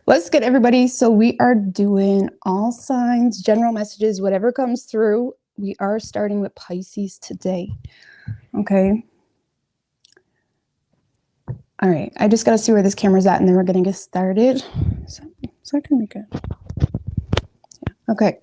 What's good, everybody? So we are doing all signs, general messages, whatever comes through. We are starting with Pisces today. Okay. All right. I just got to see where this camera's at, and then we're going to get started. So I can make it. Yeah. Okay.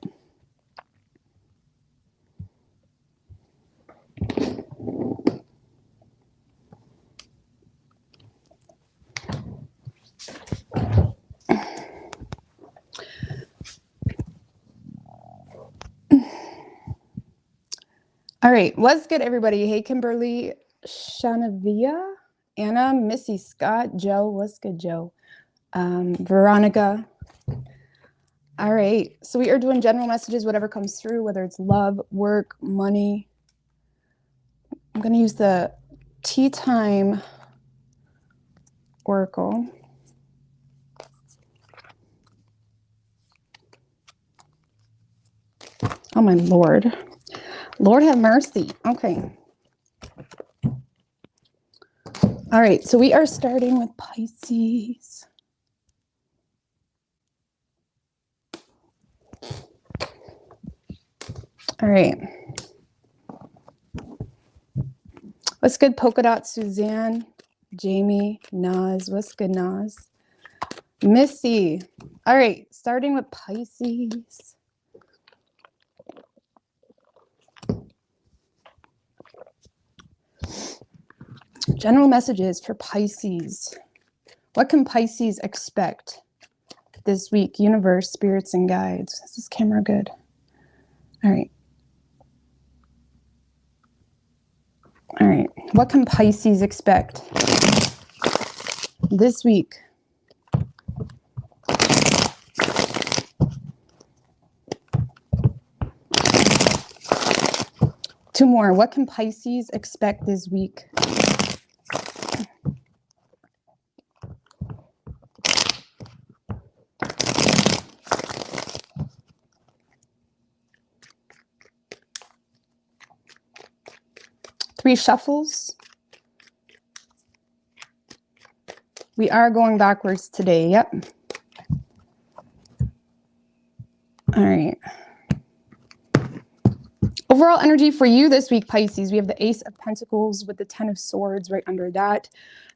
All right. What's good, everybody? Hey, Kimberly, Shanavia, Anna, Missy, Scott, Joe. What's good, Joe? Veronica. All right. So we are doing general messages, whatever comes through, whether it's love, work, money. I'm going to use the Tea Time Oracle. Oh, my Lord. Lord have mercy. Okay. All right. So we are starting with Pisces. All right. What's good, Polka Dot, Suzanne, Jamie, Naz. What's good, Naz? Missy. All right. Starting with Pisces. General messages for Pisces. What can Pisces expect this week? Universe, spirits, and guides. Is this camera good? All right. All right. What can Pisces expect this week? Two more. What can Pisces expect this week? Three shuffles. We are going backwards today. Yep. All right. Overall energy for you this week, Pisces. We have the Ace of Pentacles with the Ten of Swords right under that.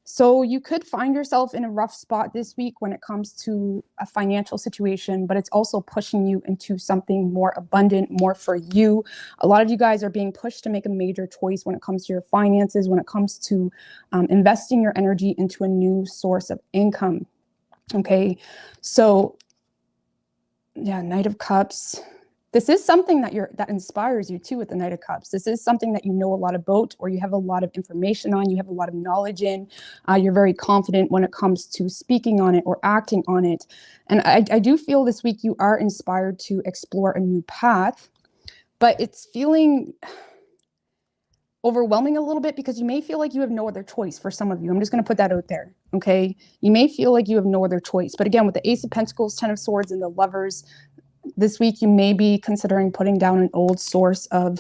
So you could find yourself in a rough spot this week when it comes to a financial situation, but it's also pushing you into something more abundant, more for you. A lot of you guys are being pushed to make a major choice when it comes to your finances, when it comes to investing your energy into a new source of income. Okay. So yeah, Knight of Cups. This is something that inspires you too with the Knight of Cups. This is something that you know a lot about, or you have a lot of information on, you have a lot of knowledge in. You're very confident when it comes to speaking on it or acting on it. And I do feel this week you are inspired to explore a new path, but it's feeling overwhelming a little bit because you may feel like you have no other choice for some of you. I'm just going to put that out there. Okay. You may feel like you have no other choice, but again, with the Ace of Pentacles, Ten of Swords, and the Lovers, this week you may be considering putting down an old source of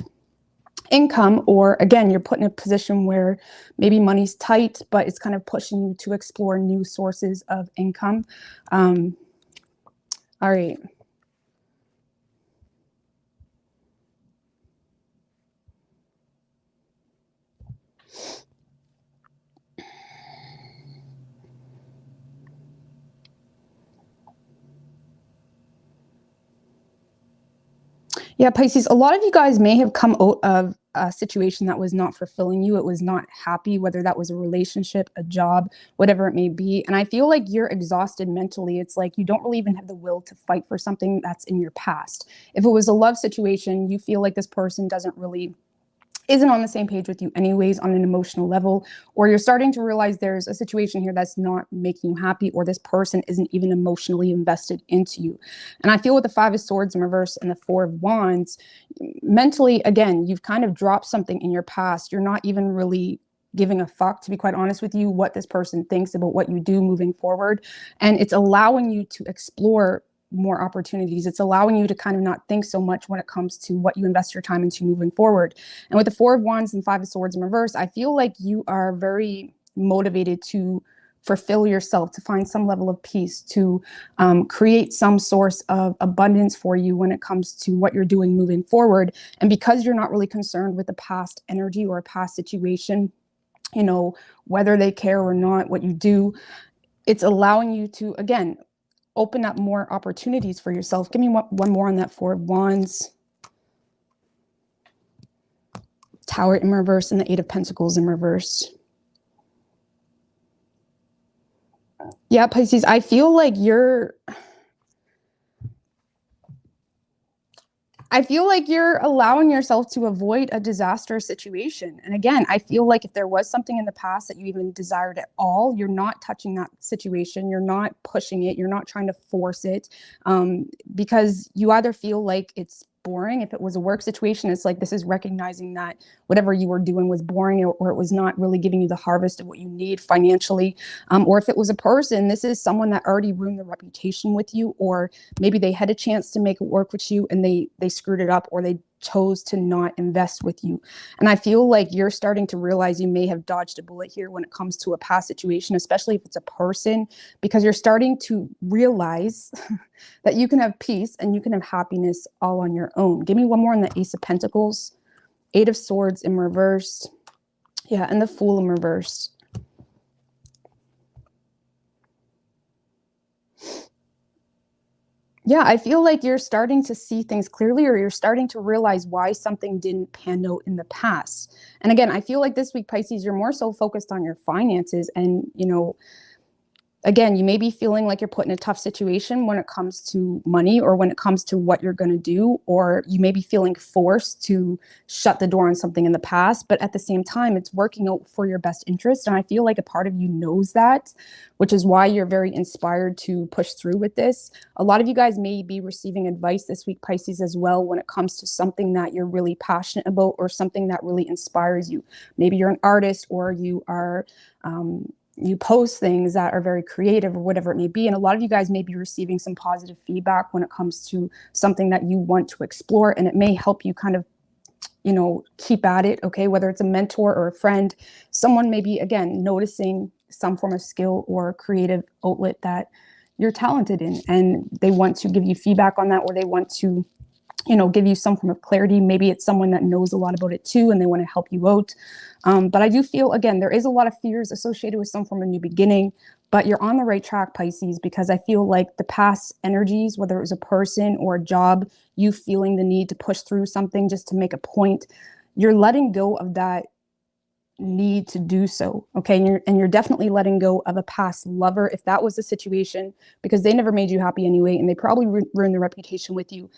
income, or again, you're put in a position where maybe money's tight, but it's kind of pushing you to explore new sources of income. All right. Yeah, Pisces, a lot of you guys may have come out of a situation that was not fulfilling you. It was not happy, whether that was a relationship, a job, whatever it may be. And I feel like you're exhausted mentally. It's like you don't really even have the will to fight for something that's in your past. If it was a love situation, you feel like this person isn't on the same page with you anyways on an emotional level, or you're starting to realize there's a situation here that's not making you happy, or this person isn't even emotionally invested into you. And I feel with the Five of Swords in reverse and the Four of Wands, mentally, again, you've kind of dropped something in your past. You're not even really giving a fuck, to be quite honest with you, what this person thinks about what you do moving forward. And it's allowing you to explore more opportunities. It's allowing you to kind of not think so much when it comes to what you invest your time into moving forward. And with the Four of Wands and Five of Swords in reverse, I feel like you are very motivated to fulfill yourself, to find some level of peace, to create some source of abundance for you when it comes to what you're doing moving forward. And because you're not really concerned with a past energy or a past situation, you know, whether they care or not what you do, it's allowing you to, again, open up more opportunities for yourself. Give me one more on that Four of Wands. Tower in reverse and the Eight of Pentacles in reverse. Yeah, Pisces, I feel like you're allowing yourself to avoid a disastrous situation. And again, I feel like if there was something in the past that you even desired at all, you're not touching that situation. You're not pushing it. You're not trying to force it, because you either feel like it's boring. If it was a work situation, it's like this is recognizing that whatever you were doing was boring, or it was not really giving you the harvest of what you need financially. Or if it was a person, this is someone that already ruined their reputation with you, or maybe they had a chance to make it work with you and they screwed it up, or they chose to not invest with you. And I feel like you're starting to realize you may have dodged a bullet here when it comes to a past situation, especially if it's a person, because you're starting to realize that you can have peace and you can have happiness all on your own. Give me one more on the Ace of Pentacles, Eight of Swords in reverse. Yeah, and the Fool in reverse. Yeah, I feel like you're starting to see things clearly, or you're starting to realize why something didn't pan out in the past. And again, I feel like this week, Pisces, you're more so focused on your finances. And, you know, again, you may be feeling like you're put in a tough situation when it comes to money, or when it comes to what you're going to do, or you may be feeling forced to shut the door on something in the past, but at the same time, it's working out for your best interest. And I feel like a part of you knows that, which is why you're very inspired to push through with this. A lot of you guys may be receiving advice this week, Pisces, as well, when it comes to something that you're really passionate about, or something that really inspires you. Maybe you're an artist, or you are, you post things that are very creative, or whatever it may be. And a lot of you guys may be receiving some positive feedback when it comes to something that you want to explore. And it may help you kind of, you know, keep at it. Okay. Whether it's a mentor or a friend, someone may be, again, noticing some form of skill or creative outlet that you're talented in, and they want to give you feedback on that, or they want to, you know, give you some form of clarity. Maybe it's someone that knows a lot about it too, and they want to help you out. But I do feel, again, there is a lot of fears associated with some form of new beginning, but you're on the right track, Pisces, because I feel like the past energies, whether it was a person or a job, you feeling the need to push through something just to make a point, you're letting go of that need to do so. Okay. And you're definitely letting go of a past lover, if that was the situation, because they never made you happy anyway, and they probably ruined their reputation with you.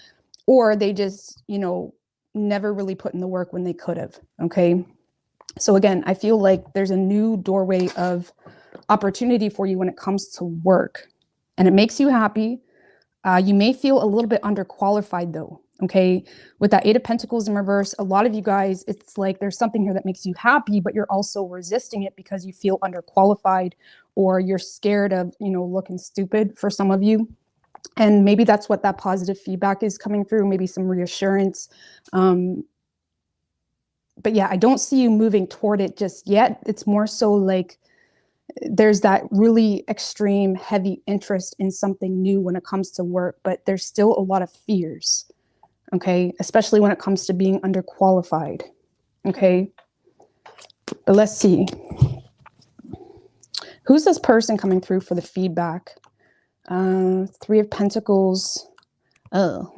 Or they just, you know, never really put in the work when they could have. Okay. So again, I feel like there's a new doorway of opportunity for you when it comes to work, and it makes you happy. You may feel a little bit underqualified though. Okay. With that Eight of Pentacles in reverse, a lot of you guys, it's like there's something here that makes you happy, but you're also resisting it because you feel underqualified, or you're scared of, you know, looking stupid for some of you. And maybe that's what that positive feedback is coming through, maybe some reassurance. But yeah, I don't see you moving toward it just yet. It's more so like there's that really extreme, heavy interest in something new when it comes to work, but there's still a lot of fears, okay? Especially when it comes to being underqualified, okay? But let's see. Who's this person coming through for the feedback? Three of Pentacles. Oh,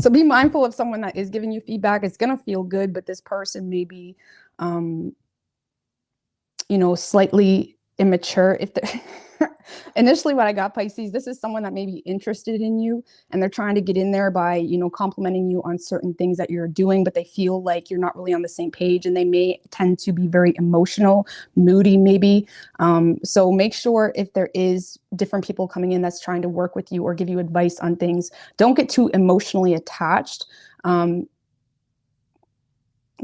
so be mindful of someone that is giving you feedback. It's going to feel good, but this person may be, you know, slightly immature. If initially what I got, Pisces, this is someone that may be interested in you, and they're trying to get in there by, you know, complimenting you on certain things that you're doing, but they feel like you're not really on the same page, and they may tend to be very emotional, moody, maybe. So make sure if there is different people coming in that's trying to work with you or give you advice on things, don't get too emotionally attached.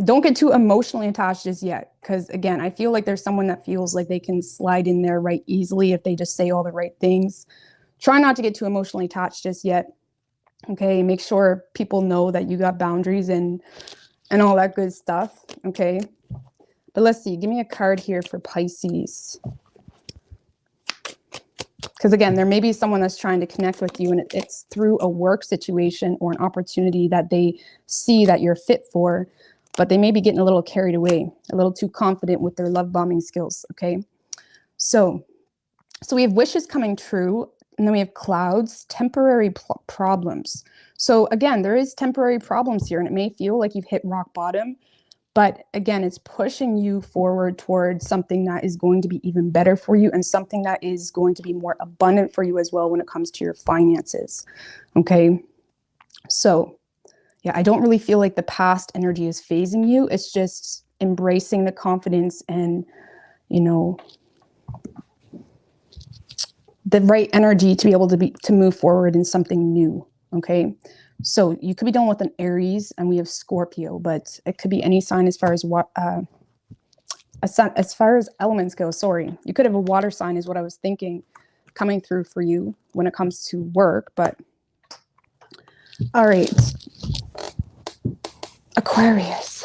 Don't get too emotionally attached just yet, because again, I feel like there's someone that feels like they can slide in there right easily if they just say all the right things. Try not to get too emotionally attached just yet. Okay, make sure people know that you got boundaries and all that good stuff. Okay, but let's see. Give me a card here for Pisces. Because again, there may be someone that's trying to connect with you, and it's through a work situation or an opportunity that they see that you're fit for, but they may be getting a little carried away, a little too confident with their love bombing skills, okay? So we have wishes coming true, and then we have clouds, temporary problems. So again, there is temporary problems here, and it may feel like you've hit rock bottom, but again, it's pushing you forward towards something that is going to be even better for you and something that is going to be more abundant for you as well when it comes to your finances. Okay. So yeah, I don't really feel like the past energy is phasing you. It's just embracing the confidence and, you know, the right energy to be able to move forward in something new. Okay. So you could be dealing with an Aries, and we have Scorpio, but it could be any sign as far as what, as far as elements go. Sorry, you could have a water sign, is what I was thinking, coming through for you when it comes to work. But all right, Aquarius.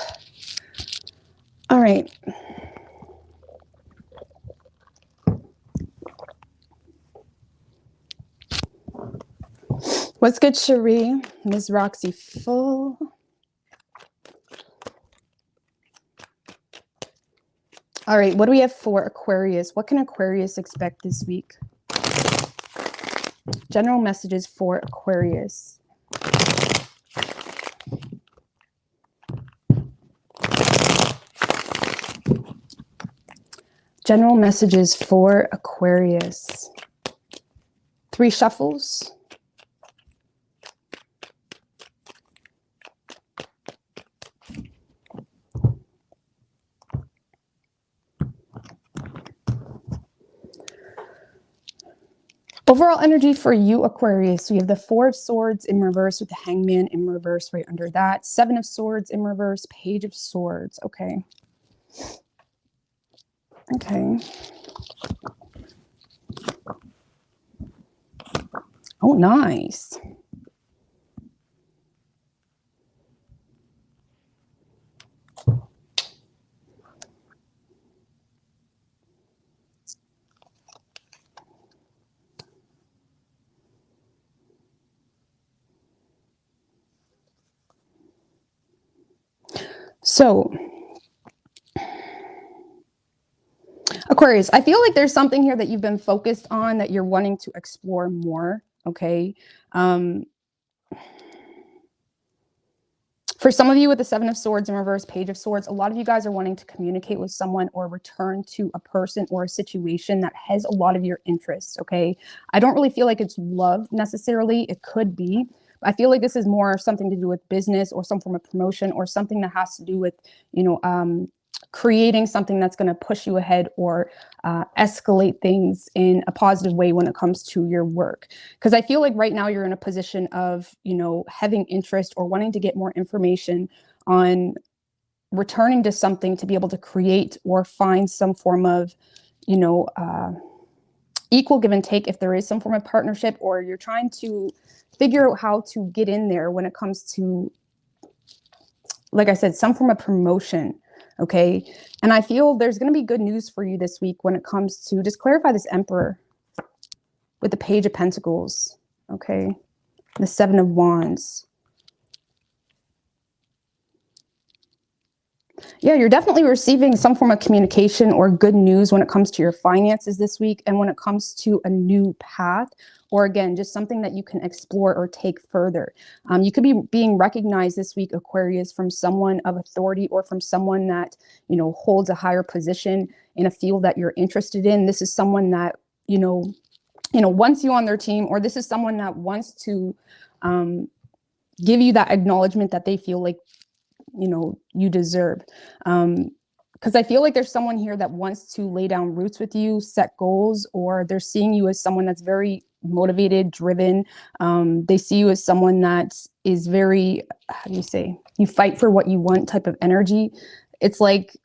All right. What's good, Cherie? Ms. Roxy Full. All right, what do we have for Aquarius? What can Aquarius expect this week? General messages for Aquarius. General messages for Aquarius. 3 shuffles. Overall energy for you, Aquarius. We have the 4 of Swords in reverse with the Hangman in reverse right under that. 7 of Swords in reverse, Page of Swords. Okay. Okay. Oh, nice. So, Aquarius, I feel like there's something here that you've been focused on that you're wanting to explore more, okay? For some of you with the 7 of Swords in reverse, Page of Swords, a lot of you guys are wanting to communicate with someone or return to a person or a situation that has a lot of your interests, okay? I don't really feel like it's love necessarily. It could be. I feel like this is more something to do with business or some form of promotion or something that has to do with, you know, creating something that's going to push you ahead or escalate things in a positive way when it comes to your work. Because I feel like right now you're in a position of, you know, having interest or wanting to get more information on returning to something to be able to create or find some form of, you know, equal give and take if there is some form of partnership, or you're trying to figure out how to get in there when it comes to, like I said, some form of promotion. Okay. And I feel there's going to be good news for you this week when it comes to, just clarify this Emperor with the Page of Pentacles. Okay. The 7 of Wands. Yeah, you're definitely receiving some form of communication or good news when it comes to your finances this week, and when it comes to a new path, or again, just something that you can explore or take further. You could be being recognized this week, Aquarius, from someone of authority or from someone that, you know, holds a higher position in a field that you're interested in. This is someone that, you know, wants you on their team, or this is someone that wants to give you that acknowledgement that they feel like, you know, you deserve. Because I feel like there's someone here that wants to lay down roots with you, set goals, or they're seeing you as someone that's very motivated, driven. They see you as someone that is very, how do you say, you fight for what you want type of energy. It's like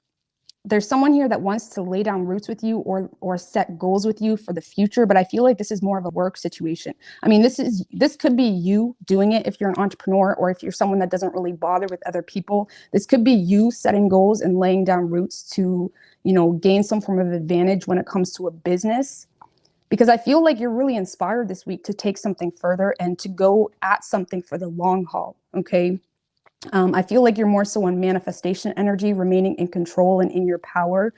there's someone here that wants to lay down roots with you or set goals with you for the future, but I feel like this is more of a work situation. I mean, this could be you doing it if you're an entrepreneur, or if you're someone that doesn't really bother with other people. This could be you setting goals and laying down roots to, you know, gain some form of advantage when it comes to a business. because I feel like you're really inspired this week to take something further and to go at something for the long haul. Okay. I feel like you're more so on manifestation energy, remaining in control and in your power.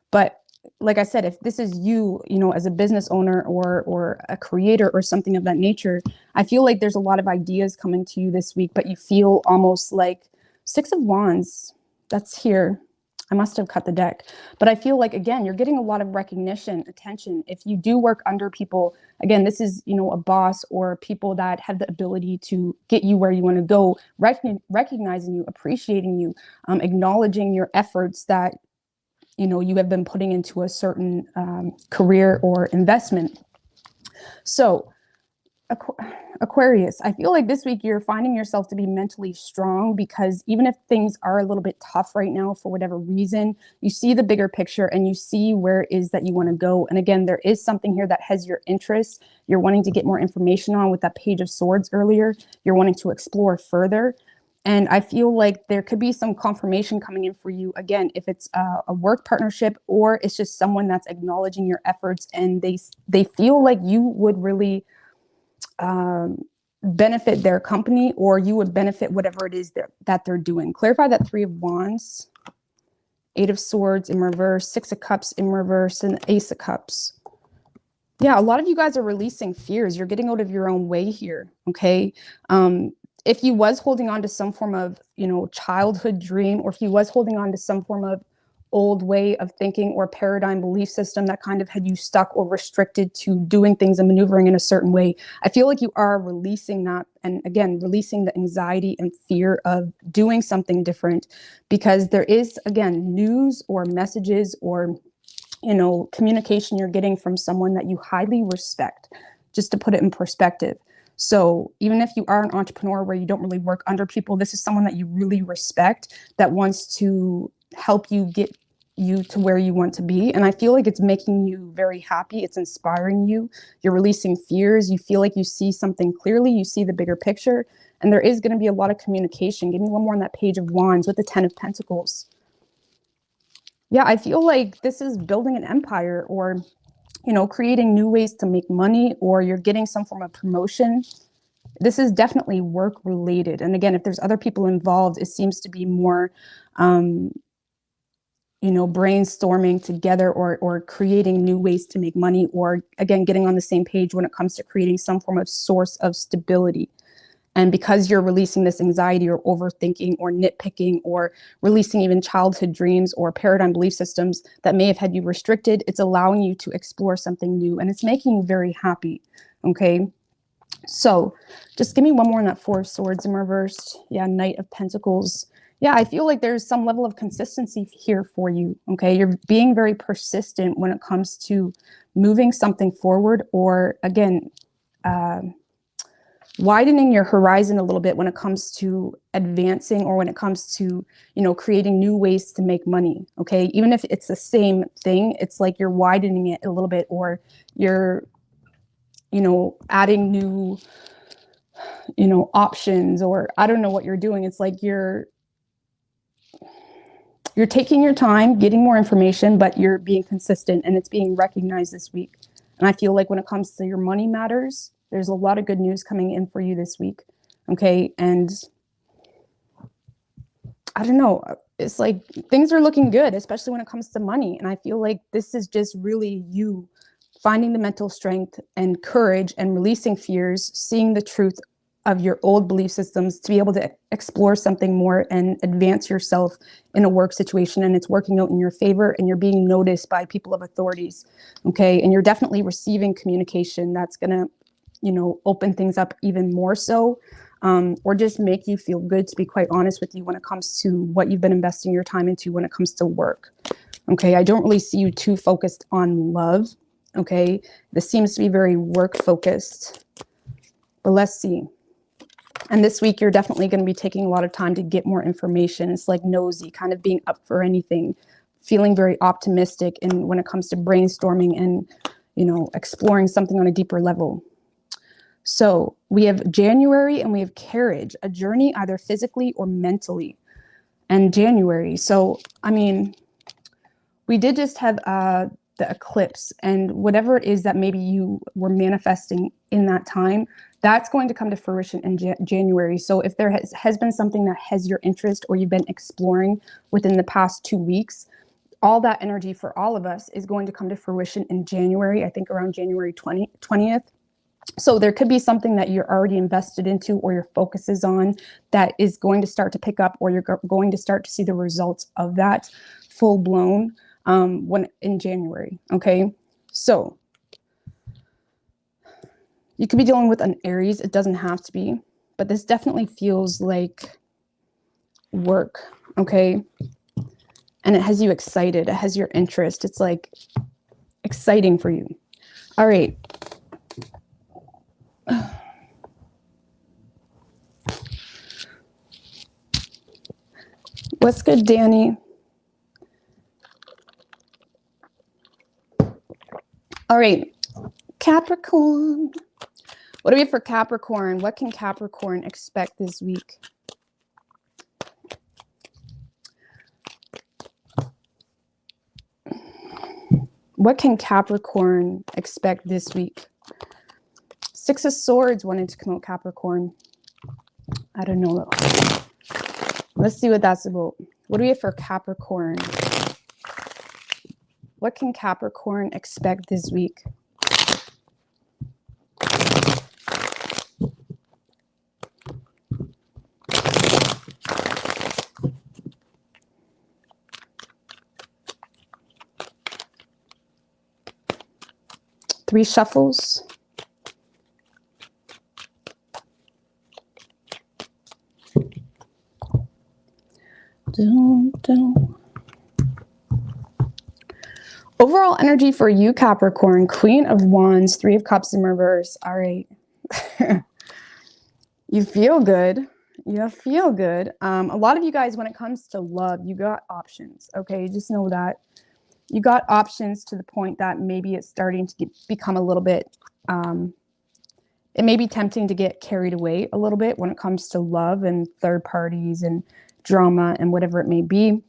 But like I said, if this is you, you know, as a business owner or a creator or something of that nature, I feel like there's a lot of ideas coming to you this week, but you feel almost like Six of Wands, that's here. I must have cut the deck, but I feel like, again, you're getting a lot of recognition, attention. If you do work under people, again, this is, you know, a boss or people that have the ability to get you where you want to go, recognizing you, appreciating you, acknowledging your efforts that, you know, you have been putting into a certain career or investment. So Aquarius, I feel like this week you're finding yourself to be mentally strong, because even if things are a little bit tough right now for whatever reason, you see the bigger picture and you see where it is that you want to go. And again, there is something here that has your interest. You're wanting to get more information on with that Page of Swords earlier. You're wanting to explore further. And I feel like there could be some confirmation coming in for you. Again, if it's a work partnership, or it's just someone that's acknowledging your efforts and they feel like you would really benefit their company, or you would benefit whatever it is that they're doing. Clarify that Three of Wands, Eight of Swords in reverse, Six of Cups in reverse, and Ace of Cups. Yeah, a lot of you guys are releasing fears. You're getting out of your own way here, okay? If you was holding on to some form of, you know, childhood dream, or if you was holding on to some form of old way of thinking or paradigm belief system that kind of had you stuck or restricted to doing things and maneuvering in a certain way, I feel like you are releasing that. And again, releasing the anxiety and fear of doing something different, because there is, again, news or messages or, you know, communication you're getting from someone that you highly respect, just to put it in perspective. So even if you are an entrepreneur where you don't really work under people, this is someone that you really respect, that wants to help you get you to where you want to be. And I feel like it's making you very happy. It's inspiring you. You're releasing fears. You feel like you see something clearly. You see the bigger picture. And there is going to be a lot of communication. Give me one more on that Page of Wands with the Ten of Pentacles. Yeah, I feel like this is building an empire, or, you know, creating new ways to make money, or you're getting some form of promotion. This is definitely work related. And again, if there's other people involved, it seems to be more, you know, brainstorming together, or creating new ways to make money, or again, getting on the same page when it comes to creating some form of source of stability. And because you're releasing this anxiety or overthinking or nitpicking, or releasing even childhood dreams or paradigm belief systems that may have had you restricted, it's allowing you to explore something new, and it's making you very happy. Okay. So just give me one more on that Four of Swords in reverse. Yeah, Knight of Pentacles. Yeah, I feel like there's some level of consistency here for you. Okay. You're being very persistent when it comes to moving something forward, or again, widening your horizon a little bit when it comes to advancing, or when it comes to, you know, creating new ways to make money. Okay. Even if it's the same thing, it's like you're widening it a little bit, or you're, you know, adding new, you know, options, or I don't know what you're doing. It's like you're taking your time, getting more information, but you're being consistent, and it's being recognized this week. And I feel like when it comes to your money matters, there's a lot of good news coming in for you this week. Okay. And I don't know, it's like things are looking good, especially when it comes to money. And I feel like this is just really you finding the mental strength and courage and releasing fears, seeing the truth of your old belief systems to be able to explore something more and advance yourself in a work situation. And it's working out in your favor, and you're being noticed by people of authorities. Okay. And you're definitely receiving communication that's going to, you know, open things up even more so, or just make you feel good, to be quite honest with you, when it comes to what you've been investing your time into when it comes to work. Okay. I don't really see you too focused on love. Okay. This seems to be very work focused, but let's see. And this week, you're definitely going to be taking a lot of time to get more information. It's like nosy, kind of being up for anything, feeling very optimistic. And when it comes to brainstorming and, you know, exploring something on a deeper level. So we have January, and we have Carriage, a journey either physically or mentally. And January. So, I mean, we did just have the eclipse, and whatever it is that maybe you were manifesting in that time, that's going to come to fruition in January. So if there has been something that has your interest or you've been exploring within the past 2 weeks, all that energy for all of us is going to come to fruition in January, I think around January 20th. So there could be something that you're already invested into or your focus is on that is going to start to pick up, or you're going to start to see the results of that full blown when in January. Okay, so you could be dealing with an Aries. It doesn't have to be, but this definitely feels like work. Okay, and it has you excited. It has your interest. It's like exciting for you. All right. What's good, Danny? All right, Capricorn. What do we have for Capricorn? What can Capricorn expect this week? What can Capricorn expect this week? Six of Swords wanted to come out, Capricorn. I don't know. Let's see what that's about. What do we have for Capricorn? What can Capricorn expect this week? Three shuffles. Overall energy for you, Capricorn. Queen of Wands, Three of Cups in reverse. All right. You feel good. You feel good. A lot of you guys, when it comes to love, you got options. Okay, just know that. You got options to the point that maybe it's starting to become a little bit, it may be tempting to get carried away a little bit when it comes to love and third parties and drama and whatever it may be.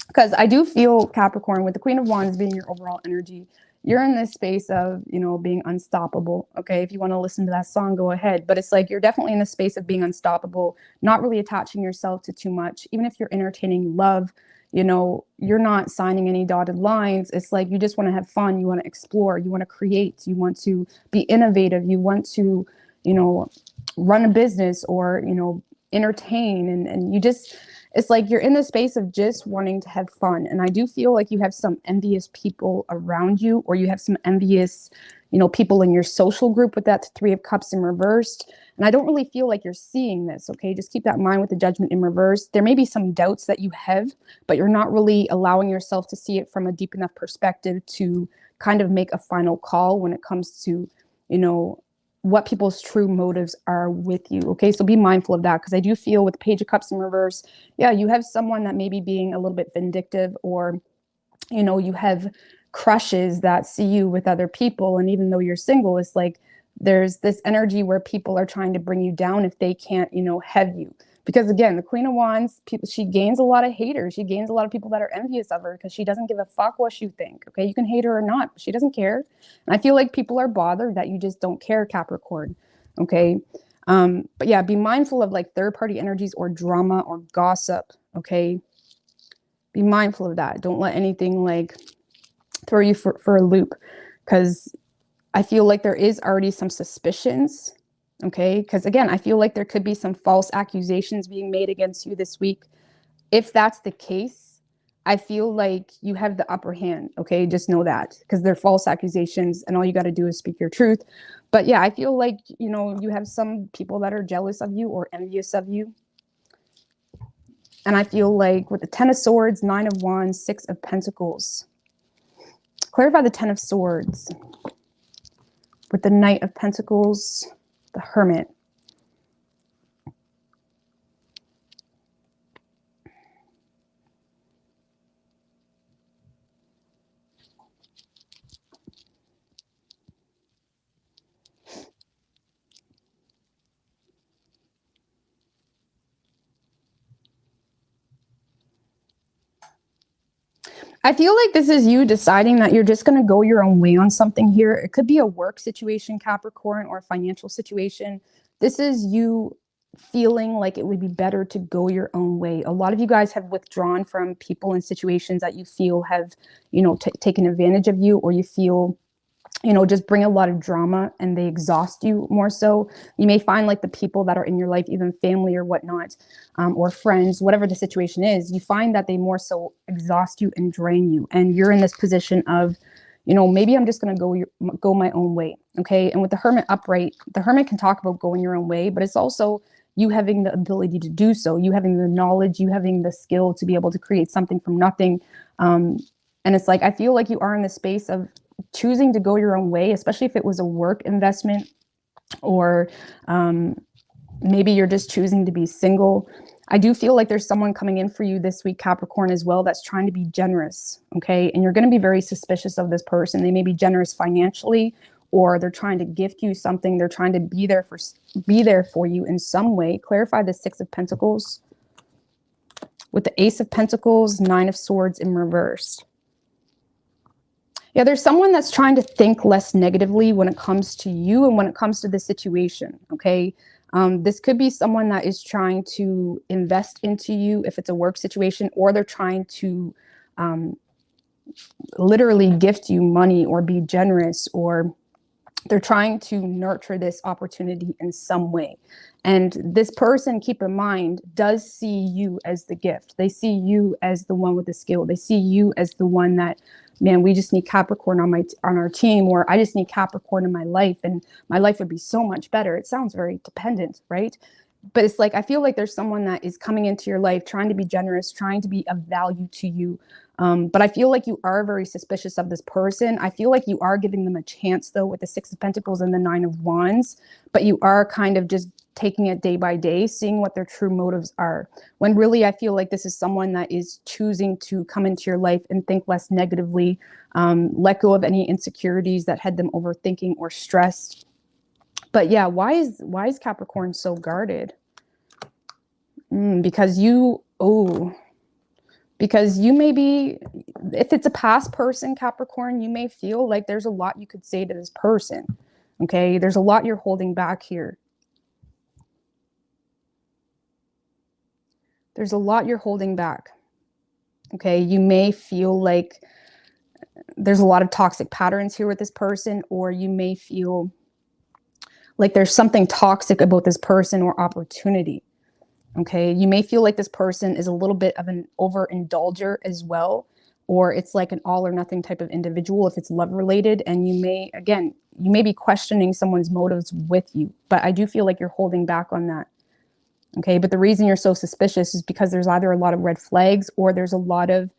Because I do feel, Capricorn, with the Queen of Wands being your overall energy, you're in this space of, you know, being unstoppable. Okay, if you want to listen to that song, go ahead. But it's like you're definitely in the space of being unstoppable, not really attaching yourself to too much. Even if you're entertaining love, you know, you're not signing any dotted lines. It's like you just want to have fun. You want to explore. You want to create. You want to be innovative. You want to, you know, run a business or, you know, entertain. And you just, it's like you're in the space of just wanting to have fun. And I do feel like you have some envious people around you, or you have some envious, you know, people in your social group with that Three of Cups in reversed. And I don't really feel like you're seeing this. Okay, just keep that in mind with the Judgment in reverse. There may be some doubts that you have, but you're not really allowing yourself to see it from a deep enough perspective to kind of make a final call when it comes to, you know, what people's true motives are with you. Okay, so be mindful of that, because I do feel with Page of Cups in reverse, yeah, you have someone that may be being a little bit vindictive, or, you know, you have crushes that see you with other people. And even though you're single, it's like there's this energy where people are trying to bring you down if they can't, you know, have you. Because again, the Queen of Wands, she gains a lot of haters. She gains a lot of people that are envious of her because she doesn't give a fuck what you think. Okay, you can hate her or not, but she doesn't care. And I feel like people are bothered that you just don't care, Capricorn. Okay, but yeah, be mindful of like third-party energies or drama or gossip. Okay, be mindful of that. Don't let anything like throw you for a loop, because I feel like there is already some suspicions. Okay, because again, I feel like there could be some false accusations being made against you this week. If that's the case, I feel like you have the upper hand. Okay, just know that, because they're false accusations and all you got to do is speak your truth. But yeah, I feel like, you know, you have some people that are jealous of you or envious of you. And I feel like with the Ten of Swords, Nine of Wands, Six of Pentacles, clarify the Ten of Swords with the Knight of Pentacles, the Hermit. I feel like this is you deciding that you're just going to go your own way on something here. It could be a work situation, Capricorn, or a financial situation. This is you feeling like it would be better to go your own way. A lot of you guys have withdrawn from people and situations that you feel have, taken advantage of you, or you feel just bring a lot of drama and they exhaust you more so. You may find like the people that are in your life, even family or whatnot, or friends, whatever the situation is, you find that they more so exhaust you and drain you. And you're in this position of, maybe I'm just going to go my own way. Okay. And with the Hermit upright, the Hermit can talk about going your own way, but it's also you having the ability to do so, you having the knowledge, you having the skill to be able to create something from nothing. And it's like, I feel like you are in the space of choosing to go your own way, especially if it was a work investment, or maybe you're just choosing to be single. I do feel like there's someone coming in for you this week, Capricorn, as well, that's trying to be generous. Okay. And you're going to be very suspicious of this person. They may be generous financially, or they're trying to gift you something. They're trying to be there for you in some way. Clarify the Six of Pentacles with the Ace of Pentacles, Nine of Swords in reverse. Yeah, there's someone that's trying to think less negatively when it comes to you and when it comes to the situation, okay? This could be someone that is trying to invest into you if it's a work situation, or they're trying to literally gift you money or be generous, or they're trying to nurture this opportunity in some way. And this person, keep in mind, does see you as the gift. They see you as the one with the skill. They see you as the one that, man, we just need Capricorn on our team, or I just need Capricorn in my life and my life would be so much better. It sounds very dependent, right? But it's like, I feel like there's someone that is coming into your life, trying to be generous, trying to be of value to you. But I feel like you are very suspicious of this person. I feel like you are giving them a chance, though, with the Six of Pentacles and the Nine of Wands, but you are kind of just taking it day by day, seeing what their true motives are. When really, I feel like this is someone that is choosing to come into your life and think less negatively, let go of any insecurities that had them overthinking or stressed. But yeah, why is Capricorn so guarded? Because you may be, if it's a past person, Capricorn, you may feel like there's a lot you could say to this person. Okay, there's a lot you're holding back here. There's a lot you're holding back. Okay, you may feel like there's a lot of toxic patterns here with this person, or you may feel like there's something toxic about this person or opportunity. Okay, you may feel like this person is a little bit of an overindulger as well, or it's like an all or nothing type of individual if it's love related. And you may be questioning someone's motives with you, but I do feel like you're holding back on that. Okay, but the reason you're so suspicious is because there's either a lot of red flags, or there's a lot of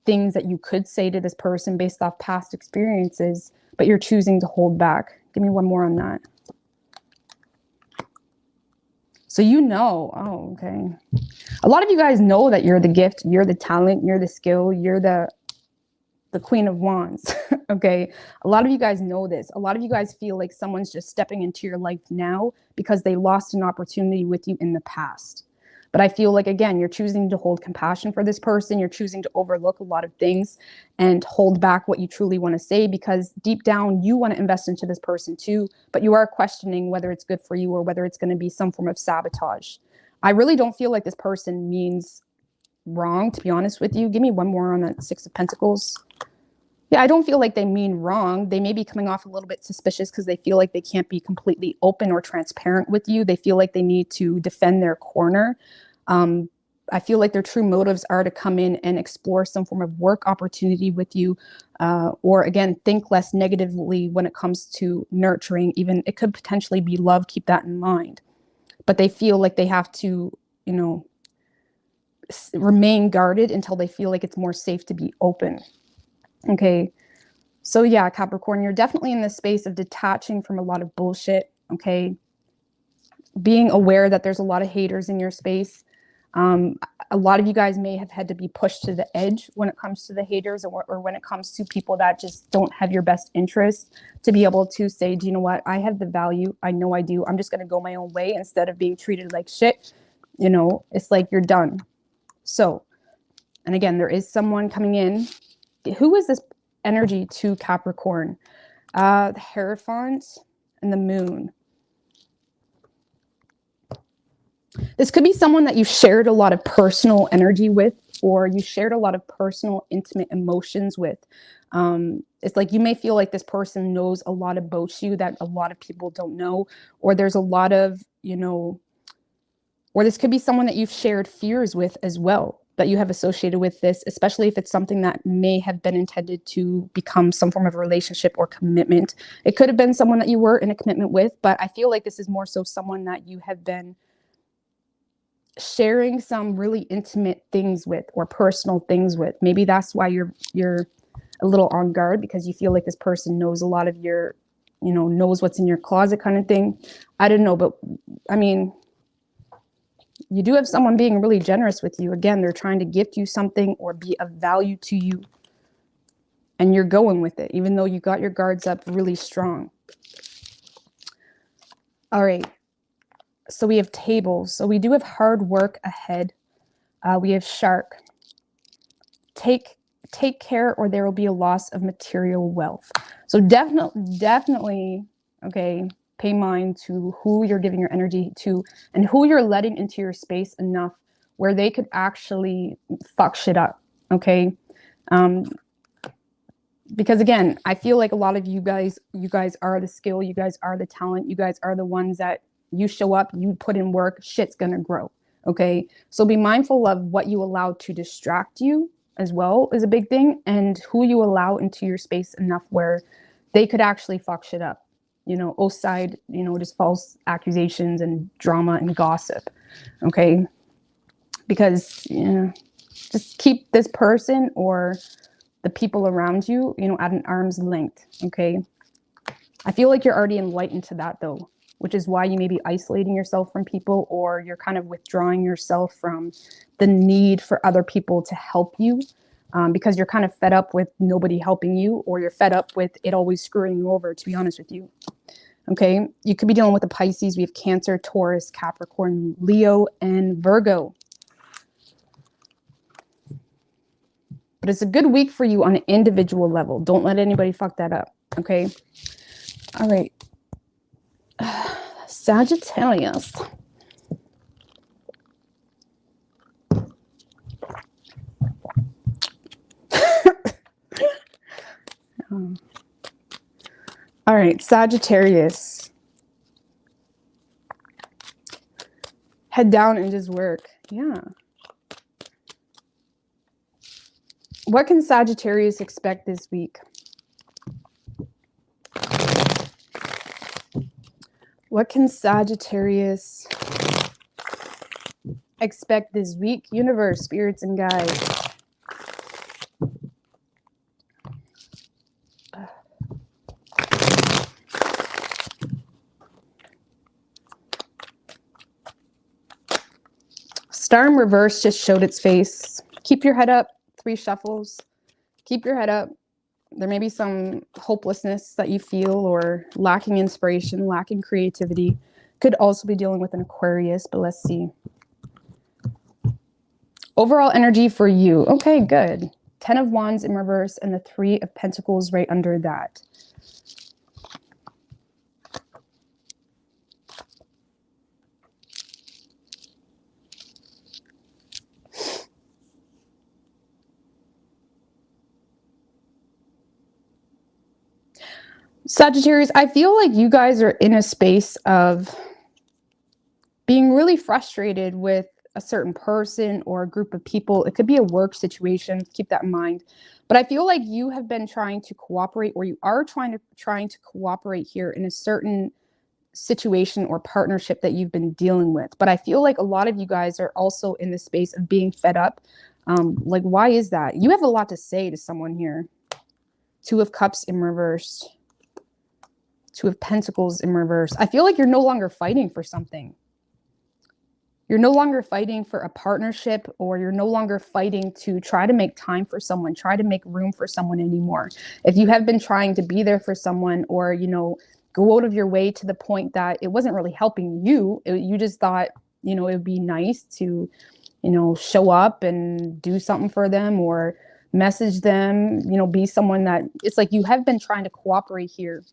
things that you could say to this person based off past experiences, but you're choosing to hold back. Give me one more on that. So oh, okay. A lot of you guys know that you're the gift, you're the talent, you're the skill, you're the Queen of Wands, okay? A lot of you guys know this. A lot of you guys feel like someone's just stepping into your life now because they lost an opportunity with you in the past. But I feel like, again, you're choosing to hold compassion for this person. You're choosing to overlook a lot of things and hold back what you truly want to say, because deep down, you want to invest into this person too, but you are questioning whether it's good for you or whether it's going to be some form of sabotage. I really don't feel like this person means wrong, to be honest with you. Give me one more on that Six of Pentacles. Yeah, I don't feel like they mean wrong. They may be coming off a little bit suspicious because they feel like they can't be completely open or transparent with you. They feel like they need to defend their corner. I feel like their true motives are to come in and explore some form of work opportunity with you, or again, think less negatively when it comes to nurturing. Even it could potentially be love. Keep that in mind. But they feel like they have to, remain guarded until they feel like it's more safe to be open. Okay, so yeah, Capricorn, you're definitely in the space of detaching from a lot of bullshit, okay? Being aware that there's a lot of haters in your space. A lot of you guys may have had to be pushed to the edge when it comes to the haters, or when it comes to people that just don't have your best interest, to be able to say, do you know what? I have the value. I know I do. I'm just going to go my own way instead of being treated like shit. It's like you're done. So And again, there is someone coming in. Who is this energy to Capricorn? The Hierophant and the Moon. This could be someone that you shared a lot of personal energy with, or you shared a lot of personal, intimate emotions with. It's like you may feel like this person knows a lot about you that a lot of people don't know, or there's a lot of, you know, or this could be someone that you've shared fears with as well, that you have associated with this, especially if it's something that may have been intended to become some form of a relationship or commitment. It could have been someone that you were in a commitment with, but I feel like this is more so someone that you have been sharing some really intimate things with, or personal things with. Maybe that's why you're a little on guard, because you feel like this person knows a lot of your, you know, knows what's in your closet kind of thing. I don't know, but I mean, you do have someone being really generous with you. Again, they're trying to gift you something or be of value to you, and you're going with it, even though you got your guards up really strong. All right. So we have tables. So we do have hard work ahead. We have shark. Take care, or there will be a loss of material wealth. So definitely, okay, pay mind to who you're giving your energy to and who you're letting into your space enough where they could actually fuck shit up, okay? Because again, I feel like a lot of you guys are the skill, you guys are the talent, you guys are the ones that you show up, you put in work, shit's gonna grow, okay? So be mindful of what you allow to distract you as well is a big thing, and who you allow into your space enough where they could actually fuck shit up. You know, outside, you know, just false accusations and drama and gossip, okay? Because, you know, just keep this person or the people around you, you know, at an arm's length, okay? I feel like you're already enlightened to that though, which is why you may be isolating yourself from people, or you're kind of withdrawing yourself from the need for other people to help you, because you're kind of fed up with nobody helping you, or you're fed up with it always screwing you over, to be honest with you. Okay, you could be dealing with the Pisces. We have Cancer, Taurus, Capricorn, Leo, and Virgo. But it's a good week for you on an individual level. Don't let anybody fuck that up, okay? All right. Sagittarius. All right, Sagittarius. Head down and just work. Yeah. What can Sagittarius expect this week? What can Sagittarius expect this week? Universe, spirits, and guides. Star in reverse just showed its face. Keep your head up. 3 shuffles. Keep your head up. There may be some hopelessness that you feel, or lacking inspiration, lacking creativity. Could also be dealing with an Aquarius, but let's see. Overall energy for you. Okay, good. 10 of Wands in reverse and the 3 of Pentacles right under that. Sagittarius, I feel like you guys are in a space of being really frustrated with a certain person or a group of people. It could be a work situation. Keep that in mind. But I feel like you have been trying to cooperate, or you are trying to cooperate here in a certain situation or partnership that you've been dealing with. But I feel like a lot of you guys are also in the space of being fed up. Like, why is that? You have a lot to say to someone here. 2 of Cups in reverse. 2 of Pentacles in reverse. I feel like you're no longer fighting for something. You're no longer fighting for a partnership, or you're no longer fighting to try to make time for someone, try to make room for someone anymore. If you have been trying to be there for someone, or, you know, go out of your way to the point that it wasn't really helping you, you just thought, you know, it would be nice to you know, show up and do something for them or message them, you know, be someone that it's like you have been trying to cooperate here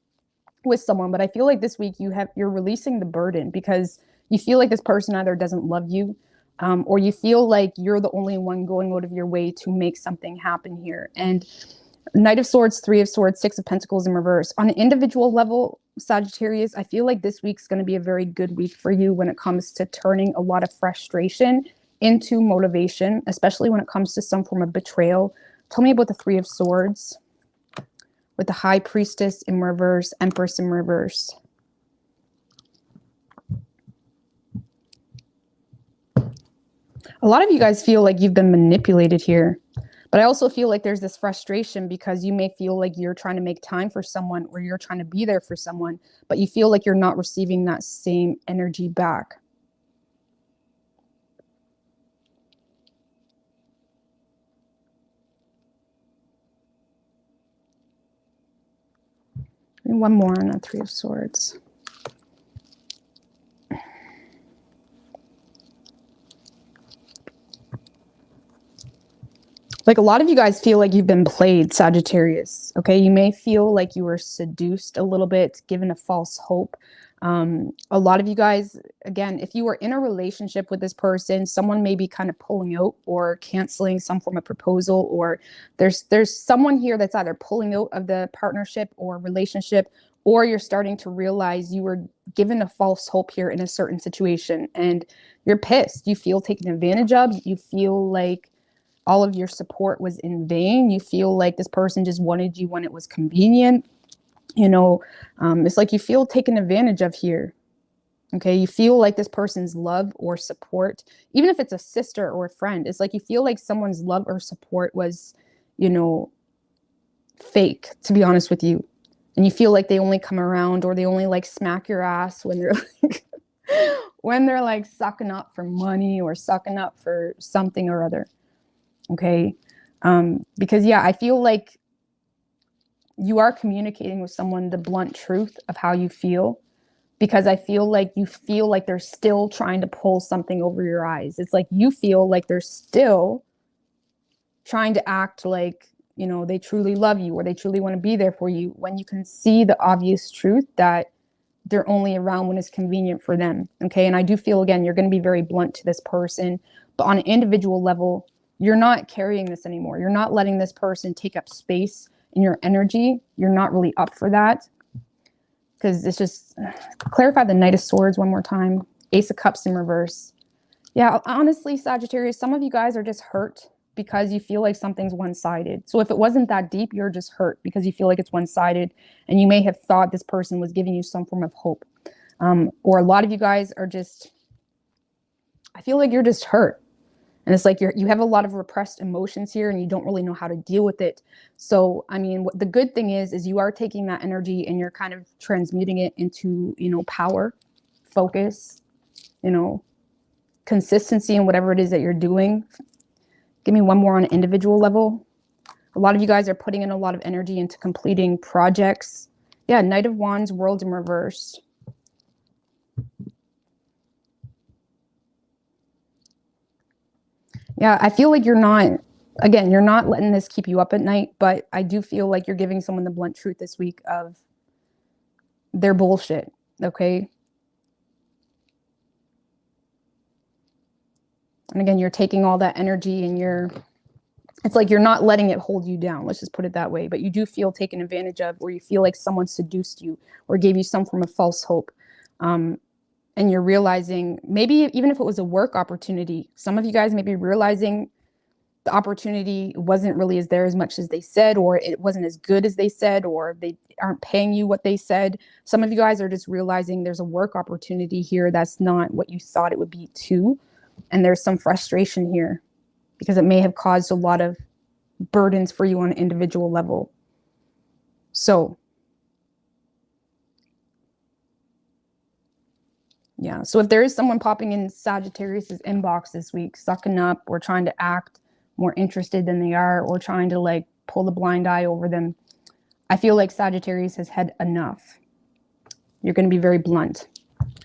with someone, but I feel like this week you're releasing the burden because you feel like this person either doesn't love you, or you feel like you're the only one going out of your way to make something happen here. And Knight of Swords, Three of Swords, Six of Pentacles in reverse. On an individual level, Sagittarius, I feel like this week's going to be a very good week for you when it comes to turning a lot of frustration into motivation, especially when it comes to some form of betrayal. Tell me about the Three of Swords with the High Priestess in reverse, Empress in reverse. A lot of you guys feel like you've been manipulated here. But I also feel like there's this frustration because you may feel like you're trying to make time for someone or you're trying to be there for someone, but you feel like you're not receiving that same energy back. And one more on that Three of Swords. Like a lot of you guys feel like you've been played, Sagittarius. Okay, you may feel like you were seduced a little bit, given a false hope. A lot of you guys, again, if you were in a relationship with this person, someone may be kind of pulling out or canceling some form of proposal, or there's someone here that's either pulling out of the partnership or relationship, or you're starting to realize you were given a false hope here in a certain situation and you're pissed. You feel taken advantage of. You feel like all of your support was in vain. You feel like this person just wanted you when it was convenient. You know, it's like you feel taken advantage of here. Okay, you feel like this person's love or support, even if it's a sister or a friend, it's like you feel like someone's love or support was, you know, fake, to be honest with you. And you feel like they only come around or they only like smack your ass when they're like, when they're like sucking up for money or sucking up for something or other. Okay. Because yeah, I feel like you are communicating with someone the blunt truth of how you feel, because I feel like you feel like they're still trying to pull something over your eyes. It's like you feel like they're still trying to act like, you know, they truly love you or they truly want to be there for you, when you can see the obvious truth that they're only around when it's convenient for them. Okay. And I do feel, again, you're going to be very blunt to this person, but on an individual level, you're not carrying this anymore. You're not letting this person take up space in your energy. You're not really up for that, because it's just, clarify the Knight of Swords one more time. Ace of Cups in reverse. Yeah, honestly, Sagittarius, some of you guys are just hurt because you feel like something's one-sided. So if it wasn't that deep, you're just hurt because you feel like it's one-sided, and you may have thought this person was giving you some form of hope. Or a lot of you guys are just, I feel like you're just hurt. And it's like you have a lot of repressed emotions here and you don't really know how to deal with it. So, I mean, the good thing is you are taking that energy and you're kind of transmuting it into, you know, power, focus, you know, consistency in whatever it is that you're doing. Give me one more on an individual level. A lot of you guys are putting in a lot of energy into completing projects. Yeah, Knight of Wands, World in reverse. Yeah, I feel like you're not, again, you're not letting this keep you up at night, but I do feel like you're giving someone the blunt truth this week of their bullshit, okay? And again, you're taking all that energy and it's like you're not letting it hold you down. Let's just put it that way. But you do feel taken advantage of, or you feel like someone seduced you or gave you some form of false hope. And you're realizing, maybe even if it was a work opportunity, some of you guys may be realizing the opportunity wasn't really there as much as they said, or it wasn't as good as they said, or they aren't paying you what they said. Some of you guys are just realizing there's a work opportunity here that's not what you thought it would be too. And there's some frustration here because it may have caused a lot of burdens for you on an individual level. So yeah, so if there is someone popping in Sagittarius's inbox this week, sucking up or trying to act more interested than they are, or trying to like pull the blind eye over them, I feel like Sagittarius has had enough. You're going to be very blunt.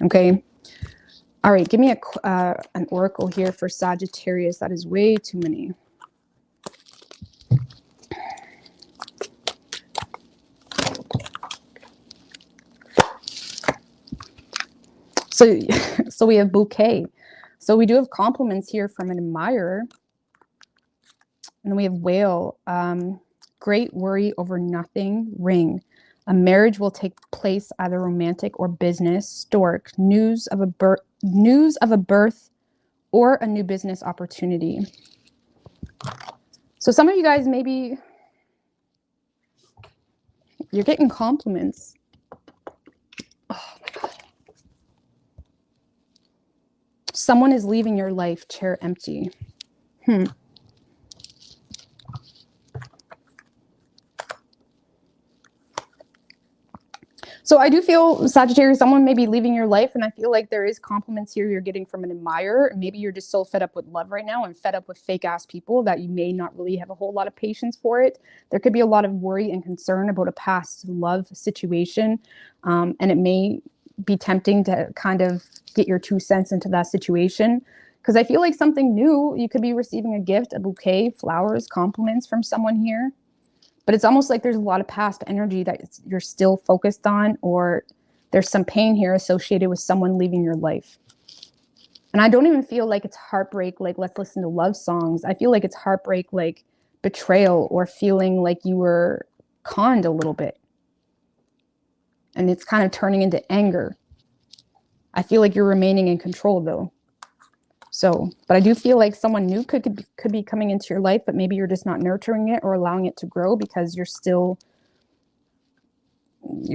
Okay. All right, give me an oracle here for Sagittarius. That is way too many. So we have bouquet. So we do have compliments here from an admirer. And then we have whale. Great worry over nothing. Ring. A marriage will take place, either romantic or business. Stork. News of a birth or a new business opportunity. So some of you guys, maybe you're getting compliments. Oh my God. Someone is leaving your life, chair empty. So I do feel, Sagittarius, someone may be leaving your life, and I feel like there is compliments here you're getting from an admirer. Maybe you're just so fed up with love right now and fed up with fake ass people that you may not really have a whole lot of patience for it. There could be a lot of worry and concern about a past love situation, and it may be tempting to kind of get your 2 cents into that situation, because I feel like something new, you could be receiving a gift, a bouquet, flowers, compliments from someone here. But it's almost like there's a lot of past energy that you're still focused on, or there's some pain here associated with someone leaving your life. And I don't even feel like it's heartbreak, like let's listen to love songs. I feel like it's heartbreak, like betrayal, or feeling like you were conned a little bit. And it's kind of turning into anger. I feel like you're remaining in control though. So, but I do feel like someone new could be coming into your life, but maybe you're just not nurturing it or allowing it to grow because you're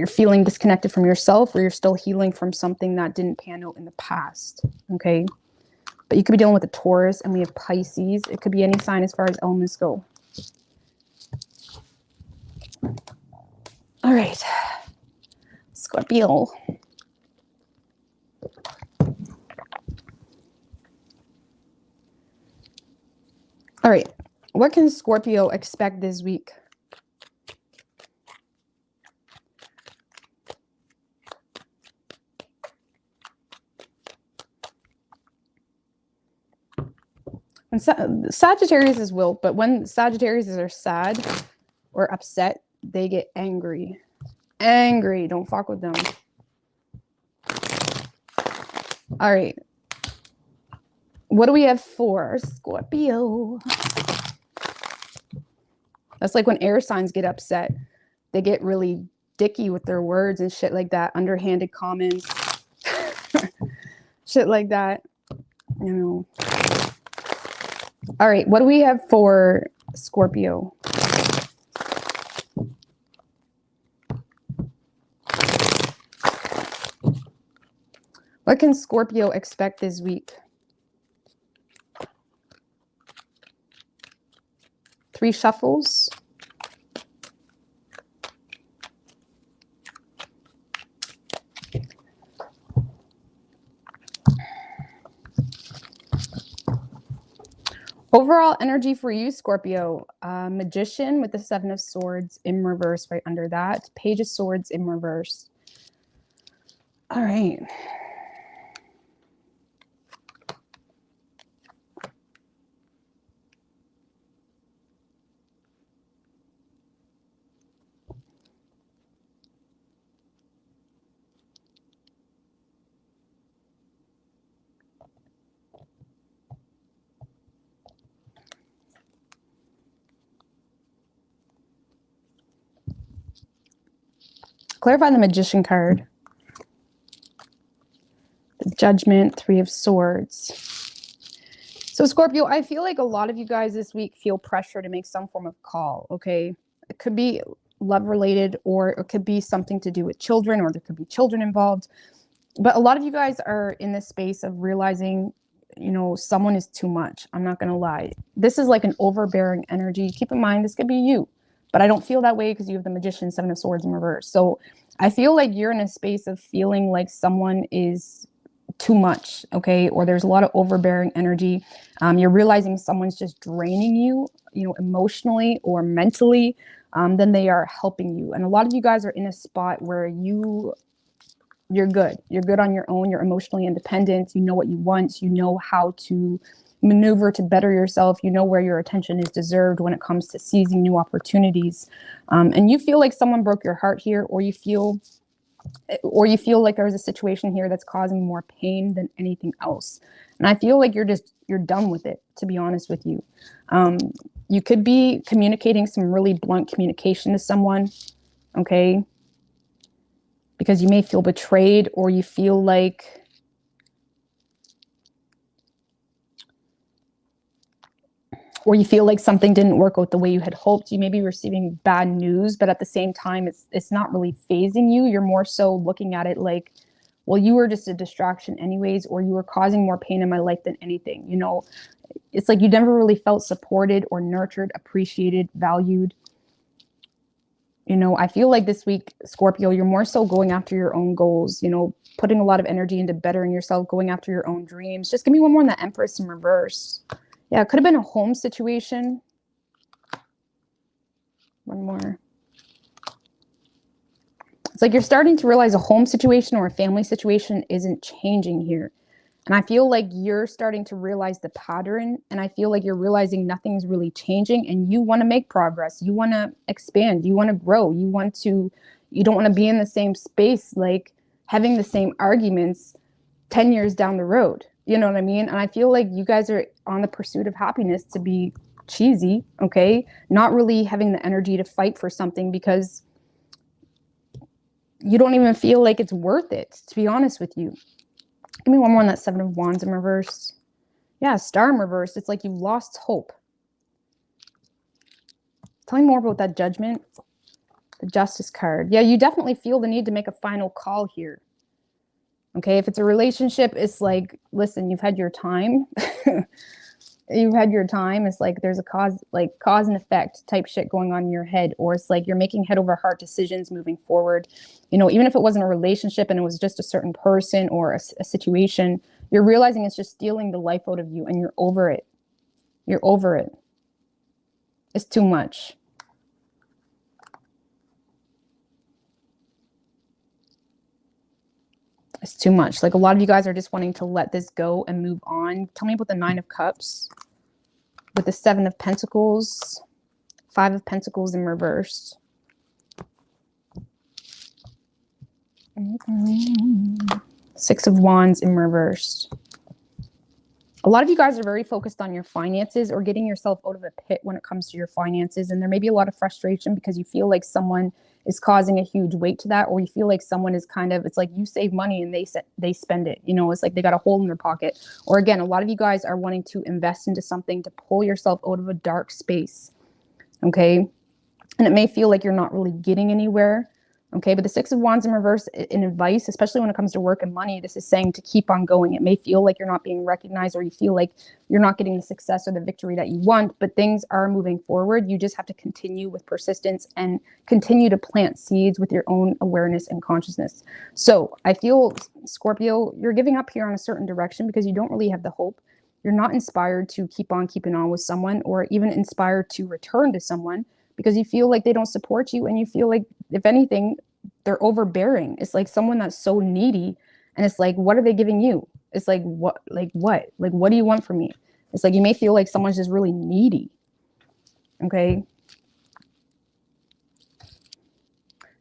feeling disconnected from yourself, or you're still healing from something that didn't pan out in the past. Okay. But you could be dealing with a Taurus, and we have Pisces. It could be any sign as far as elements go. All right. Scorpio. All right, what can Scorpio expect this week? When Sagittarius is wilt, but when Sagittarius are sad or upset, they get angry. Angry, don't fuck with them. All right. What do we have for Scorpio? That's like when air signs get upset. They get really dicky with their words and shit like that. Underhanded comments. Shit like that. You know. All right. What do we have for Scorpio? What can Scorpio expect this week? 3 shuffles. Overall energy for you, Scorpio. Magician with the 7 of Swords in reverse right under that. Page of Swords in reverse. All right. Clarify the Magician card. The Judgment, 3 of Swords. So Scorpio, I feel like a lot of you guys this week feel pressure to make some form of call, okay? It could be love related, or it could be something to do with children, or there could be children involved. But a lot of you guys are in this space of realizing, you know, someone is too much. I'm not going to lie. This is like an overbearing energy. Keep in mind, this could be you. But I don't feel that way because you have the Magician, 7 of Swords in reverse. So I feel like you're in a space of feeling like someone is too much, okay? Or there's a lot of overbearing energy. You're realizing someone's just draining you, you know, emotionally or mentally, than they are helping you. And a lot of you guys are in a spot where you you're good. You're good on your own. You're emotionally independent. You know what you want. You know how to maneuver to better yourself. You know where your attention is deserved when it comes to seizing new opportunities. And you feel like someone broke your heart here, or you feel like there's a situation here that's causing more pain than anything else. And I feel like you're done with it, to be honest with you. You could be communicating some really blunt communication to someone, okay? Because you may feel betrayed, or you feel like something didn't work out the way you had hoped. You may be receiving bad news, but at the same time, it's not really phasing you. You're more so looking at it like, well, you were just a distraction anyways, or you were causing more pain in my life than anything. You know, it's like you never really felt supported or nurtured, appreciated, valued. You know, I feel like this week, Scorpio, you're more so going after your own goals, you know, putting a lot of energy into bettering yourself, going after your own dreams. Just give me one more on the Empress in reverse. Yeah, it could have been a home situation. One more. It's like you're starting to realize a home situation or a family situation isn't changing here. And I feel like you're starting to realize the pattern, and I feel like you're realizing nothing's really changing, and you want to make progress. You want to expand. You want to grow. You don't want to be in the same space, like having the same arguments 10 years down the road. You know what I mean? And I feel like you guys are on the pursuit of happiness, to be cheesy, okay? Not really having the energy to fight for something because you don't even feel like it's worth it, to be honest with you. Give me one more on that Seven of Wands in reverse. Yeah, Star in reverse. It's like you've lost hope. Tell me more about that Judgment. The Justice card. Yeah, you definitely feel the need to make a final call here. Okay, if it's a relationship, it's like, listen, you've had your time. You've had your time. It's like there's a cause and effect type shit going on in your head, or it's like you're making head over heart decisions moving forward. You know, even if it wasn't a relationship and it was just a certain person or a situation, you're realizing it's just stealing the life out of you, and you're over it. You're over it. It's too much. It's too much. Like, a lot of you guys are just wanting to let this go and move on. Tell me about the Nine of Cups with the Seven of Pentacles, Five of Pentacles in reverse. Six of Wands in reverse. A lot of you guys are very focused on your finances or getting yourself out of a pit when it comes to your finances. And there may be a lot of frustration because you feel like someone is causing a huge weight to that, or you feel like someone is kind of, it's like you save money and they spend it. You know, it's like they got a hole in their pocket. Or again, a lot of you guys are wanting to invest into something to pull yourself out of a dark space. Okay. And it may feel like you're not really getting anywhere. Okay, but the Six of Wands in reverse in advice, especially when it comes to work and money, this is saying to keep on going. It may feel like you're not being recognized, or you feel like you're not getting the success or the victory that you want, but things are moving forward. You just have to continue with persistence and continue to plant seeds with your own awareness and consciousness. So I feel, Scorpio, you're giving up here on a certain direction because you don't really have the hope. You're not inspired to keep on keeping on with someone, or even inspired to return to someone, because you feel like they don't support you, and you feel like, if anything, they're overbearing. It's like someone that's so needy, and it's like, what are they giving you? It's like, what do you want from me? It's like you may feel like someone's just really needy. Okay.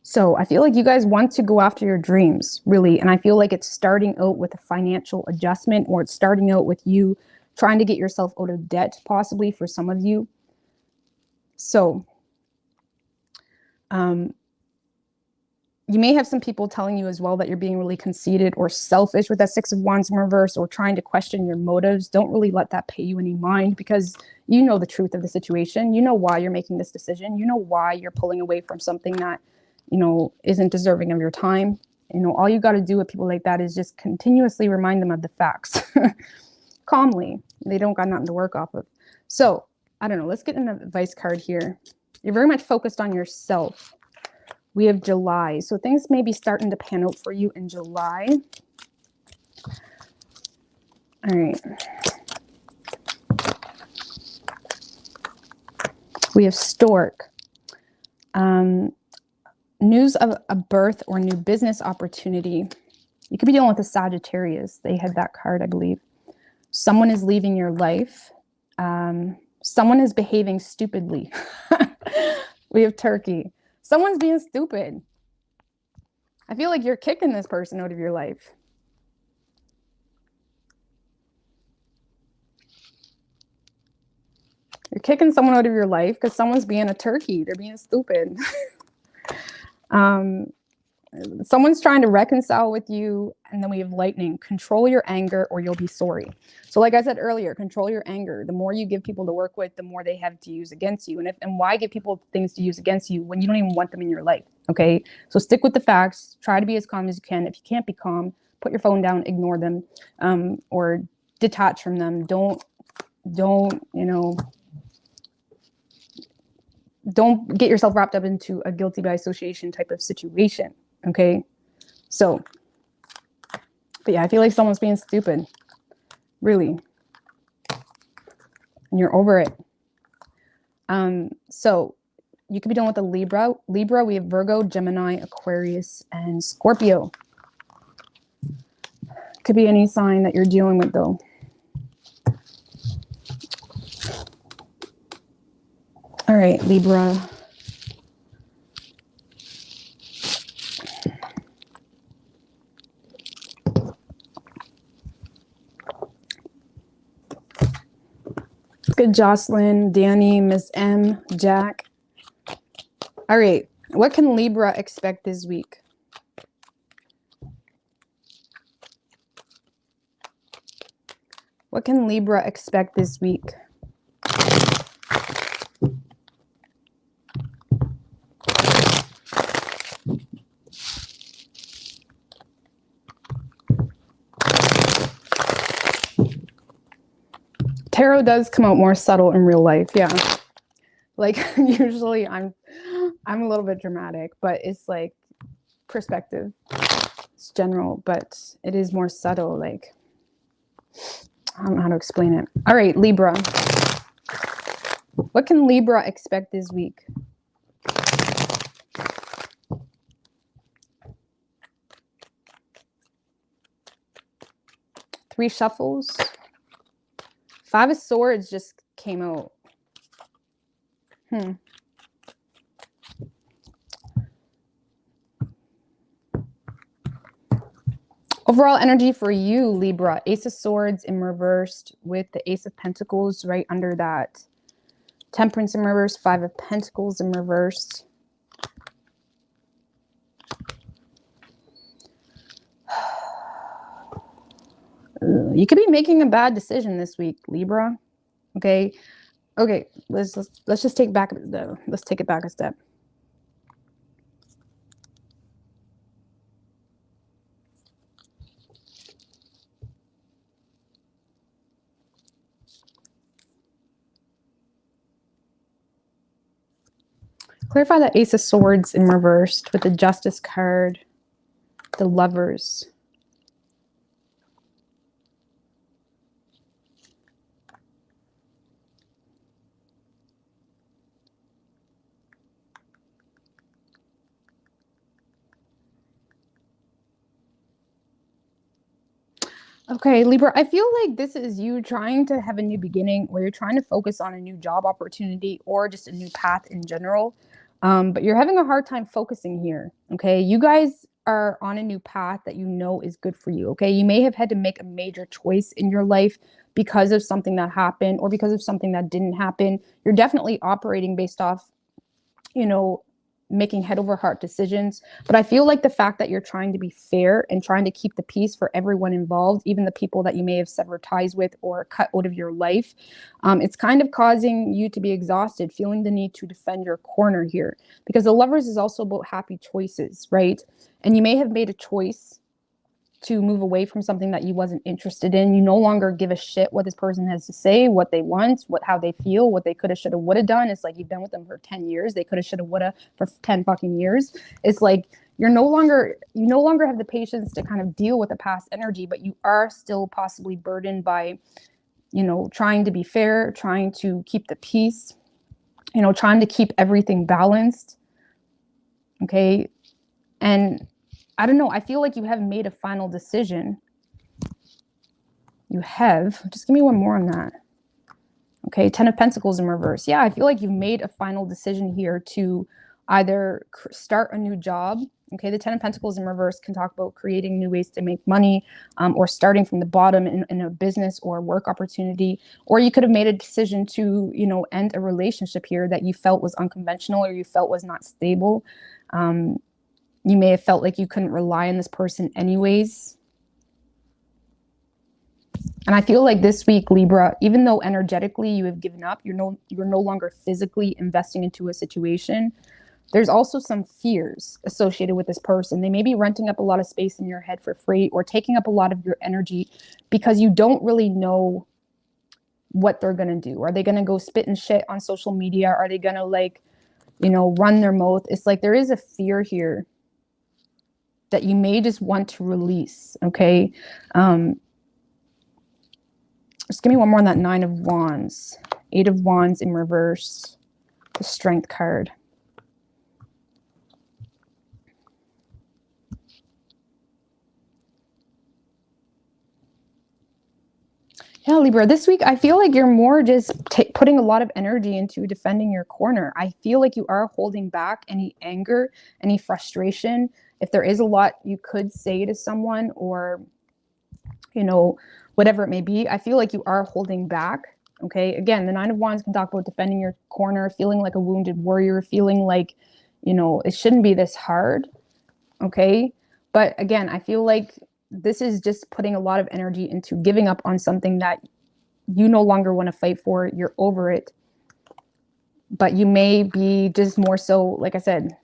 So I feel like you guys want to go after your dreams, really. And I feel like it's starting out with a financial adjustment, or it's starting out with you trying to get yourself out of debt, possibly for some of you. So, you may have some people telling you as well that you're being really conceited or selfish with that Six of Wands in reverse, or trying to question your motives. Don't really let that pay you any mind, because you know the truth of the situation. You know why you're making this decision. You know why you're pulling away from something that, you know, isn't deserving of your time. You know, all you got to do with people like that is just continuously remind them of the facts calmly. They don't got nothing to work off of. So I don't know. Let's get an advice card here. You're very much focused on yourself. We have July. So things may be starting to pan out for you in July. All right. We have Stork. News of a birth or new business opportunity. You could be dealing with a Sagittarius. They had that card, I believe. Someone is leaving your life. Someone is behaving stupidly. We have Turkey. Someone's being stupid. I feel like you're kicking this person out of your life. You're kicking someone out of your life because someone's being a turkey. They're being stupid. Someone's trying to reconcile with you. And then we have lightning. Control your anger or you'll be sorry. So like I said earlier, control your anger. The more you give people to work with, the more they have to use against you. And why give people things to use against you when you don't even want them in your life? Okay. So stick with the facts. Try to be as calm as you can. If you can't be calm, put your phone down, ignore them, or detach from them. Don't, don't get yourself wrapped up into a guilty by association type of situation. Okay. So, but yeah, I feel like someone's being stupid. Really. And you're over it. So you could be dealing with a Libra. Libra, we have Virgo, Gemini, Aquarius, and Scorpio. Could be any sign that you're dealing with though. All right, Libra. Good, Jocelyn, Danny, Miss M, Jack. All right, what can Libra expect this week? What can Libra expect this week? Tarot does come out more subtle in real life, yeah. Like usually I'm a little bit dramatic, but it's like perspective. It's general, but it is more subtle. Like I don't know how to explain it. All right, Libra. What can Libra expect this week? Three shuffles. Five of Swords just came out. Overall energy for you, Libra. Ace of Swords in reversed with the Ace of Pentacles right under that. Temperance in reverse, Five of Pentacles in reversed. You could be making a bad decision this week, Libra. Okay. Okay, let's just take back let's take it back a step. Clarify the Ace of Swords in reversed with the Justice card, the Lovers. Okay, Libra, I feel like this is you trying to have a new beginning, where you're trying to focus on a new job opportunity or just a new path in general. But you're having a hard time focusing here. Okay, you guys are on a new path that you know is good for you. Okay, you may have had to make a major choice in your life because of something that happened or because of something that didn't happen. You're definitely operating based off, making head over heart decisions. But I feel like the fact that you're trying to be fair and trying to keep the peace for everyone involved, even the people that you may have severed ties with or cut out of your life, it's kind of causing you to be exhausted, feeling the need to defend your corner here, because the Lovers is also about happy choices, right? And you may have made a choice to move away from something that you wasn't interested in. You no longer give a shit what this person has to say, what they want, how they feel, what they coulda, shoulda, woulda done. It's like you've been with them for 10 years. They coulda, shoulda, woulda for 10 fucking years. It's like you no longer have the patience to kind of deal with the past energy, but you are still possibly burdened by, trying to be fair, trying to keep the peace, trying to keep everything balanced. Okay. And I don't know. I feel like you haven't made a final decision. You have. Just give me one more on that. Okay, 10 of Pentacles in reverse. Yeah, I feel like you've made a final decision here to either start a new job. Okay, the 10 of Pentacles in reverse can talk about creating new ways to make money, or starting from the bottom in a business or work opportunity. Or you could have made a decision to, you know, end a relationship here that you felt was unconventional or you felt was not stable. You may have felt like you couldn't rely on this person anyways. And I feel like this week, Libra, even though energetically you have given up, you're no longer physically investing into a situation. There's also some fears associated with this person. They may be renting up a lot of space in your head for free or taking up a lot of your energy because you don't really know what they're going to do. Are they going to go spit and shit on social media? Are they going to, like, you know, run their mouth? It's like there is a fear here that you may just want to release, okay? Just give me one more on that 9 of Wands. 8 of Wands in reverse. The Strength card. Yeah, Libra, this week I feel like you're more just putting a lot of energy into defending your corner. I feel like you are holding back any anger, any frustration. If there is a lot you could say to someone, or, you know, whatever it may be, I feel like you are holding back. Okay, again, the 9 of Wands can talk about defending your corner, feeling like a wounded warrior, feeling like, you know, it shouldn't be this hard. Okay, but again, I feel like this is just putting a lot of energy into giving up on something that you no longer want to fight for. You're over it. But you may be just more so, like I said,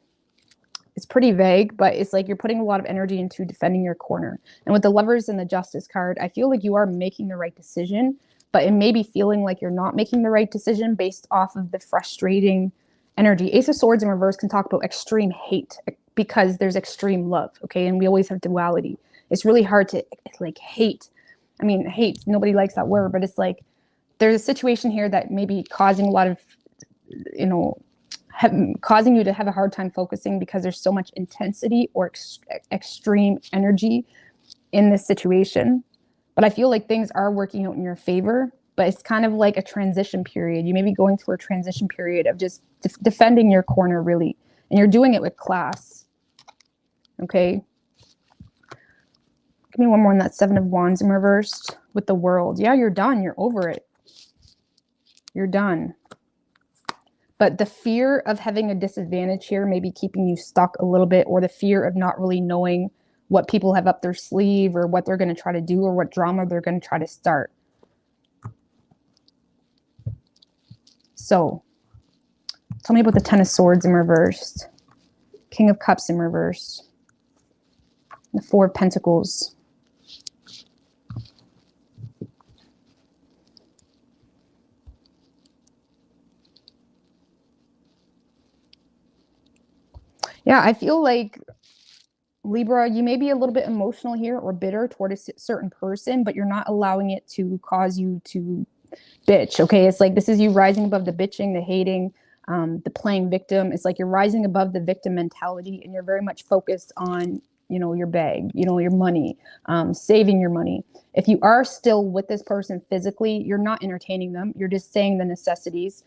it's pretty vague, but it's like you're putting a lot of energy into defending your corner. And with the Lovers and the Justice card, I feel like you are making the right decision, but it may be feeling like you're not making the right decision based off of the frustrating energy. Ace of Swords in reverse can talk about extreme hate because there's extreme love, okay? And we always have duality. It's really hard to, like, hate. I mean, hate, nobody likes that word, but it's like there's a situation here that may be causing a lot of, you know, causing you to have a hard time focusing because there's so much intensity or extreme energy in this situation. But I feel like things are working out in your favor, but it's kind of like a transition period. You may be going through a transition period of just defending your corner, really. And you're doing it with class. Okay. Give me one more on that 7 of Wands in reversed with the World. Yeah, you're done. You're over it. You're done. But the fear of having a disadvantage here may be keeping you stuck a little bit, or the fear of not really knowing what people have up their sleeve or what they're going to try to do or what drama they're going to try to start. So, tell me about the 10 of Swords in reversed, King of Cups in reverse, the 4 of Pentacles. Yeah, I feel like, Libra, you may be a little bit emotional here or bitter toward a certain person, but you're not allowing it to cause you to bitch, okay? It's like this is you rising above the bitching, the hating, the playing victim. It's like you're rising above the victim mentality and you're very much focused on, you know, your bag, you know, your money, saving your money. If you are still with this person physically, you're not entertaining them. You're just saying the necessities.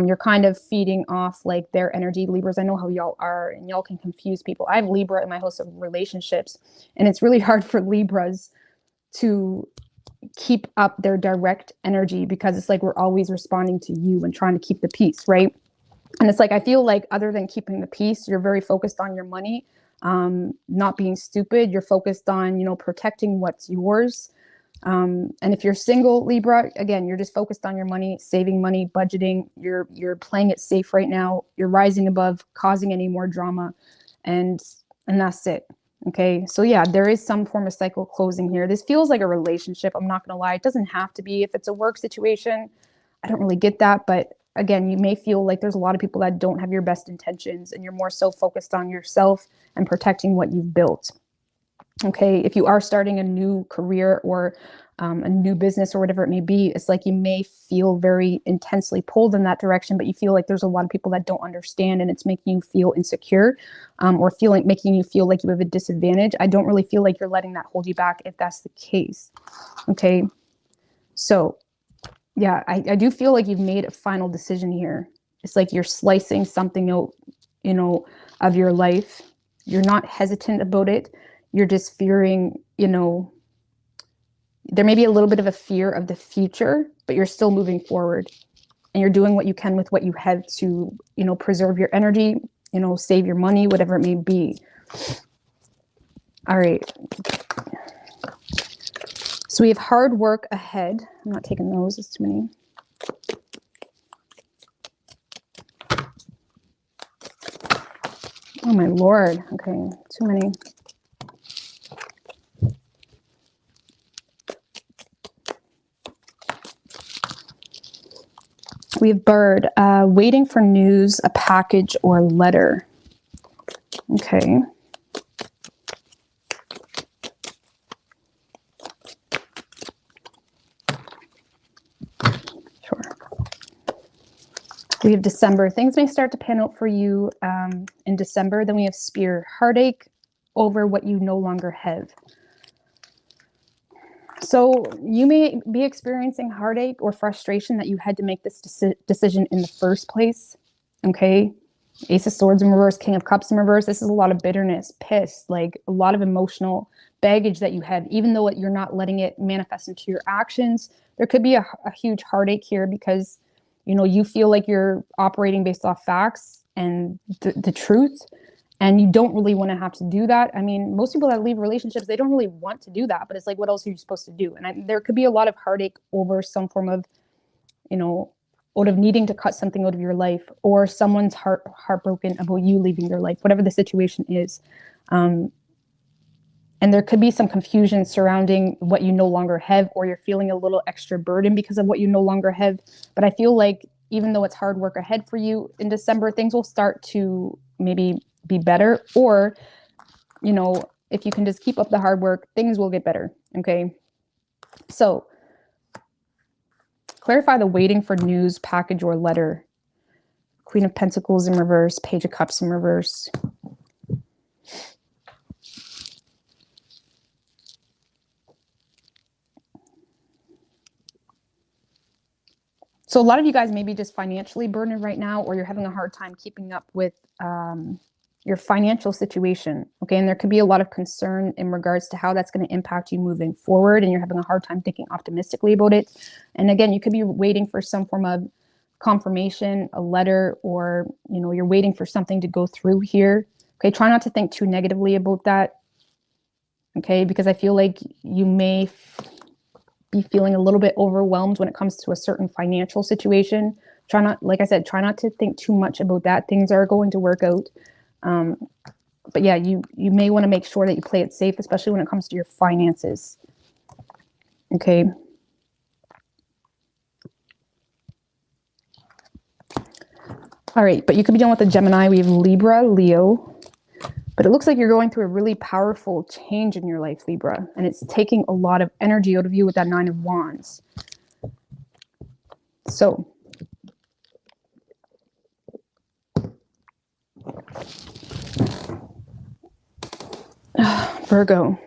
You're kind of feeding off like their energy. Libras, I know how y'all are, and y'all can confuse people. I have Libra in my house of relationships, and it's really hard for Libras to keep up their direct energy because it's like we're always responding to you and trying to keep the peace, right? And it's like I feel like other than keeping the peace, you're very focused on your money, not being stupid. You're focused on, you know, protecting what's yours. And if you're single, Libra, again, you're just focused on your money, saving money, budgeting. You're playing it safe right now. You're rising above causing any more drama, and that's it. Okay, so yeah, there is some form of cycle closing here. This feels like a relationship. I'm not gonna lie. It doesn't have to be. If it's a work situation, I don't really get that. But again, you may feel like there's a lot of people that don't have your best intentions, and you're more so focused on yourself and protecting what you've built. Okay, if you are starting a new career or a new business or whatever it may be. It's like you may feel very intensely pulled in that direction, but you feel like there's a lot of people that don't understand, and it's making you feel insecure, or making you feel like you have a disadvantage. I don't really feel like you're letting that hold you back if that's the case. Okay. So yeah, I do feel like you've made a final decision here. It's like you're slicing something out, you know, of your life. You're not hesitant about it. You're just fearing, you know, there may be a little bit of a fear of the future, but you're still moving forward, and you're doing what you can with what you have to, you know, preserve your energy, you know, save your money, whatever it may be. All right. So we have hard work ahead. I'm not taking those. It's too many. Oh my Lord. Okay. Too many. We have bird, waiting for news, a package or letter. Okay. Sure. We have December. Things may start to pan out for you in December. Then we have spear, heartache over what you no longer have. So you may be experiencing heartache or frustration that you had to make this decision in the first place. Okay. Ace of Swords in reverse, King of Cups in reverse. This is a lot of bitterness, piss, like a lot of emotional baggage that you had, even though you're not letting it manifest into your actions. There could be a huge heartache here because, you know, you feel like you're operating based off facts and the truth, and you don't really want to have to do that. I mean, most people that leave relationships, they don't really want to do that, but it's like, what else are you supposed to do? And there could be a lot of heartache over some form of, you know, out of needing to cut something out of your life, or someone's heartbroken about you leaving their life, whatever the situation is. And there could be some confusion surrounding what you no longer have, or you're feeling a little extra burden because of what you no longer have. But I feel like even though it's hard work ahead for you in December, things will start to maybe be better, or, you know, if you can just keep up the hard work, things will get better. Okay. So clarify the waiting for news, package or letter. Queen of Pentacles in reverse, Page of Cups in reverse. So a lot of you guys may be just financially burdened right now, or you're having a hard time keeping up with your financial situation. Okay. And there could be a lot of concern in regards to how that's going to impact you moving forward. And you're having a hard time thinking optimistically about it. And again, you could be waiting for some form of confirmation, a letter, or, you know, you're waiting for something to go through here. Okay. Try not to think too negatively about that. Okay. Because I feel like you may be feeling a little bit overwhelmed when it comes to a certain financial situation. Try not, like I said, try not to think too much about that. Things are going to work out. But yeah, you may want to make sure that you play it safe, especially when it comes to your finances. Okay. All right. But you could be dealing with a Gemini. We have Libra, Leo. But it looks like you're going through a really powerful change in your life, Libra. And it's taking a lot of energy out of you with that Nine of Wands. So Virgo.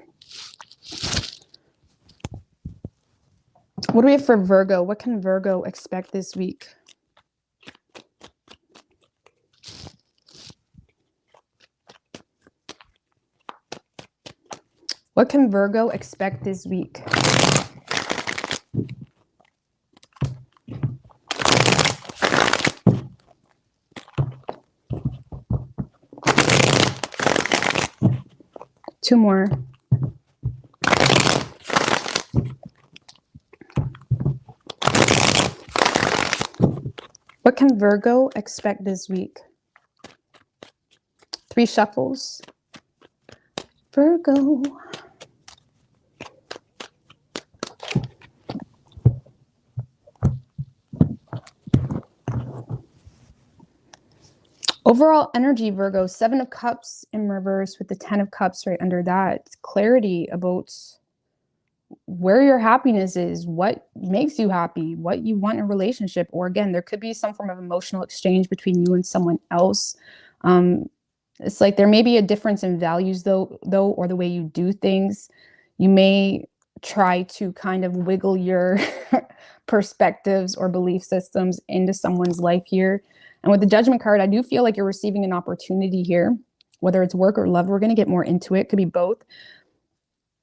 What do we have for Virgo? What can Virgo expect this week? What can Virgo expect this week? Two more. What can Virgo expect this week? Three shuffles. Virgo. Overall energy, Virgo, Seven of Cups in reverse with the Ten of Cups right under that. Clarity about where your happiness is, what makes you happy, what you want in a relationship. Or again, there could be some form of emotional exchange between you and someone else. It's like there may be a difference in values though, or the way you do things. You may try to kind of wiggle your perspectives or belief systems into someone's life here. And with the Judgment card, I do feel like you're receiving an opportunity here, whether it's work or love. We're going to get more into it. Could be both.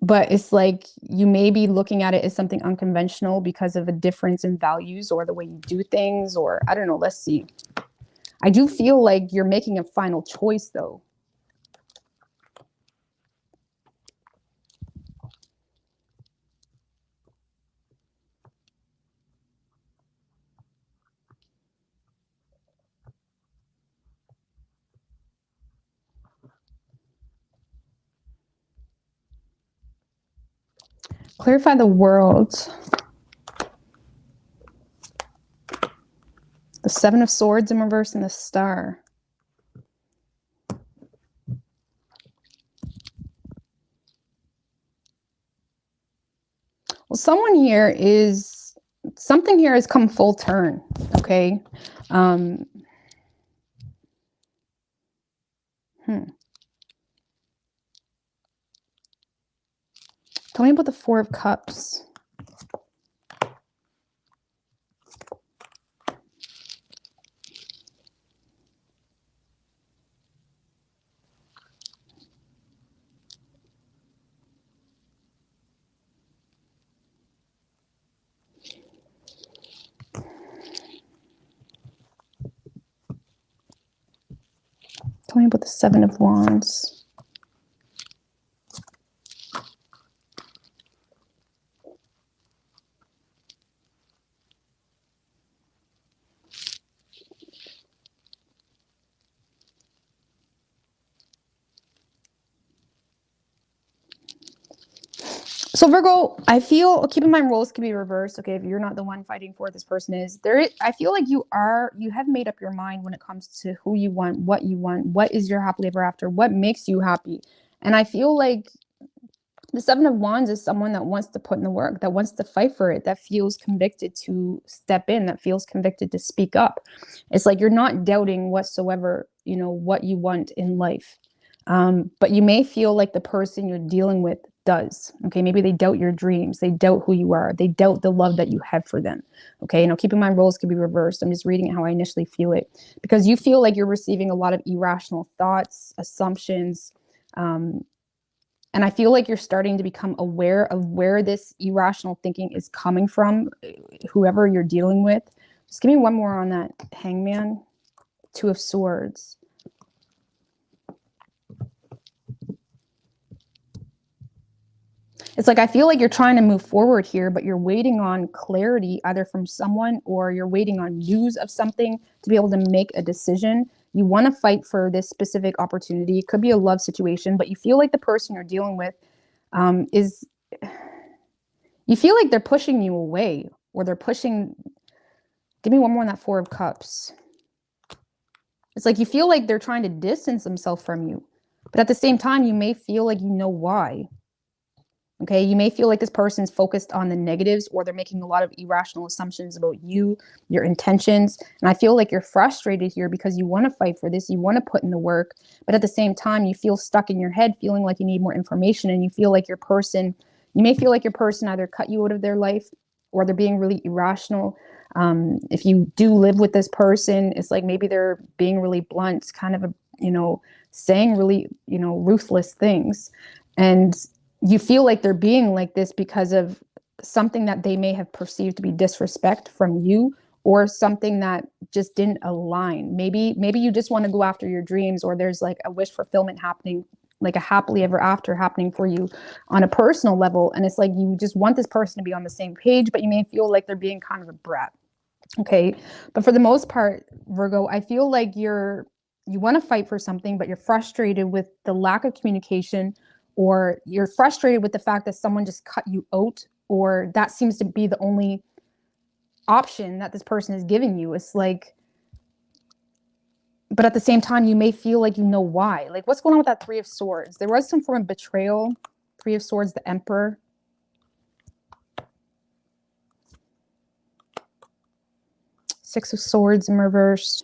But it's like you may be looking at it as something unconventional because of a difference in values or the way you do things, or I don't know. Let's see. I do feel like you're making a final choice, though. Clarify the World. The Seven of Swords in reverse and the Star. Well, something here has come full turn, okay? Tell me about the Four of Cups. Tell me about the Seven of Wands. So Virgo, I feel, keep in mind roles can be reversed. Okay, if you're not the one fighting for it, this person is. I feel like you have made up your mind when it comes to who you want, what is your happily ever after, what makes you happy. And I feel like the Seven of Wands is someone that wants to put in the work, that wants to fight for it, that feels convicted to step in, that feels convicted to speak up. It's like you're not doubting whatsoever, what you want in life. But you may feel like the person you're dealing with does. Okay, maybe they doubt your dreams, they doubt who you are, they doubt the love that you have for them. Okay, keep in mind roles can be reversed. I'm just reading it how I initially feel it, because you feel like you're receiving a lot of irrational thoughts, assumptions, and I feel like you're starting to become aware of where this irrational thinking is coming from, whoever you're dealing with. Just give me one more on that Hangman. Two of Swords. It's like I feel like you're trying to move forward here, but you're waiting on clarity either from someone, or you're waiting on news of something to be able to make a decision. You want to fight for this specific opportunity. It could be a love situation, but you feel like the person you're dealing with you feel like they're pushing you away, or they're pushing. Give me one more on that Four of Cups. It's like you feel like they're trying to distance themselves from you, but at the same time, you may feel like you know why. Okay, you may feel like this person's focused on the negatives, or they're making a lot of irrational assumptions about you, your intentions. And I feel like you're frustrated here because you want to fight for this, you want to put in the work, but at the same time, you feel stuck in your head, feeling like you need more information, and you feel like you may feel like your person either cut you out of their life, or they're being really irrational. If you do live with this person, it's like maybe they're being really blunt, kind of saying really, ruthless things. And you feel like they're being like this because of something that they may have perceived to be disrespect from you, or something that just didn't align. Maybe you just want to go after your dreams, or there's like a wish fulfillment happening, like a happily ever after happening for you on a personal level. And it's like you just want this person to be on the same page, but you may feel like they're being kind of a brat. Okay. But for the most part, Virgo, I feel like you want to fight for something, but you're frustrated with the lack of communication, or you're frustrated with the fact that someone just cut you out, or that seems to be the only option that this person is giving you. It's like, but at the same time, you may feel like you know why. Like, what's going on with that Three of Swords? There was some form of betrayal. Three of Swords, the Emperor. Six of Swords in reverse.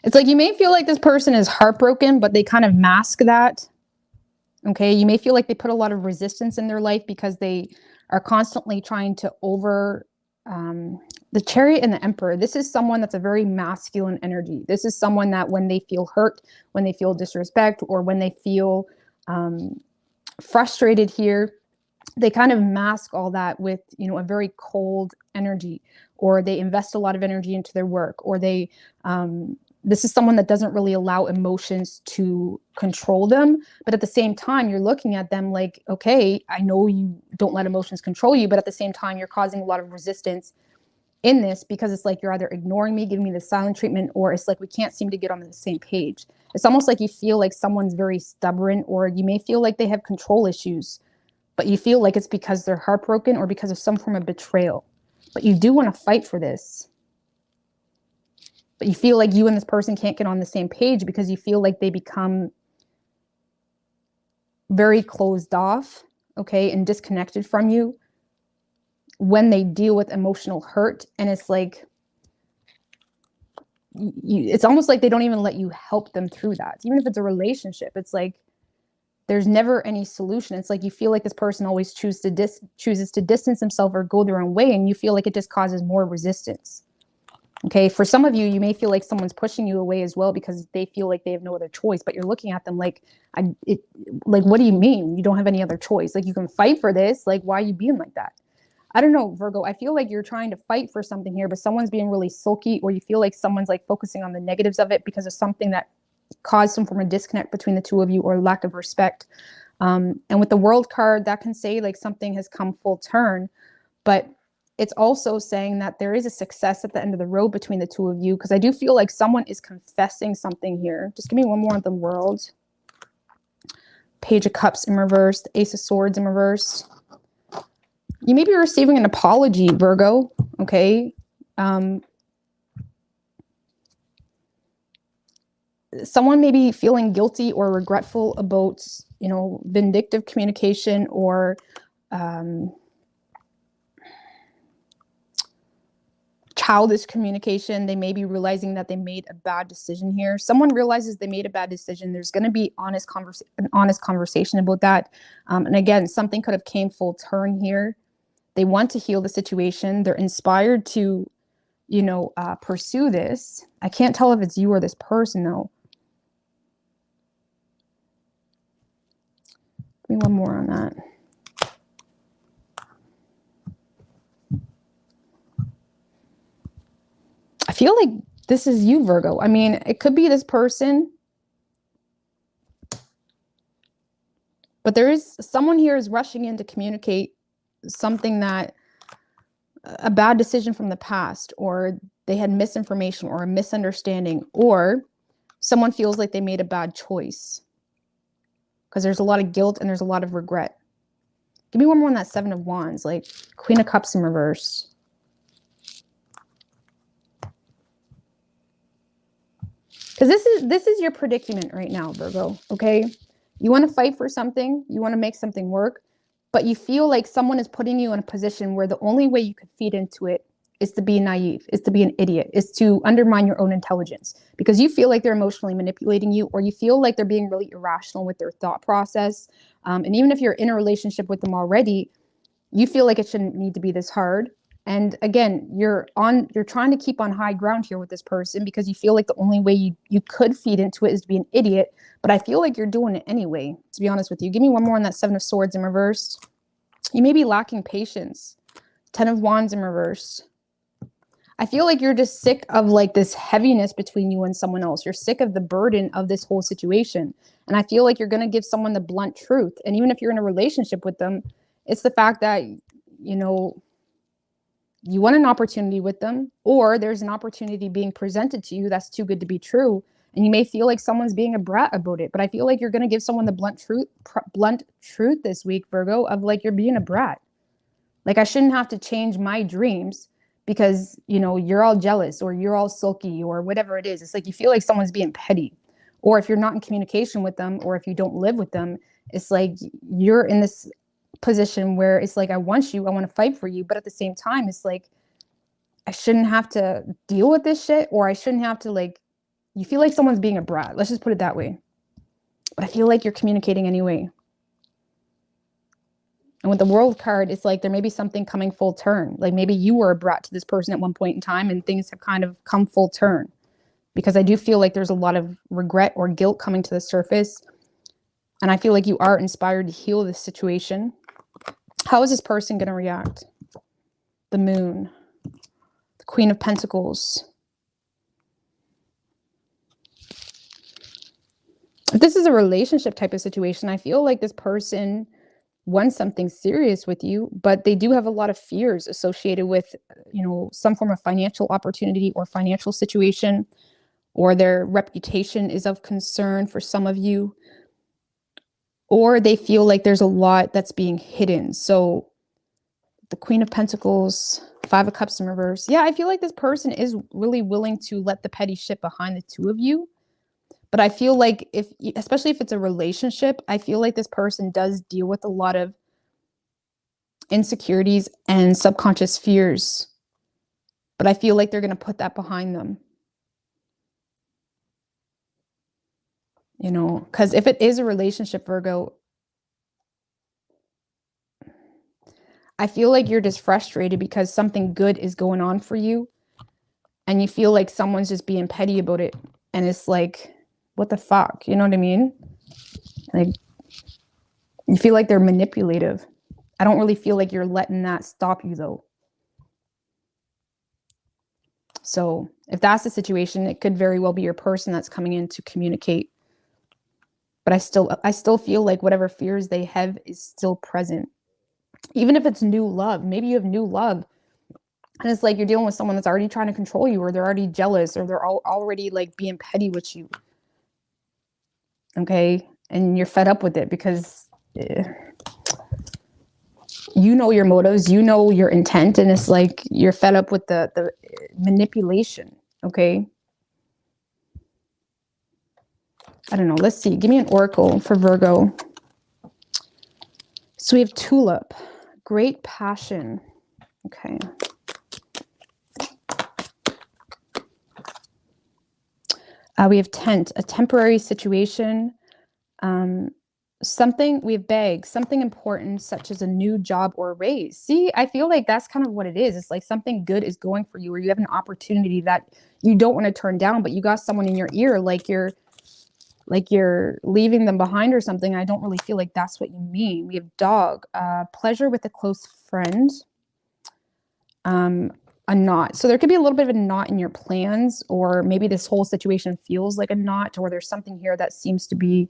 It's like you may feel like this person is heartbroken, but they kind of mask that. Okay, you may feel like they put a lot of resistance in their life because they are constantly trying to the Chariot and the Emperor. This is someone that's a very masculine energy. This is someone that when they feel hurt, when they feel disrespect, or when they feel frustrated here, they kind of mask all that with, you know, a very cold energy, or they invest a lot of energy into their work, or they this is someone that doesn't really allow emotions to control them. But at the same time, you're looking at them like, okay, I know you don't let emotions control you, but at the same time, you're causing a lot of resistance in this, because it's like you're either ignoring me, giving me the silent treatment, or it's like we can't seem to get on the same page. It's almost like you feel like someone's very stubborn, or you may feel like they have control issues, but you feel like it's because they're heartbroken or because of some form of betrayal. But you do want to fight for this. But you feel like you and this person can't get on the same page because you feel like they become very closed off, okay, and disconnected from you when they deal with emotional hurt. And it's like, it's almost like they don't even let you help them through that. Even if it's a relationship, it's like there's never any solution. It's like you feel like this person always chooses to distance themselves or go their own way, and you feel like it just causes more resistance. Okay, for some of you, you may feel like someone's pushing you away as well because they feel like they have no other choice, but you're looking at them like, like, what do you mean you don't have any other choice? Like, you can fight for this. Like, why are you being like that? I don't know, Virgo. I feel like you're trying to fight for something here, but someone's being really sulky, or you feel like someone's like focusing on the negatives of it because of something that caused some form of disconnect between the two of you, or lack of respect. And with the World card, that can say like something has come full turn, but it's also saying that there is a success at the end of the road between the two of you, because I do feel like someone is confessing something here. Just give me one more on the World. Page of Cups in reverse, the Ace of Swords in reverse. You may be receiving an apology, Virgo, okay? Someone may be feeling guilty or regretful about, you know, vindictive communication, or childish communication. They may be realizing that they made a bad decision here. Someone realizes they made a bad decision. There's going to be an honest conversation about that. And again, something could have came full turn here. They want to heal the situation. They're inspired to, you know, pursue this. I can't tell if it's you or this person, though. Give me one more on that. I feel like this is you, Virgo. I mean, it could be this person, but there is someone here is rushing in to communicate something, that a bad decision from the past, or they had misinformation or a misunderstanding, or someone feels like they made a bad choice because there's a lot of guilt and there's a lot of regret. Give me one more on that Seven of Wands, like Queen of Cups in reverse. Because this is your predicament right now, Virgo, okay? You want to fight for something. You want to make something work. But you feel like someone is putting you in a position where the only way you could feed into it is to be naive, is to be an idiot, is to undermine your own intelligence. Because you feel like they're emotionally manipulating you, or you feel like they're being really irrational with their thought process. And even if you're in a relationship with them already, you feel like it shouldn't need to be this hard. And again, you're trying to keep on high ground here with this person because you feel like the only way you could feed into it is to be an idiot. But I feel like you're doing it anyway, to be honest with you. Give me one more on that Seven of Swords in reverse. You may be lacking patience. Ten of Wands in reverse. I feel like you're just sick of like this heaviness between you and someone else. You're sick of the burden of this whole situation. And I feel like you're going to give someone the blunt truth. And even if you're in a relationship with them, it's the fact that, you know, you want an opportunity with them, or there's an opportunity being presented to you that's too good to be true. And you may feel like someone's being a brat about it, but I feel like you're going to give someone the blunt truth this week, Virgo, of like, you're being a brat. Like, I shouldn't have to change my dreams because, you know, you're all jealous or you're all sulky or whatever it is. It's like you feel like someone's being petty. Or if you're not in communication with them, or if you don't live with them, it's like you're in this position where it's like, I want you, I want to fight for you. But at the same time, it's like, I shouldn't have to deal with this shit, or I shouldn't have to, like, you feel like someone's being a brat. Let's just put it that way. But I feel like you're communicating anyway. And with the World card, it's like there may be something coming full turn. Like maybe you were a brat to this person at one point in time and things have kind of come full turn. Because I do feel like there's a lot of regret or guilt coming to the surface. And I feel like you are inspired to heal this situation. How is this person going to react? The Moon. The Queen of Pentacles. If this is a relationship type of situation, I feel like this person wants something serious with you, but they do have a lot of fears associated with, you know, some form of financial opportunity or financial situation, or their reputation is of concern for some of you, or they feel like there's a lot that's being hidden. So the Queen of Pentacles, Five of Cups in reverse. Yeah, I feel like this person is really willing to let the petty shit behind the two of you. But I feel like especially if it's a relationship, I feel like this person does deal with a lot of insecurities and subconscious fears. But I feel like they're going to put that behind them. You know, because if it is a relationship, Virgo, I feel like you're just frustrated because something good is going on for you. And you feel like someone's just being petty about it. And it's like, what the fuck? You know what I mean? Like, you feel like they're manipulative. I don't really feel like you're letting that stop you, though. So if that's the situation, it could very well be your person that's coming in to communicate. But I still feel like whatever fears they have is still present. Even if it's new love, maybe you have new love. And it's like you're dealing with someone that's already trying to control you, or they're already jealous, or they're already like being petty with you. Okay? And you're fed up with it because you know your motives, you know your intent, and it's like you're fed up with the manipulation. Okay? I don't know. Let's see. Give me an oracle for Virgo. So we have Tulip. Great passion. Okay. We have Tent, a temporary situation. Something, we have Bag, something important such as a new job or a raise. See, I feel like that's kind of what it is. It's like something good is going for you, or you have an opportunity that you don't want to turn down, but you got someone in your ear like you're leaving them behind or something. I don't really feel like that's what you mean. We have Dog, pleasure with a close friend. A knot. So there could be a little bit of a knot in your plans, or maybe this whole situation feels like a knot, or there's something here that seems to be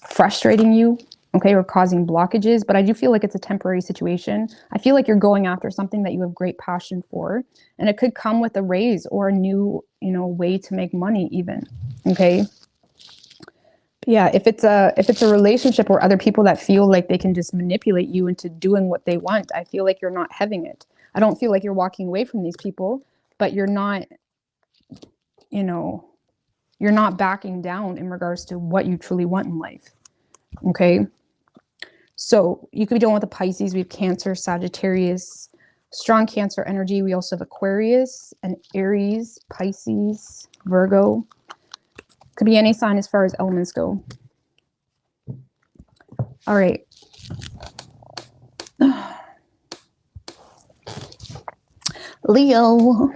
frustrating you, okay, or causing blockages. But I do feel like it's a temporary situation. I feel like you're going after something that you have great passion for, and it could come with a raise or a new, you know, way to make money even, okay? Yeah, if it's a relationship or other people that feel like they can just manipulate you into doing what they want, I feel like you're not having it. I don't feel like you're walking away from these people, but you're not, you know, you're not backing down in regards to what you truly want in life. Okay. So you could be dealing with a Pisces. We have Cancer, Sagittarius, strong Cancer energy. We also have Aquarius and Aries, Pisces, Virgo. Could be any sign as far as elements go. All right. Leo.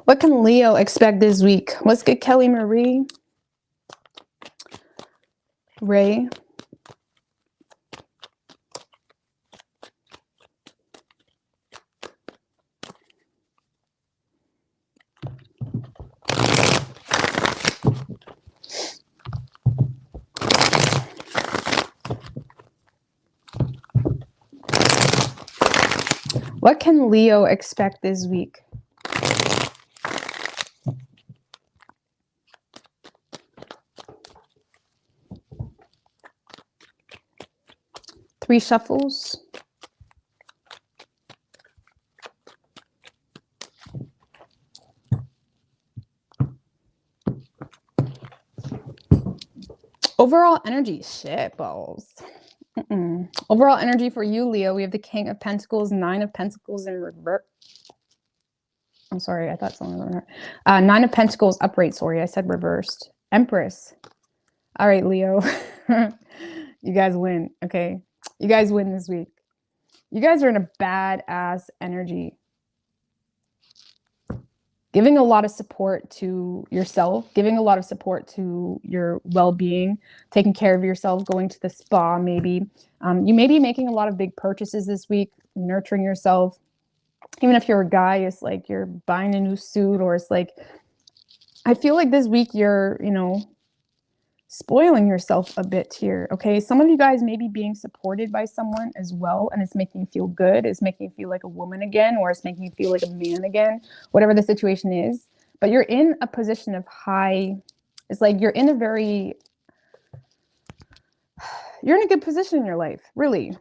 What can Leo expect this week? Let's get Kelly Marie. Ray. What can Leo expect this week? Three shuffles. Overall energy, shit balls. Overall energy for you, Leo, we have the King of Pentacles, Nine of Pentacles in reverse. I'm sorry, I thought something was Nine of Pentacles upright. Sorry, I said reversed. Empress. All right, Leo. You guys win, okay? You guys win this week. You guys are in a badass energy. Giving a lot of support to yourself, giving a lot of support to your well-being, taking care of yourself, going to the spa maybe. You may be making a lot of big purchases this week, nurturing yourself. Even if you're a guy, it's like you're buying a new suit, or it's like, I feel like this week you're, you know, spoiling yourself a bit here, okay? Some of you guys may be being supported by someone as well, and it's making you feel good. It's making you feel like a woman again, or it's making you feel like a man again, whatever the situation is. But you're in a position of high, it's like you're in a good position in your life, really.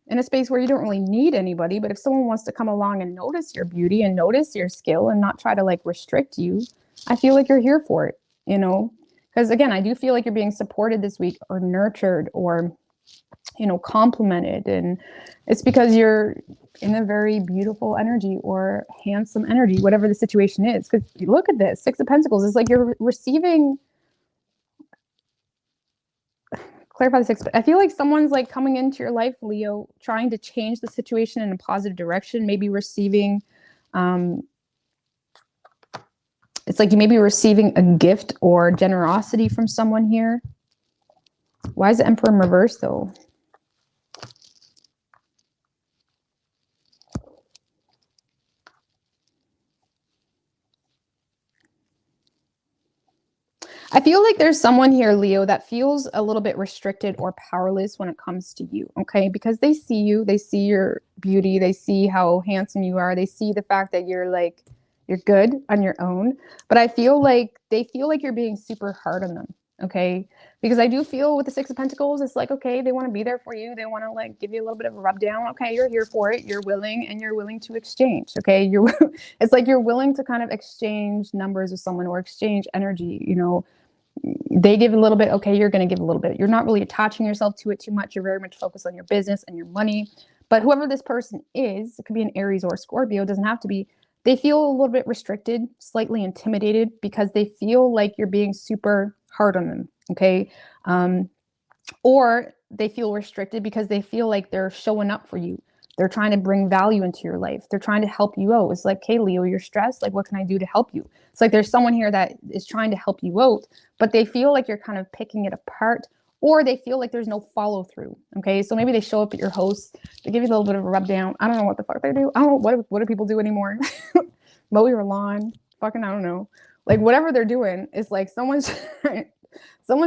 In a space where you don't really need anybody, but if someone wants to come along and notice your beauty and notice your skill and not try to like restrict you, I feel like you're here for it, you know? Because again, I do feel like you're being supported this week, or nurtured, or, you know, complimented. And it's because you're in a very beautiful energy or handsome energy, whatever the situation is. Because you look at this, Six of Pentacles, it's like you're receiving, clarify the six. I feel like someone's like coming into your life, Leo, trying to change the situation in a positive direction, maybe receiving, it's like you may be receiving a gift or generosity from someone here. Why is the Emperor in reverse though? I feel like there's someone here, Leo, that feels a little bit restricted or powerless when it comes to you, okay? Because they see you, they see your beauty, they see how handsome you are, they see the fact that you're like, you're good on your own. But I feel like they feel like you're being super hard on them, okay? Because I do feel with the Six of Pentacles, it's like, okay, they want to be there for you. They want to like give you a little bit of a rub down. Okay, you're here for it. You're willing, and you're willing to exchange, okay? It's like you're willing to kind of exchange numbers with someone or exchange energy, you know? They give a little bit, okay, you're going to give a little bit. You're not really attaching yourself to it too much. You're very much focused on your business and your money. But whoever this person is, it could be an Aries or a Scorpio, it doesn't have to be. They feel a little bit restricted, slightly intimidated, because they feel like you're being super hard on them, okay? Or they feel restricted because they feel like they're showing up for you. They're trying to bring value into your life. They're trying to help you out. It's like, hey, Leo, you're stressed. Like, what can I do to help you? It's like there's someone here that is trying to help you out, but they feel like you're kind of picking it apart, or they feel like there's no follow through. Okay, so maybe they show up at your house, they give you a little bit of a rub down. I don't know what the fuck they do. I don't know what do people do anymore. Mow your lawn, fucking, I don't know. Like whatever they're doing, it's like someone's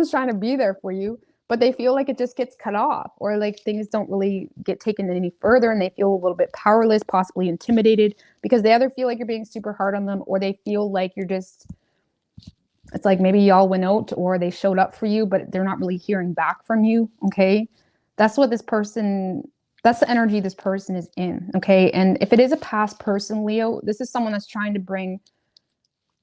trying to be there for you, but they feel like it just gets cut off, or like things don't really get taken any further, and they feel a little bit powerless, possibly intimidated, because they either feel like you're being super hard on them, or they feel like you're just, it's like maybe y'all went out or they showed up for you, but they're not really hearing back from you, okay? That's what this person, that's the energy this person is in, okay? And if it is a past person, Leo, this is someone that's trying to bring,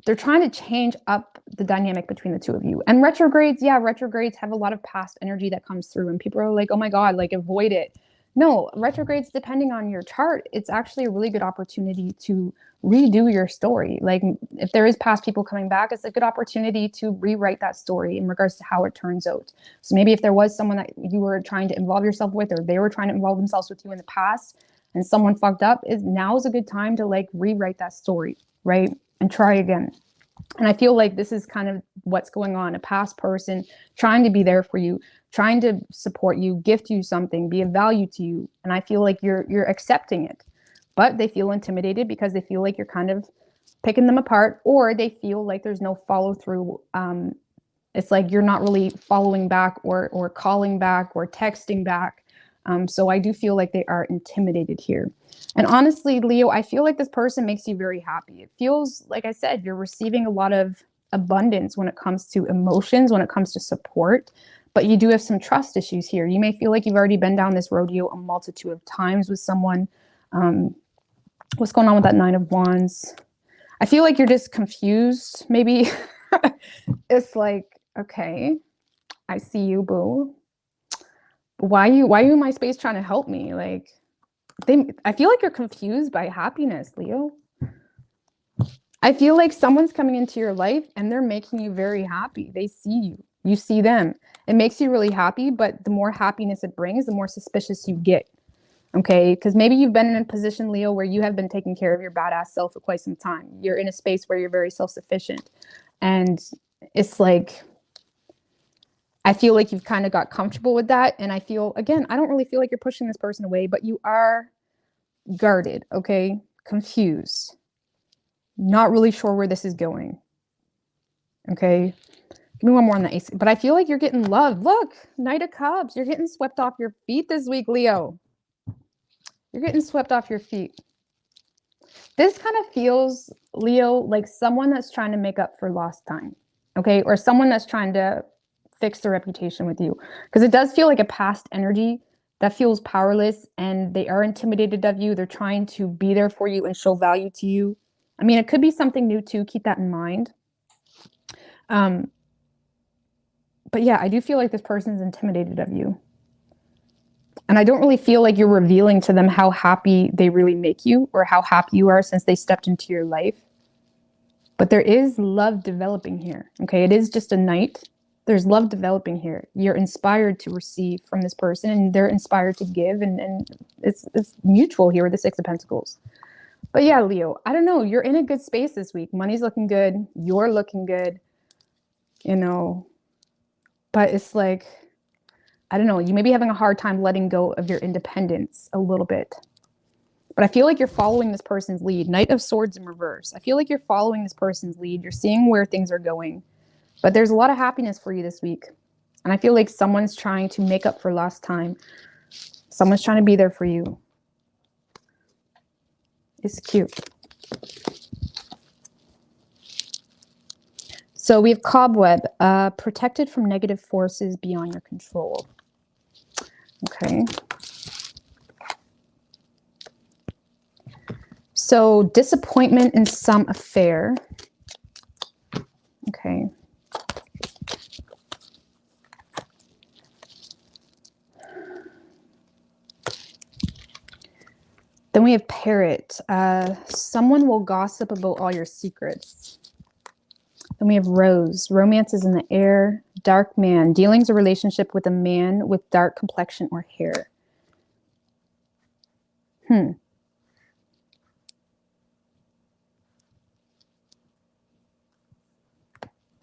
they're trying to change up the dynamic between the two of you. And retrogrades, yeah, retrogrades have a lot of past energy that comes through, and people are like, oh my God, like avoid it. No, retrogrades, depending on your chart, it's actually a really good opportunity to redo your story. Like if there is past people coming back, it's a good opportunity to rewrite that story in regards to how it turns out. So maybe if there was someone that you were trying to involve yourself with, or they were trying to involve themselves with you in the past, and someone fucked up, now is a good time to like rewrite that story, right? And try again. And I feel like this is kind of what's going on. A past person trying to be there for you, trying to support you, gift you something, be of value to you. And I feel like you're accepting it, but they feel intimidated because they feel like you're kind of picking them apart, or they feel like there's no follow through. It's like you're not really following back, or calling back, or texting back. So I do feel like they are intimidated here. And honestly, Leo, I feel like this person makes you very happy. It feels, like I said, you're receiving a lot of abundance when it comes to emotions, when it comes to support, but you do have some trust issues here. You may feel like you've already been down this rodeo a multitude of times with someone. What's going on with that Nine of Wands? I feel like you're just confused, maybe. It's like, okay, I see you, boo. Why you in my space trying to help me? Like, I feel like you're confused by happiness, Leo. I feel like someone's coming into your life and they're making you very happy. They see you. You see them. It makes you really happy, but the more happiness it brings, the more suspicious you get. Okay? Because maybe you've been in a position, Leo, where you have been taking care of your badass self for quite some time. You're in a space where you're very self-sufficient. And it's like, I feel like you've kind of got comfortable with that. And I feel, again, I don't really feel like you're pushing this person away, but you are guarded, okay? Confused. Not really sure where this is going. Okay. Give me one more on the ace. But I feel like you're getting love. Look, Knight of Cups. You're getting swept off your feet this week, Leo. You're getting swept off your feet. This kind of feels, Leo, like someone that's trying to make up for lost time. Okay. Or someone that's trying to fix their reputation with you. Because it does feel like a past energy that feels powerless and they are intimidated of you. They're trying to be there for you and show value to you. I mean, it could be something new too. Keep that in mind. But yeah, I do feel like this person's intimidated of you. And I don't really feel like you're revealing to them how happy they really make you or how happy you are since they stepped into your life. But there is love developing here. Okay, it is just a night. There's love developing here. You're inspired to receive from this person and they're inspired to give. And it's mutual here with the Six of Pentacles. But yeah, Leo, I don't know. You're in a good space this week. Money's looking good. You're looking good. You know, but it's like, I don't know. You may be having a hard time letting go of your independence a little bit. But I feel like you're following this person's lead. Knight of Swords in reverse. I feel like you're following this person's lead. You're seeing where things are going. But there's a lot of happiness for you this week. And I feel like someone's trying to make up for lost time. Someone's trying to be there for you. It's cute. So we have Cobweb, protected from negative forces beyond your control. Okay. So disappointment in some affair. Okay. Then we have Parrot. Someone will gossip about all your secrets. Then we have Rose. Romance is in the air. Dark Man. Dealings or relationship with a man with dark complexion or hair.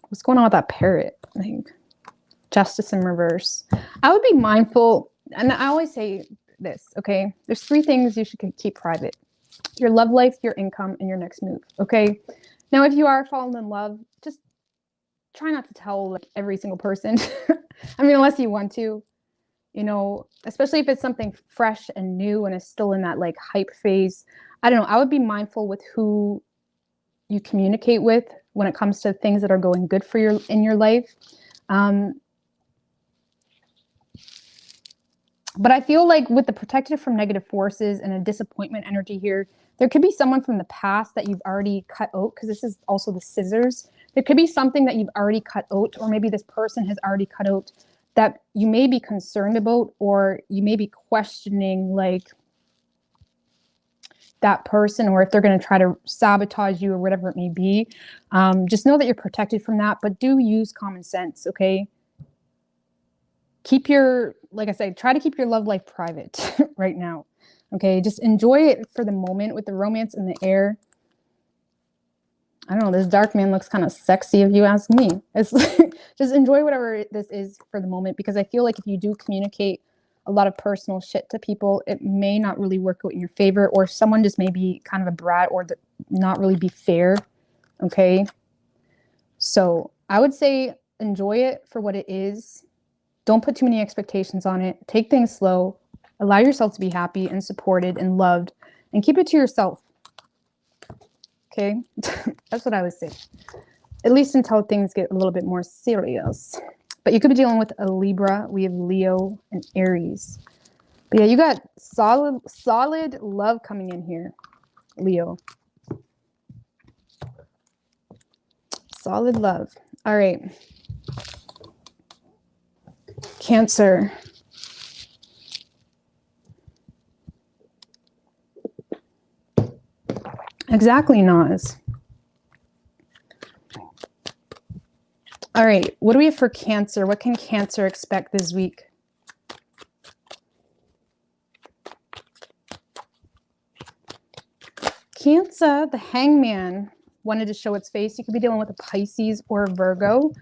What's going on with that Parrot? I think Justice in reverse. I would be mindful, and I always say this, okay? There's 3 things you should keep private. Your love life, your income, and your next move, okay? Now, if you are falling in love, just try not to tell like every single person. I mean, unless you want to, you know, especially if it's something fresh and new and is still in that like hype phase. I don't know. I would be mindful with who you communicate with when it comes to things that are going good for you in your life. But I feel like with the protected from negative forces and a disappointment energy here, there could be someone from the past that you've already cut out, because this is also the scissors. There could be something that you've already cut out, or maybe this person has already cut out that you may be concerned about, or you may be questioning like that person, or if they're going to try to sabotage you or whatever it may be. Just know that you're protected from that, but do use common sense, okay? Keep your, like I said, try to keep your love life private right now. Okay, just enjoy it for the moment with the romance in the air. I don't know, this Dark Man looks kind of sexy if you ask me. It's just enjoy whatever this is for the moment, because I feel like if you do communicate a lot of personal shit to people, it may not really work out in your favor, or someone just may be kind of a brat or not really be fair. Okay, so I would say enjoy it for what it is. Don't put too many expectations on it. Take things slow. Allow yourself to be happy and supported and loved, and keep it to yourself. Okay? That's what I would say. At least until things get a little bit more serious. But you could be dealing with a Libra. We have Leo and Aries. But yeah, you got solid love coming in here, Leo. Solid love. All right. Cancer. Exactly, Nas. All right, what do we have for Cancer? What can Cancer expect this week? Cancer, the Hangman, wanted to show its face. You could be dealing with a Pisces or a Virgo.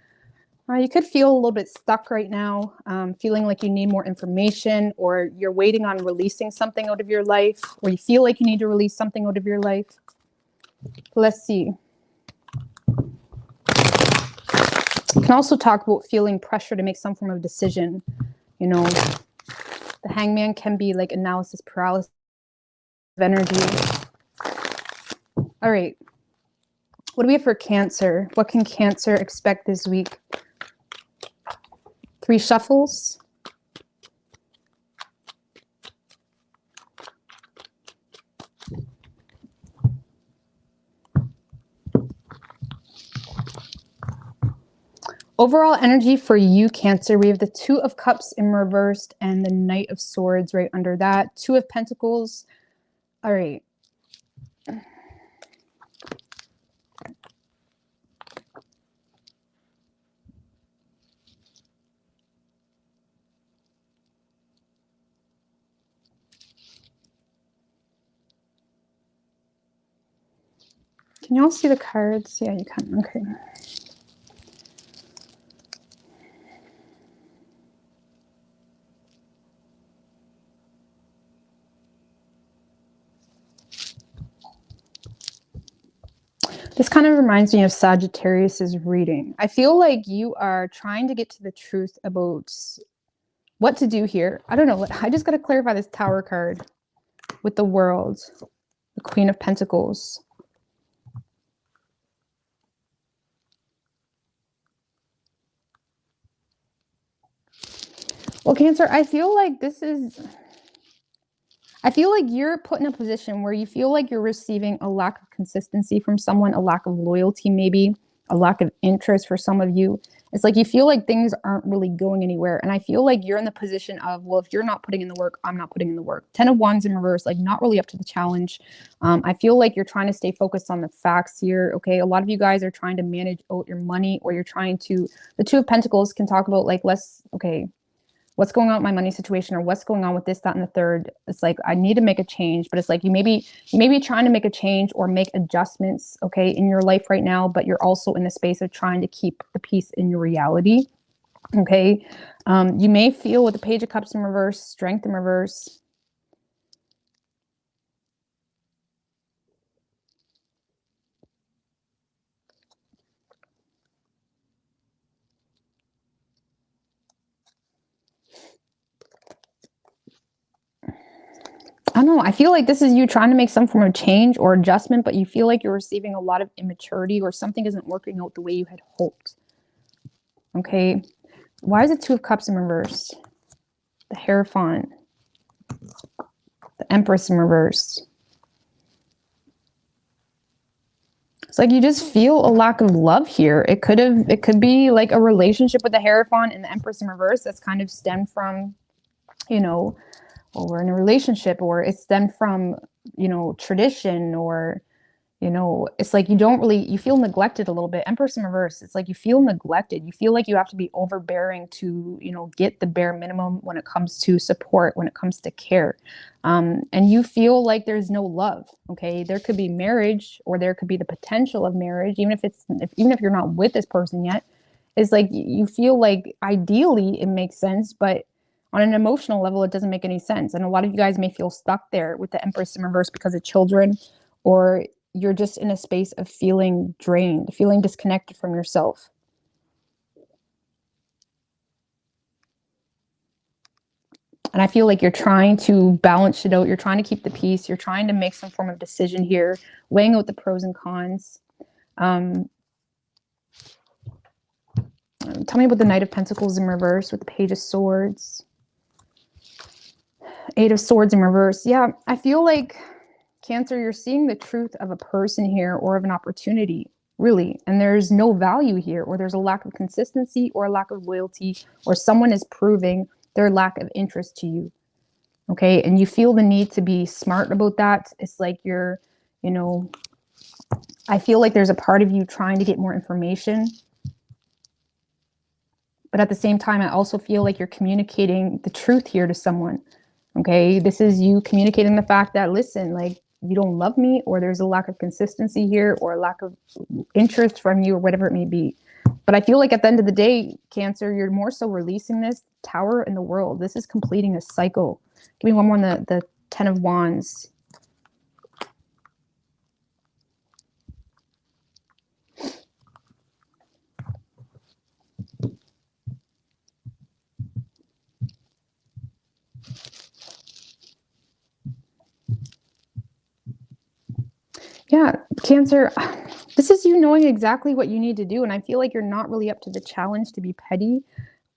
You could feel a little bit stuck right now, feeling like you need more information, or you're waiting on releasing something out of your life, or you feel like you need to release something out of your life. Let's see. You can also talk about feeling pressure to make some form of decision. You know, the Hangman can be like analysis paralysis of energy. All right. What do we have for Cancer? What can Cancer expect this week? 3 shuffles. Overall energy for you, Cancer, we have the 2 of Cups in reversed and the Knight of Swords right under that. 2 of Pentacles. All right. Can y'all see the cards? Yeah, you can. Okay. This kind of reminds me of Sagittarius's reading. I feel like you are trying to get to the truth about what to do here. I don't know. I just got to clarify this Tower card with the World, the Queen of Pentacles. Well, Cancer, I feel like you're put in a position where you feel like you're receiving a lack of consistency from someone, a lack of loyalty, maybe a lack of interest for some of you. It's like you feel like things aren't really going anywhere. And I feel like you're in the position of, well, if you're not putting in the work, I'm not putting in the work. 10 of Wands in reverse, like not really up to the challenge. I feel like you're trying to stay focused on the facts here. Okay. A lot of you guys are trying to manage out your money, or you're trying to, the 2 of Pentacles can talk about like, what's going on with my money situation, or what's going on with this, that, and the third. It's like, I need to make a change, but it's like you may be trying to make a change or make adjustments, okay, in your life right now, but you're also in the space of trying to keep the peace in your reality, okay? You may feel with the Page of Cups in reverse, Strength in reverse. I don't know. I feel like this is you trying to make some form of change or adjustment, but you feel like you're receiving a lot of immaturity, or something isn't working out the way you had hoped. Okay. Why is it 2 of Cups in reverse? The Hierophant. The Empress in reverse. It's like you just feel a lack of love here. It could be like a relationship with the Hierophant and the Empress in reverse that's kind of stemmed from, you know, well, we're in a relationship, or it stemmed from, you know, tradition, or, you know, it's like you feel neglected a little bit. Empress in reverse, it's like you feel neglected. You feel like you have to be overbearing to, you know, get the bare minimum when it comes to support, when it comes to care. And you feel like there's no love, okay? There could be marriage, or there could be the potential of marriage, even if you're not with this person yet. It's like you feel like ideally it makes sense, but on an emotional level, it doesn't make any sense. And a lot of you guys may feel stuck there with the Empress in reverse because of children, or you're just in a space of feeling drained, feeling disconnected from yourself. And I feel like you're trying to balance it out. You're trying to keep the peace. You're trying to make some form of decision here, weighing out the pros and cons. Tell me about the Knight of Pentacles in reverse with the Page of Swords. 8 of Swords in reverse. Yeah, I feel like, Cancer, you're seeing the truth of a person here, or of an opportunity. really. And there's no value here, or there's a lack of consistency or a lack of loyalty, or someone is proving their lack of interest to you. Okay. And you feel the need to be smart about that. It's like you're, you know, I feel like there's a part of you trying to get more information. But at the same time, I also feel like you're communicating the truth here to someone. Okay. This is you communicating the fact that, listen, like, you don't love me, or there's a lack of consistency here, or a lack of interest from you, or whatever it may be. But I feel like at the end of the day, Cancer, you're more so releasing this Tower in the World. This is completing a cycle. Give me one more on the 10 of Wands. Yeah, Cancer, this is you knowing exactly what you need to do. And I feel like you're not really up to the challenge to be petty.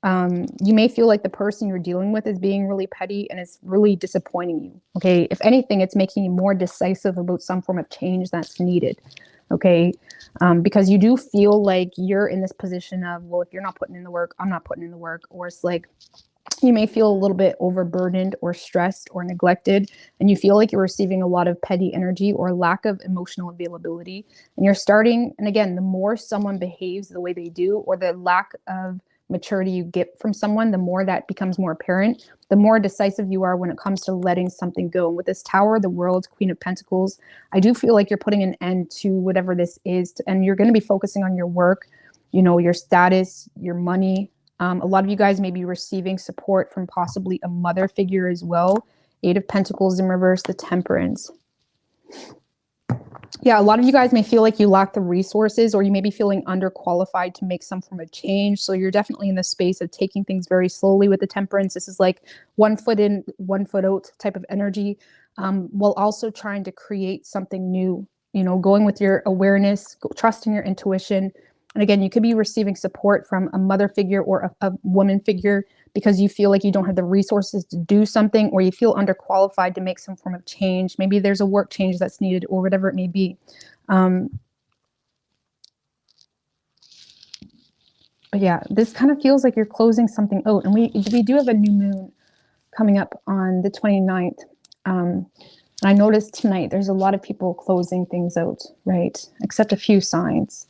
You may feel like the person you're dealing with is being really petty, and it's really disappointing you. Okay. If anything, it's making you more decisive about some form of change that's needed. Okay. Because you do feel like you're in this position of, well, if you're not putting in the work, I'm not putting in the work. Or it's like, you may feel a little bit overburdened or stressed or neglected, and you feel like you're receiving a lot of petty energy or lack of emotional availability. And you're starting, and again, the more someone behaves the way they do, or the lack of maturity you get from someone, the more that becomes more apparent, the more decisive you are when it comes to letting something go. And with this Tower, the World, Queen of Pentacles, I do feel like you're putting an end to whatever this is, and you're going to be focusing on your work, you know, your status, your money. A lot of you guys may be receiving support from possibly a mother figure as well. 8 of Pentacles in reverse, the Temperance. Yeah, a lot of you guys may feel like you lack the resources, or you may be feeling underqualified to make some form of change. So you're definitely in the space of taking things very slowly with the Temperance. This is like 1 foot in, 1 foot out type of energy, while also trying to create something new, you know, going with your awareness, trusting your intuition. And again, you could be receiving support from a mother figure or a woman figure, because you feel like you don't have the resources to do something, or you feel underqualified to make some form of change. Maybe there's a work change that's needed, or whatever it may be. But yeah, this kind of feels like you're closing something out. And we do have a new moon coming up on the 29th. And I noticed tonight there's a lot of people closing things out, right? Except a few signs.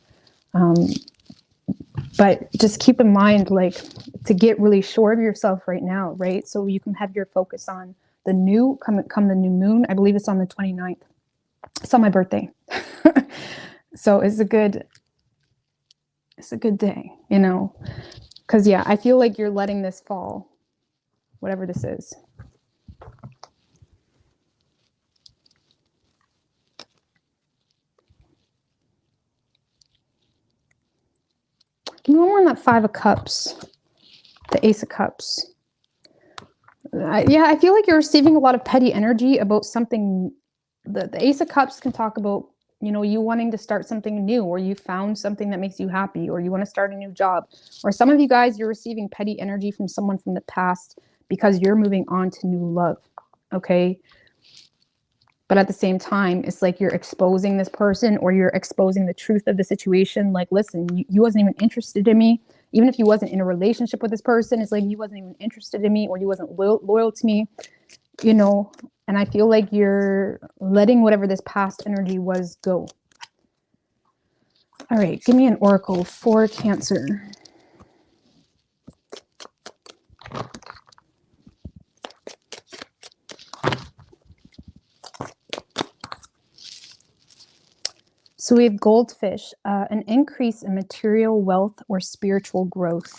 But just keep in mind, like, to get really sure of yourself right now, right? So you can have your focus on the new, come the new moon. I believe it's on the 29th. It's on my birthday. So it's a good day, you know, because yeah, I feel like you're letting this fall, whatever this is. Give me one more on that 5 of Cups, the Ace of Cups. Yeah, I feel like you're receiving a lot of petty energy about something. The Ace of Cups can talk about, you know, you wanting to start something new, or you found something that makes you happy, or you want to start a new job. Or some of you guys, you're receiving petty energy from someone from the past because you're moving on to new love. Okay. But at the same time, it's like you're exposing this person, or you're exposing the truth of the situation. Like, listen, you wasn't even interested in me. Even if you wasn't in a relationship with this person, it's like you wasn't even interested in me, or you wasn't loyal to me, you know. And I feel like you're letting whatever this past energy was go. All right, give me an oracle for Cancer. So we have Goldfish, an increase in material wealth or spiritual growth.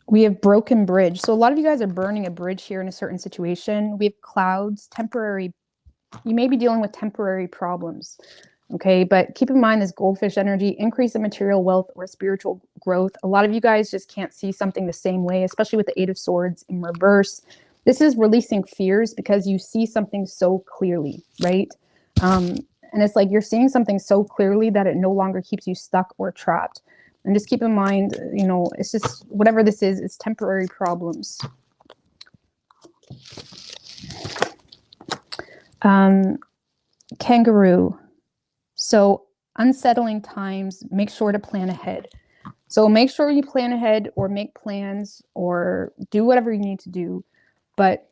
We have Broken Bridge. So a lot of you guys are burning a bridge here in a certain situation. We have Clouds, temporary. You may be dealing with temporary problems. Okay, but keep in mind this Goldfish energy, increase in material wealth or spiritual growth. A lot of you guys just can't see something the same way, especially with the 8 of Swords in reverse. This is releasing fears because you see something so clearly, right? And it's like you're seeing something so clearly that it no longer keeps you stuck or trapped. And just keep in mind, you know, it's just whatever this is, it's temporary problems. Kangaroo. So unsettling times, make sure to plan ahead. So make sure you plan ahead or make plans or do whatever you need to do. But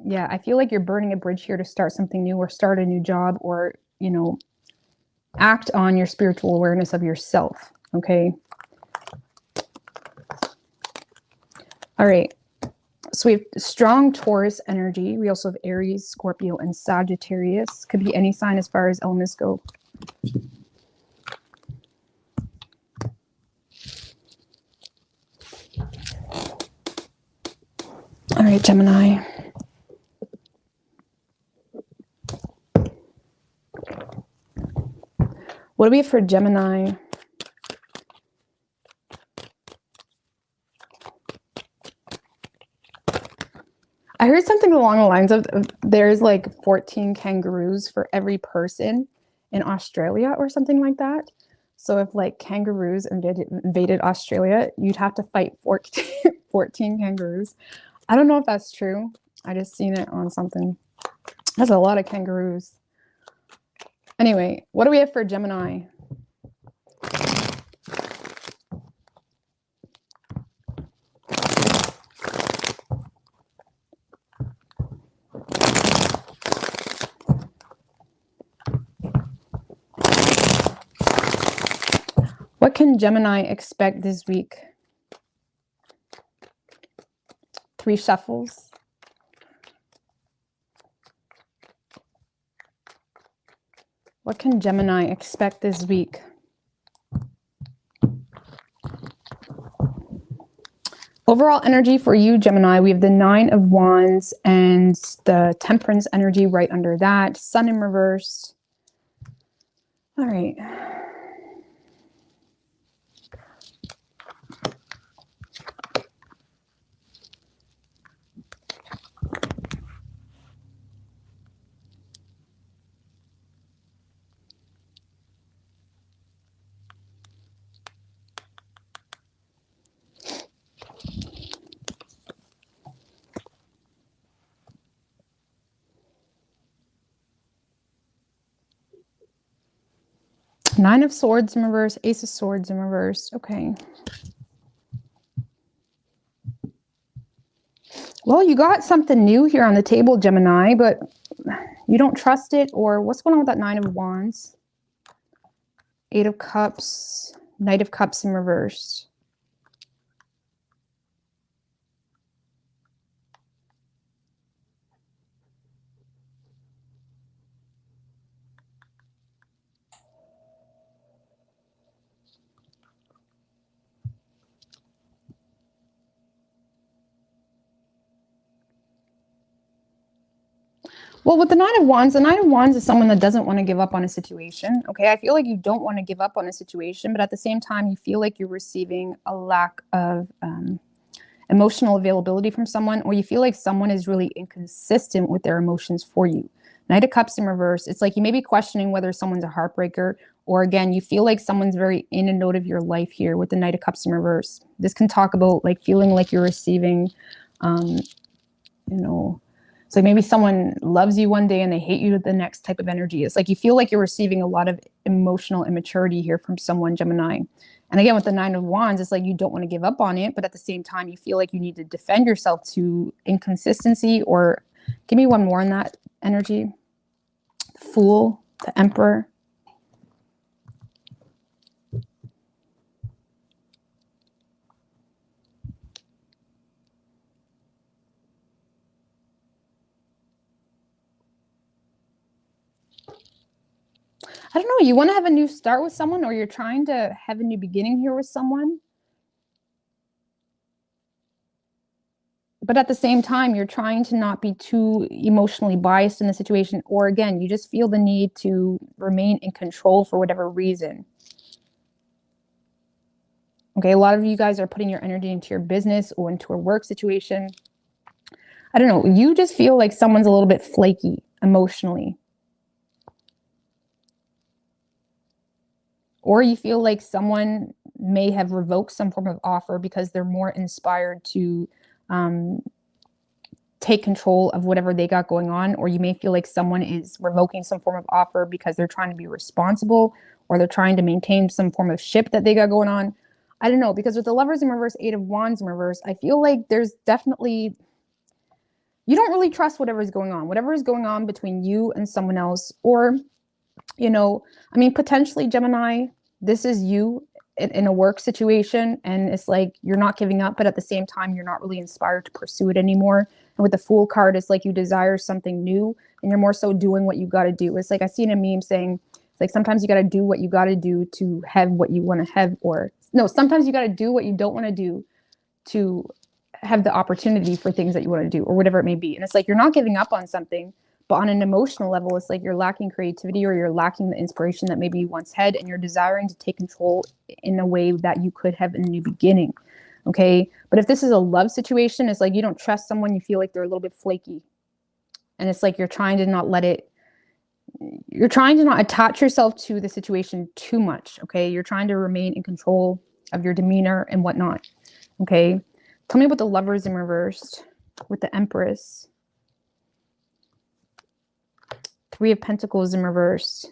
yeah, I feel like you're burning a bridge here to start something new or start a new job or, you know, act on your spiritual awareness of yourself. Okay. All right. So we have strong Taurus energy. We also have Aries, Scorpio, and Sagittarius. Could be any sign as far as elements go. All right, Gemini. What do we have for Gemini? I heard something along the lines of there's like 14 kangaroos for every person in Australia or something like that. So if like kangaroos invaded Australia, you'd have to fight 14 kangaroos. I don't know if that's true. I just seen it on something. That's a lot of kangaroos. Anyway, what do we have for Gemini? What can Gemini expect this week? 3 shuffles. What can Gemini expect this week? Overall energy for you, Gemini, we have the 9 of Wands and the Temperance energy right under that. Sun in reverse. All right. Nine of Swords in reverse, Ace of Swords in reverse. Okay. Well, you got something new here on the table, Gemini, but you don't trust it, or what's going on with that 9 of Wands? 8 of Cups, Knight of Cups in reverse. Well, with the 9 of Wands is someone that doesn't want to give up on a situation. Okay, I feel like you don't want to give up on a situation, but at the same time, you feel like you're receiving a lack of emotional availability from someone, or you feel like someone is really inconsistent with their emotions for you. Knight of Cups in reverse. It's like you may be questioning whether someone's a heartbreaker, or again, you feel like someone's very in and out of your life here with the Knight of Cups in reverse. This can talk about like feeling like you're receiving, you know, so maybe someone loves you one day and they hate you the next type of energy. It's like you feel like you're receiving a lot of emotional immaturity here from someone, Gemini. And again, with the 9 of Wands, it's like you don't want to give up on it, but at the same time, you feel like you need to defend yourself to inconsistency. Or give me one more on that energy. Fool, the Emperor. I don't know, you want to have a new start with someone, or you're trying to have a new beginning here with someone. But at the same time, you're trying to not be too emotionally biased in the situation. Or again, you just feel the need to remain in control for whatever reason. Okay, a lot of you guys are putting your energy into your business or into a work situation. I don't know, you just feel like someone's a little bit flaky emotionally. Or you feel like someone may have revoked some form of offer because they're more inspired to take control of whatever they got going on, or you may feel like someone is revoking some form of offer because they're trying to be responsible, or they're trying to maintain some form of ship that they got going on. I don't know, because with the Lovers in reverse, Eight of Wands in reverse, I feel like there's definitely, you don't really trust whatever is going on between you and someone else. Or, you know, I mean, potentially Gemini, this is you in a work situation, and it's like you're not giving up, but at the same time you're not really inspired to pursue it anymore. And with the Fool card, it's like you desire something new and you're more so doing what you got to do. It's like I seen a meme saying, it's like sometimes you got to do what you got to do to have what you want to have, or no, sometimes you got to do what you don't want to do to have the opportunity for things that you want to do, or whatever it may be. And it's like you're not giving up on something, but on an emotional level, it's like you're lacking creativity, or you're lacking the inspiration that maybe you once had, and you're desiring to take control in a way that you could have in the new beginning. Okay. But if this is a love situation, it's like you don't trust someone, you feel like they're a little bit flaky. And it's like you're trying to not attach yourself to the situation too much. Okay. You're trying to remain in control of your demeanor and whatnot. Okay. Tell me about the Lovers in reversed with the Empress. Three of Pentacles in reverse.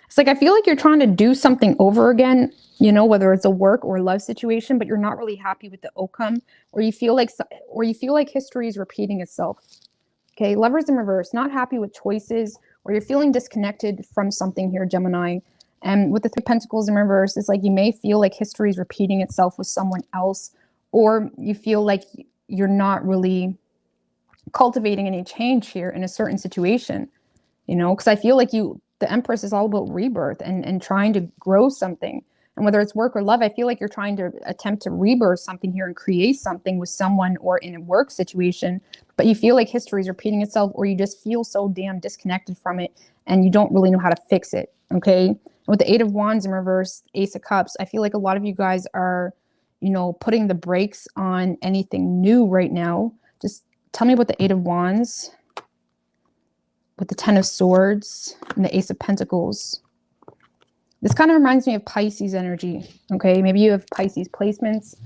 It's like I feel like you're trying to do something over again, you know, whether it's a work or love situation, but you're not really happy with the outcome, or you feel like history is repeating itself. Okay, Lovers in reverse, not happy with choices, or you're feeling disconnected from something here, Gemini. And with the Three of Pentacles in reverse, it's like you may feel like history is repeating itself with someone else, or you feel like you're not really cultivating any change here in a certain situation, you know, because I feel like the Empress is all about rebirth and trying to grow something. And whether it's work or love, I feel like you're trying to attempt to rebirth something here and create something with someone or in a work situation, but you feel like history is repeating itself, or you just feel so damn disconnected from it and you don't really know how to fix it. Okay. And with the Eight of Wands in reverse, Ace of Cups, I feel like a lot of you guys are, you know, putting the brakes on anything new right now. Just tell me about the Eight of Wands with the Ten of Swords and the Ace of Pentacles. This kind of reminds me of Pisces energy. Okay, maybe you have Pisces placements,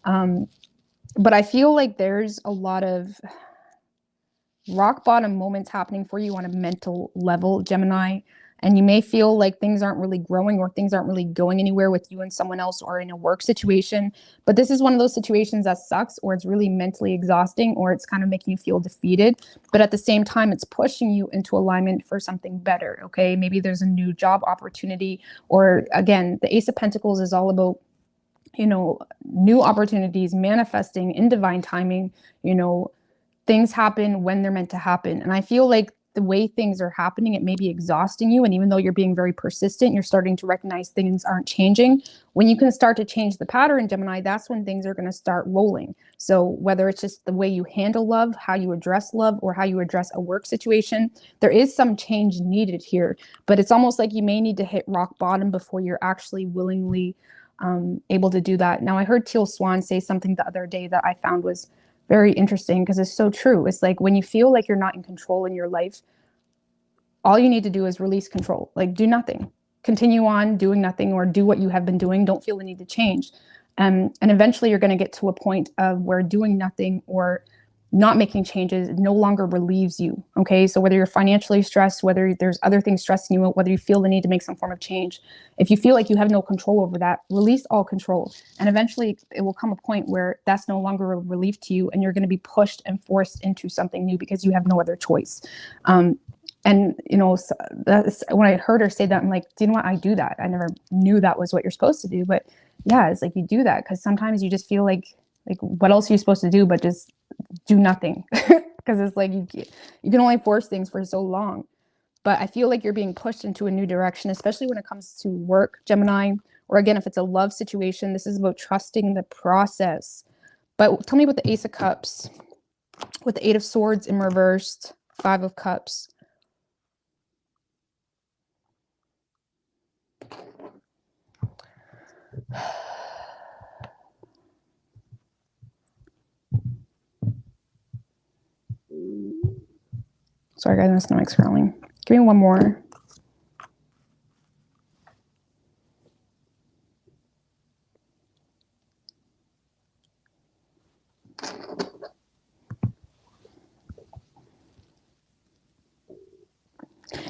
but I feel like there's a lot of rock bottom moments happening for you on a mental level, Gemini. And you may feel like things aren't really growing, or things aren't really going anywhere with you and someone else, or in a work situation. But this is one of those situations that sucks, or it's really mentally exhausting, or it's kind of making you feel defeated. But at the same time, it's pushing you into alignment for something better. Okay, maybe there's a new job opportunity, or again, the Ace of Pentacles is all about, you know, new opportunities manifesting in divine timing. You know, things happen when they're meant to happen. And I feel like the way things are happening, it may be exhausting you. And even though you're being very persistent, you're starting to recognize things aren't changing. When you can start to change the pattern, Gemini, that's when things are going to start rolling. So whether it's just the way you handle love, how you address love, or how you address a work situation, there is some change needed here. But it's almost like you may need to hit rock bottom before you're actually willingly able to do that. Now, I heard Teal Swan say something the other day that I found was very interesting, because it's so true. It's like when you feel like you're not in control in your life, all you need to do is release control. Like, do nothing. Continue on doing nothing, or do what you have been doing. Don't feel the need to change. And eventually you're going to get to a point of where doing nothing or not making changes no longer relieves you. Okay. So whether you're financially stressed, whether there's other things stressing you out, whether you feel the need to make some form of change, if you feel like you have no control over that, release all control. And eventually it will come a point where that's no longer a relief to you, and you're going to be pushed and forced into something new because you have no other choice. And, you know, that's, when I heard her say that, I'm like, do you know what? I do that. I never knew that was what you're supposed to do. But yeah, it's like you do that because sometimes you just feel like what else are you supposed to do but just do nothing? Because it's like you can only force things for so long. But I feel like you're being pushed into a new direction, especially when it comes to work, Gemini, or again, if it's a love situation. This is about trusting the process. But tell me about the Ace of Cups with the Eight of Swords in reversed, Five of Cups. Sorry guys, my stomach's growling. Give me one more.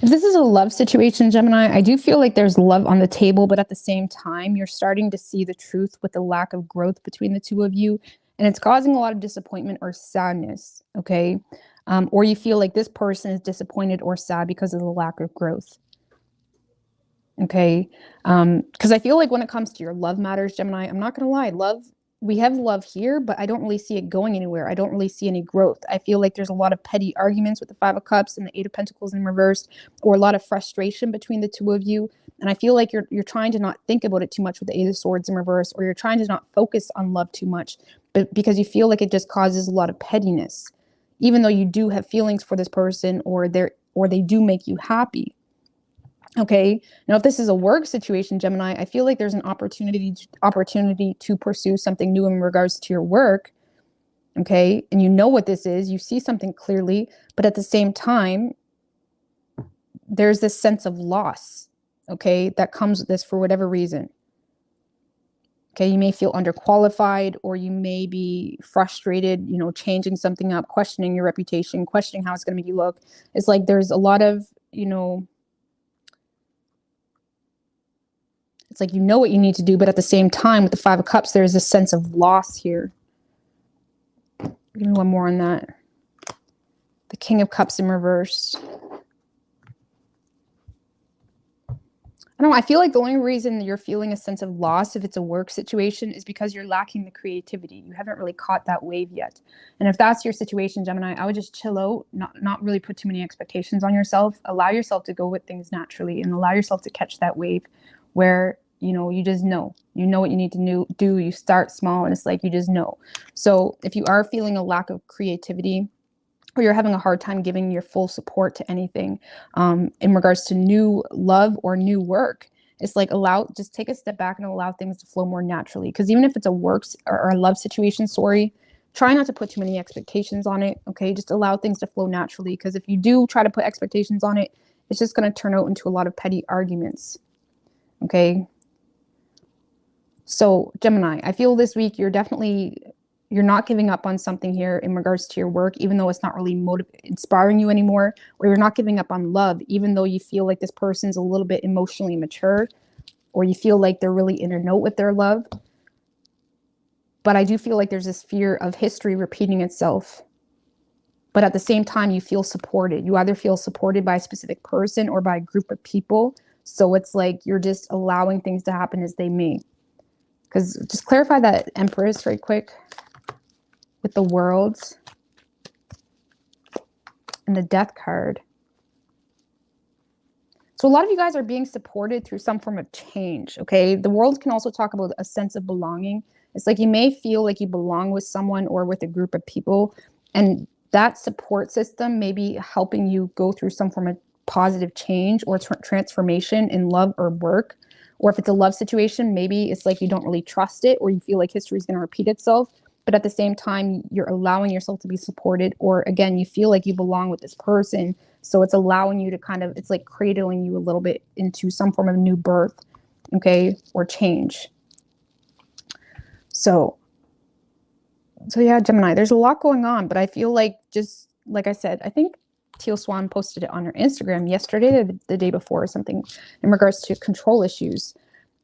If this is a love situation, Gemini, I do feel like there's love on the table, but at the same time, you're starting to see the truth with the lack of growth between the two of you. And it's causing a lot of disappointment or sadness, okay? Or you feel like this person is disappointed or sad because of the lack of growth, okay? Because I feel like when it comes to your love matters, Gemini, I'm not going to lie, we have love here, but I don't really see it going anywhere. I don't really see any growth. I feel like there's a lot of petty arguments with the Five of Cups and the Eight of Pentacles in reverse, or a lot of frustration between the two of you. And I feel like you're trying to not think about it too much with the Eight of Swords in reverse, or you're trying to not focus on love too much, but because you feel like it just causes a lot of pettiness, even though you do have feelings for this person, or they do make you happy. Okay. Now, if this is a work situation, Gemini, I feel like there's an opportunity to pursue something new in regards to your work. Okay. And you know what this is, you see something clearly, but at the same time, there's this sense of loss. Okay. That comes with this for whatever reason. Okay. You may feel underqualified, or you may be frustrated, changing something up, questioning your reputation, questioning how it's going to make you look. It's like there's a lot of, it's like, what you need to do, but at the same time, with the Five of Cups, there's a sense of loss here. Give me one more on that. The King of Cups in reverse. I don't know. I feel like the only reason you're feeling a sense of loss, if it's a work situation, is because you're lacking the creativity. You haven't really caught that wave yet. And if that's your situation, Gemini, I would just chill out, not really put too many expectations on yourself. Allow yourself to go with things naturally, and allow yourself to catch that wave where, you just know what you need to do. You start small, and it's like, you just know. So if you are feeling a lack of creativity, or you're having a hard time giving your full support to anything in regards to new love or new work, it's like, just take a step back and allow things to flow more naturally. Because even if it's a work or a love situation, try not to put too many expectations on it. Okay, just allow things to flow naturally. Because if you do try to put expectations on it, it's just going to turn out into a lot of petty arguments. Okay. So Gemini, I feel this week you're not giving up on something here in regards to your work, even though it's not really inspiring you anymore, or you're not giving up on love, even though you feel like this person's a little bit emotionally mature, or you feel like they're really in a note with their love. But I do feel like there's this fear of history repeating itself. But at the same time, you feel supported. You either feel supported by a specific person or by a group of people. So it's like you're just allowing things to happen as they may. Because just clarify that Empress right quick with the Worlds and the Death card. So a lot of you guys are being supported through some form of change, okay? The World can also talk about a sense of belonging. It's like you may feel like you belong with someone or with a group of people, and that support system may be helping you go through some form of positive change or transformation in love or work. Or if it's a love situation, maybe it's like you don't really trust it, or you feel like history is going to repeat itself. But at the same time, you're allowing yourself to be supported, or again, you feel like you belong with this person. So it's allowing you to it's like cradling you a little bit into some form of new birth, okay, or change. So yeah, Gemini, there's a lot going on, but I feel like, just like I said, I think Teal Swan posted it on her Instagram yesterday, the day before, or something, in regards to control issues.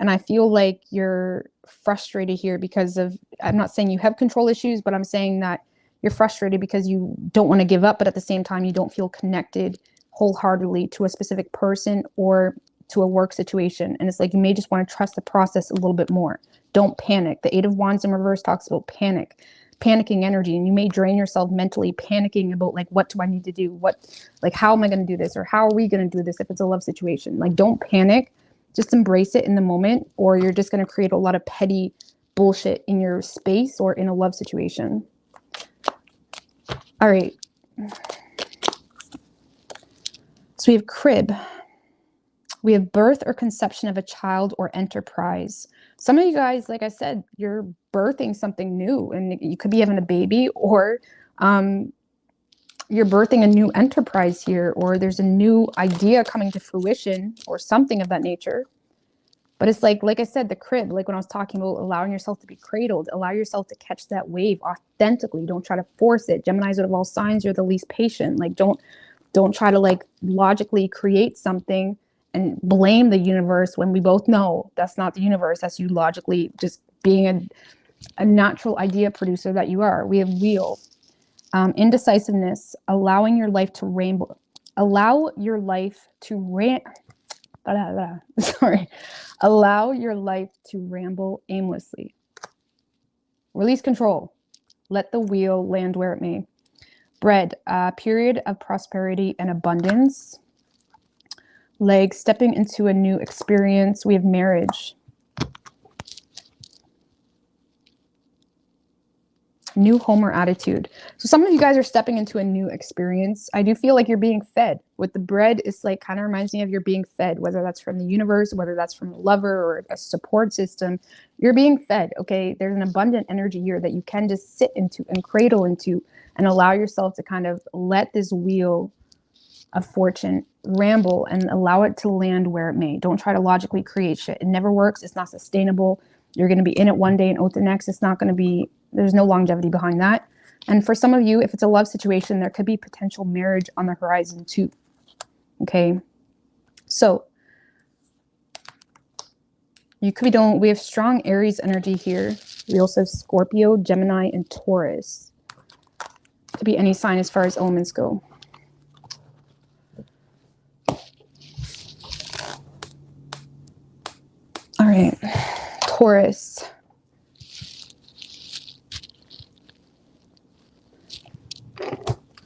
And I feel like you're frustrated here because I'm not saying you have control issues, but I'm saying that you're frustrated because you don't want to give up, but at the same time, you don't feel connected wholeheartedly to a specific person or to a work situation. And it's like, you may just want to trust the process a little bit more. Don't panic. The Eight of Wands in reverse talks about panicking energy, and you may drain yourself mentally panicking about like, what do I need to do? How am I going to do this? Or how are we going to do this if it's a love situation? Like, don't panic, just embrace it in the moment, or you're just going to create a lot of petty bullshit in your space or in a love situation. All right. So we have crib. We have birth or conception of a child or enterprise. Some of you guys, like I said, you're birthing something new, and you could be having a baby, or you're birthing a new enterprise here, or there's a new idea coming to fruition or something of that nature. But it's like I said, the crib, like when I was talking about allowing yourself to be cradled, allow yourself to catch that wave authentically. Don't try to force it. Geminis out of all signs, you're the least patient. Like, don't Don't try to like logically create something and blame the universe when we both know that's not the universe. That's you logically just being a natural idea producer that you are. We have wheel. Indecisiveness, allowing your life to ramble. Allow your life to sorry. Allow your life to ramble aimlessly. Release control. Let the wheel land where it may. Bread, a period of prosperity and abundance. Leg, stepping into a new experience. We have marriage. New home or attitude. So some of you guys are stepping into a new experience. I do feel like you're being fed. With the bread, it's like kind of reminds me of you're being fed, whether that's from the universe, whether that's from a lover or a support system. You're being fed, okay? There's an abundant energy here that you can just sit into and cradle into and allow yourself to kind of let this wheel of fortune ramble and allow it to land where it may. Don't try to logically create shit. It never works. It's not sustainable. You're going to be in it one day and out the next. It's not going to be, there's no longevity behind that. And for some of you, if it's a love situation, there could be potential marriage on the horizon too. Okay. So you could be doing, we have strong Aries energy here. We also have Scorpio, Gemini, and Taurus. Could be any sign as far as elements go. All right, Taurus.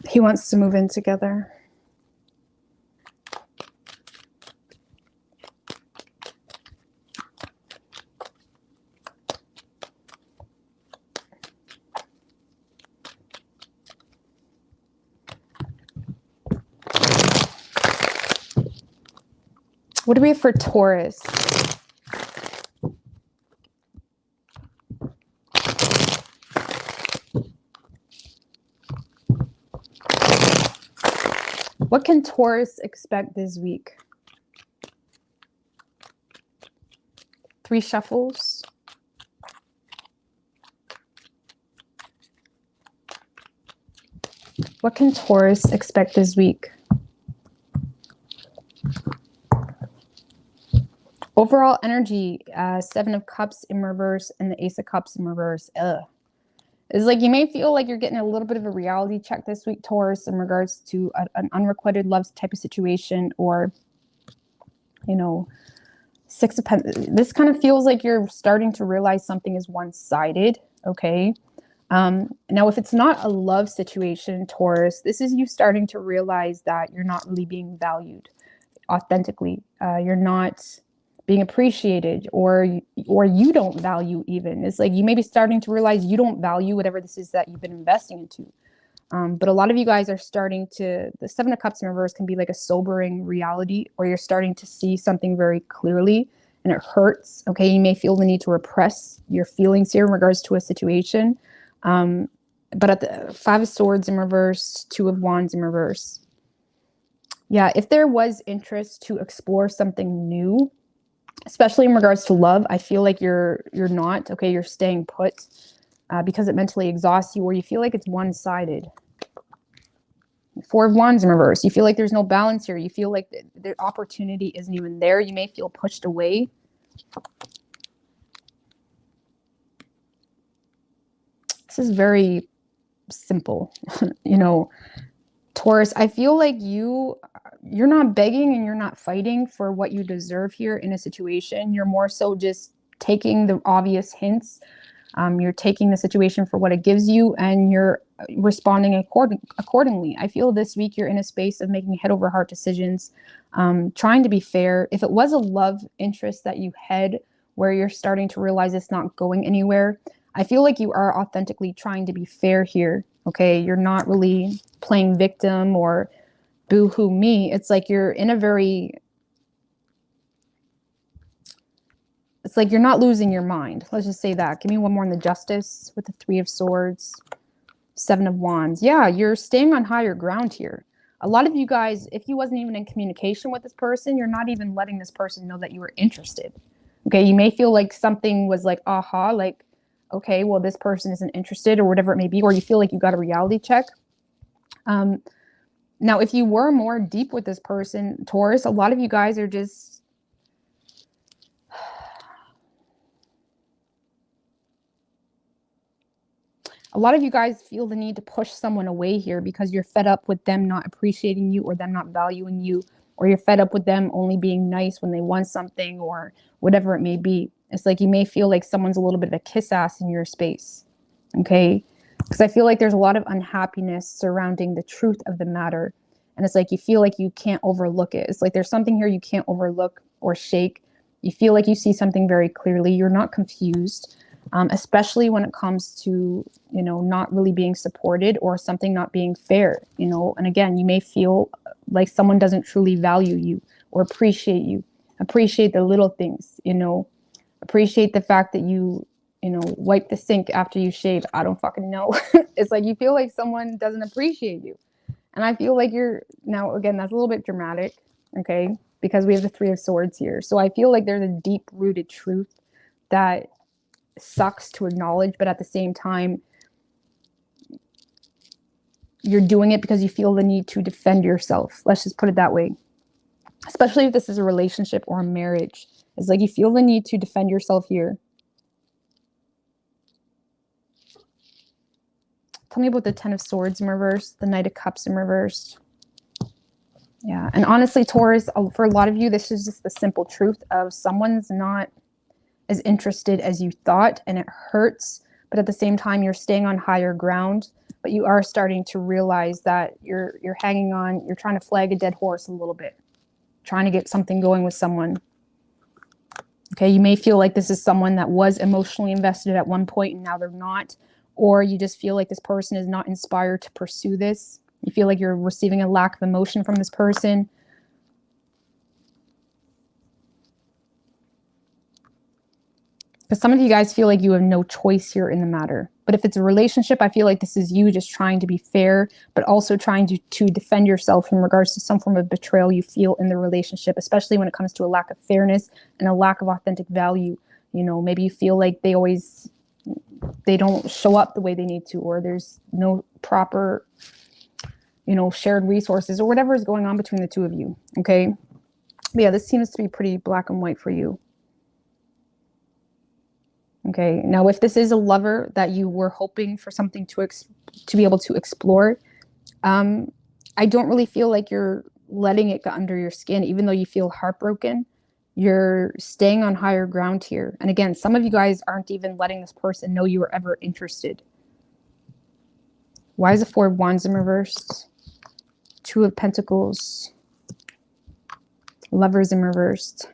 He wants to move in together. What do we have for Taurus? What can Taurus expect this week? 3 shuffles. What can Taurus expect this week? Overall energy, 7 of Cups in reverse and the Ace of Cups in reverse. It's like you may feel like you're getting a little bit of a reality check this week, Taurus, in regards to an unrequited love type of situation, or, you know, 6 of Pentacles. This kind of feels like you're starting to realize something is one-sided, okay? Now, if it's not a love situation, Taurus, this is you starting to realize that you're not really being valued authentically. You're not being appreciated, or you don't value even. It's like you may be starting to realize you don't value whatever this is that you've been investing into. But a lot of you guys are starting to, the 7 of Cups in reverse can be like a sobering reality, or you're starting to see something very clearly and it hurts. Okay, you may feel the need to repress your feelings here in regards to a situation. But at the 5 of Swords in reverse, 2 of Wands in reverse. Yeah, if there was interest to explore something new, especially in regards to love, I feel like you're not, okay, you're staying put because it mentally exhausts you, or you feel like it's one-sided. 4 of Wands in reverse. You feel like there's no balance here. You feel like the opportunity isn't even there. You may feel pushed away. This is very simple. You know, Taurus, I feel like you're not begging and you're not fighting for what you deserve here in a situation. You're more so just taking the obvious hints. You're taking the situation for what it gives you, and you're responding accordingly. I feel this week you're in a space of making head over heart decisions, trying to be fair. If it was a love interest that you had where you're starting to realize it's not going anywhere, I feel like you are authentically trying to be fair here. Okay, you're not really playing victim or boo-hoo me. It's like you're in a very, it's like you're not losing your mind. Let's just say that. Give me one more in the Justice with the 3 of Swords, 7 of Wands. Yeah, you're staying on higher ground here. A lot of you guys, if you wasn't even in communication with this person, you're not even letting this person know that you were interested. Okay, you may feel like something was like, aha, like, okay, well, this person isn't interested or whatever it may be, or you feel like you got a reality check. Now, if you were more deep with this person, Taurus, a lot of you guys are just... A lot of you guys feel the need to push someone away here because you're fed up with them not appreciating you or them not valuing you, or you're fed up with them only being nice when they want something or whatever it may be. It's like you may feel like someone's a little bit of a kiss ass in your space, okay? Because I feel like there's a lot of unhappiness surrounding the truth of the matter. And it's like you feel like you can't overlook it. It's like there's something here you can't overlook or shake. You feel like you see something very clearly. You're not confused. Especially when it comes to, you know, not really being supported or something not being fair, you know. And again, you may feel like someone doesn't truly value you or appreciate you, appreciate the little things, you know, appreciate the fact that you know, wipe the sink after you shave. I don't fucking know. It's like you feel like someone doesn't appreciate you. And I feel like you're, now again, that's a little bit dramatic, okay, because we have the Three of Swords here. So I feel like there's a deep rooted truth that sucks to acknowledge, but at the same time you're doing it because you feel the need to defend yourself. Let's just put it that way. Especially if this is a relationship or a marriage. It's like you feel the need to defend yourself here. Tell me about the Ten of Swords in reverse, the Knight of Cups in reverse. Yeah, and honestly, Taurus, for a lot of you, this is just the simple truth of someone's not as interested as you thought, and it hurts, but at the same time you're staying on higher ground, but you are starting to realize that you're hanging on, you're trying to flag a dead horse a little bit, trying to get something going with someone. Okay, you may feel like this is someone that was emotionally invested at one point and now they're not, or you just feel like this person is not inspired to pursue this. You feel like you're receiving a lack of emotion from this person. Because some of you guys feel like you have no choice here in the matter. But if it's a relationship, I feel like this is you just trying to be fair, but also trying to defend yourself in regards to some form of betrayal you feel in the relationship, especially when it comes to a lack of fairness and a lack of authentic value. You know, maybe you feel like they don't show up the way they need to, or there's no proper, you know, shared resources or whatever is going on between the two of you. Okay. But yeah, this seems to be pretty black and white for you. Okay, now if this is a lover that you were hoping for something to be able to explore, I don't really feel like you're letting it get under your skin, even though you feel heartbroken. You're staying on higher ground here. And again, some of you guys aren't even letting this person know you were ever interested. Why is the Four of Wands in reverse? Two of Pentacles. Lovers in reversed.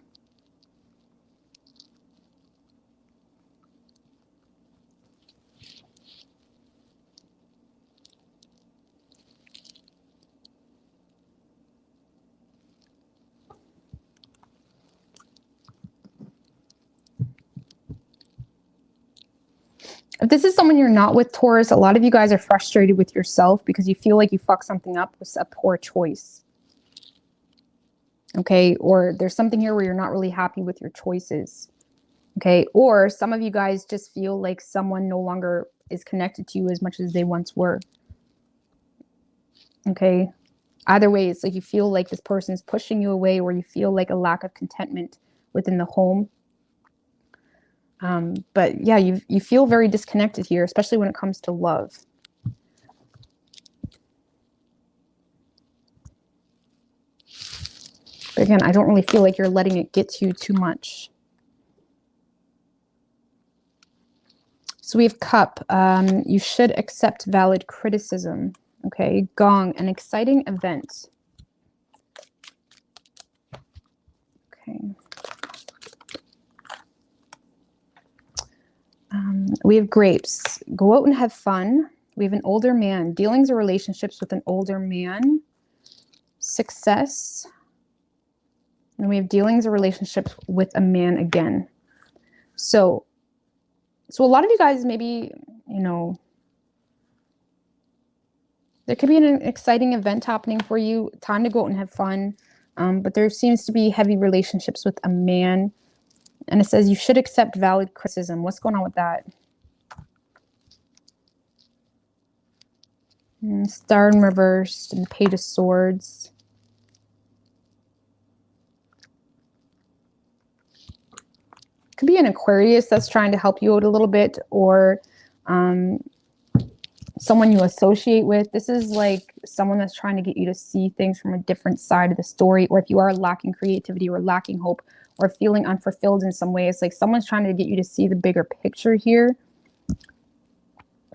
If this is someone you're not with, Taurus, a lot of you guys are frustrated with yourself because you feel like you fucked something up with a poor choice. Okay, or there's something here where you're not really happy with your choices. Okay, or some of you guys just feel like someone no longer is connected to you as much as they once were. Okay, either way, it's like you feel like this person is pushing you away, or you feel like a lack of contentment within the home. But yeah, you feel very disconnected here, especially when it comes to love. But again, I don't really feel like you're letting it get to you too much. So we have Cup. You should accept valid criticism. Okay, Gong, an exciting event. Okay. We have Grapes. Go out and have fun. We have an older man. Dealings or relationships with an older man. Success. And we have dealings or relationships with a man again. So a lot of you guys maybe, you know, there could be an exciting event happening for you. Time to go out and have fun. But there seems to be heavy relationships with a man. And it says you should accept valid criticism. What's going on with that? Star in reversed and Page of Swords. Could be an Aquarius that's trying to help you out a little bit, or someone you associate with. This is like someone that's trying to get you to see things from a different side of the story. Or if you are lacking creativity or lacking hope or feeling unfulfilled in some way, it's like someone's trying to get you to see the bigger picture here.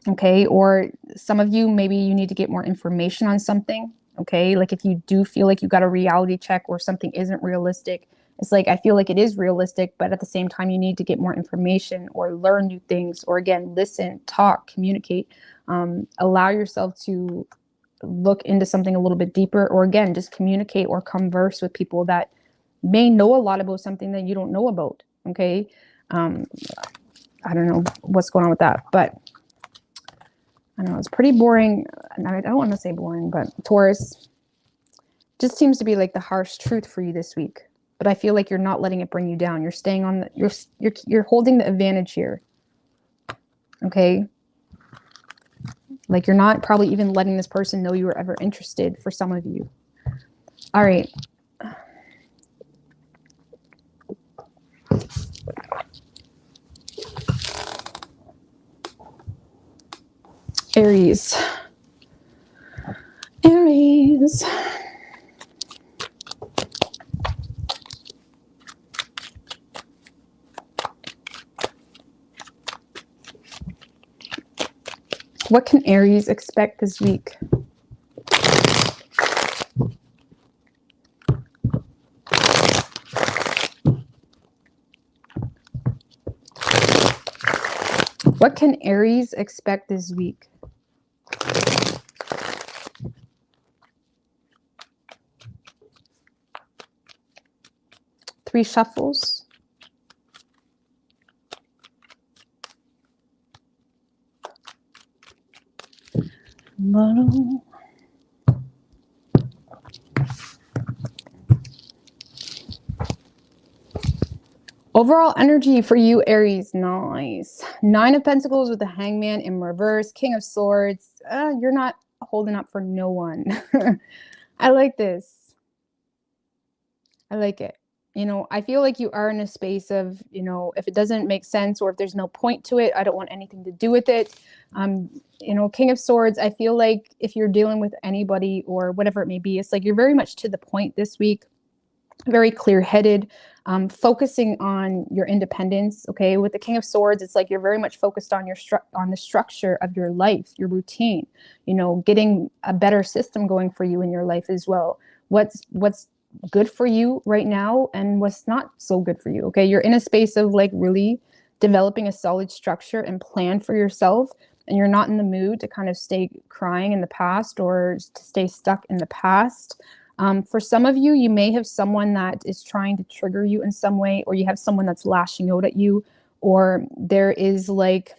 Okay, or some of you, maybe you need to get more information on something. Okay, like if you do feel like you got a reality check or something isn't realistic, it's like, I feel like it is realistic, but at the same time, you need to get more information or learn new things, or again, listen, talk, communicate, allow yourself to look into something a little bit deeper, or again, just communicate or converse with people that may know a lot about something that you don't know about. Okay, I don't know what's going on with that, but I don't know, it's pretty boring. I don't want to say boring, but Taurus just seems to be like the harsh truth for you this week. But I feel like you're not letting it bring you down. You're staying on the, you're holding the advantage here. Okay? Like you're not probably even letting this person know you were ever interested, for some of you. All right. Aries. Aries. What can Aries expect this week? What can Aries expect this week? Three shuffles. Overall energy for you, Aries, nice. 9 of Pentacles with the Hangman in reverse, King of Swords. You're not holding up for no one. I like this. I like it. You know, I feel like you are in a space of, you know, if it doesn't make sense or if there's no point to it, I don't want anything to do with it. You know, King of Swords, I feel like if you're dealing with anybody or whatever it may be, it's like you're very much to the point this week, very clear-headed, focusing on your independence. Okay, with the King of Swords, it's like you're very much focused on on the structure of your life, your routine, you know, getting a better system going for you in your life as well. What's good for you right now and what's not so good for you. Okay, you're in a space of like really developing a solid structure and plan for yourself, and you're not in the mood to kind of stay crying in the past or to stay stuck in the past. For some of you, you may have someone that is trying to trigger you in some way, or you have someone that's lashing out at you, or there is like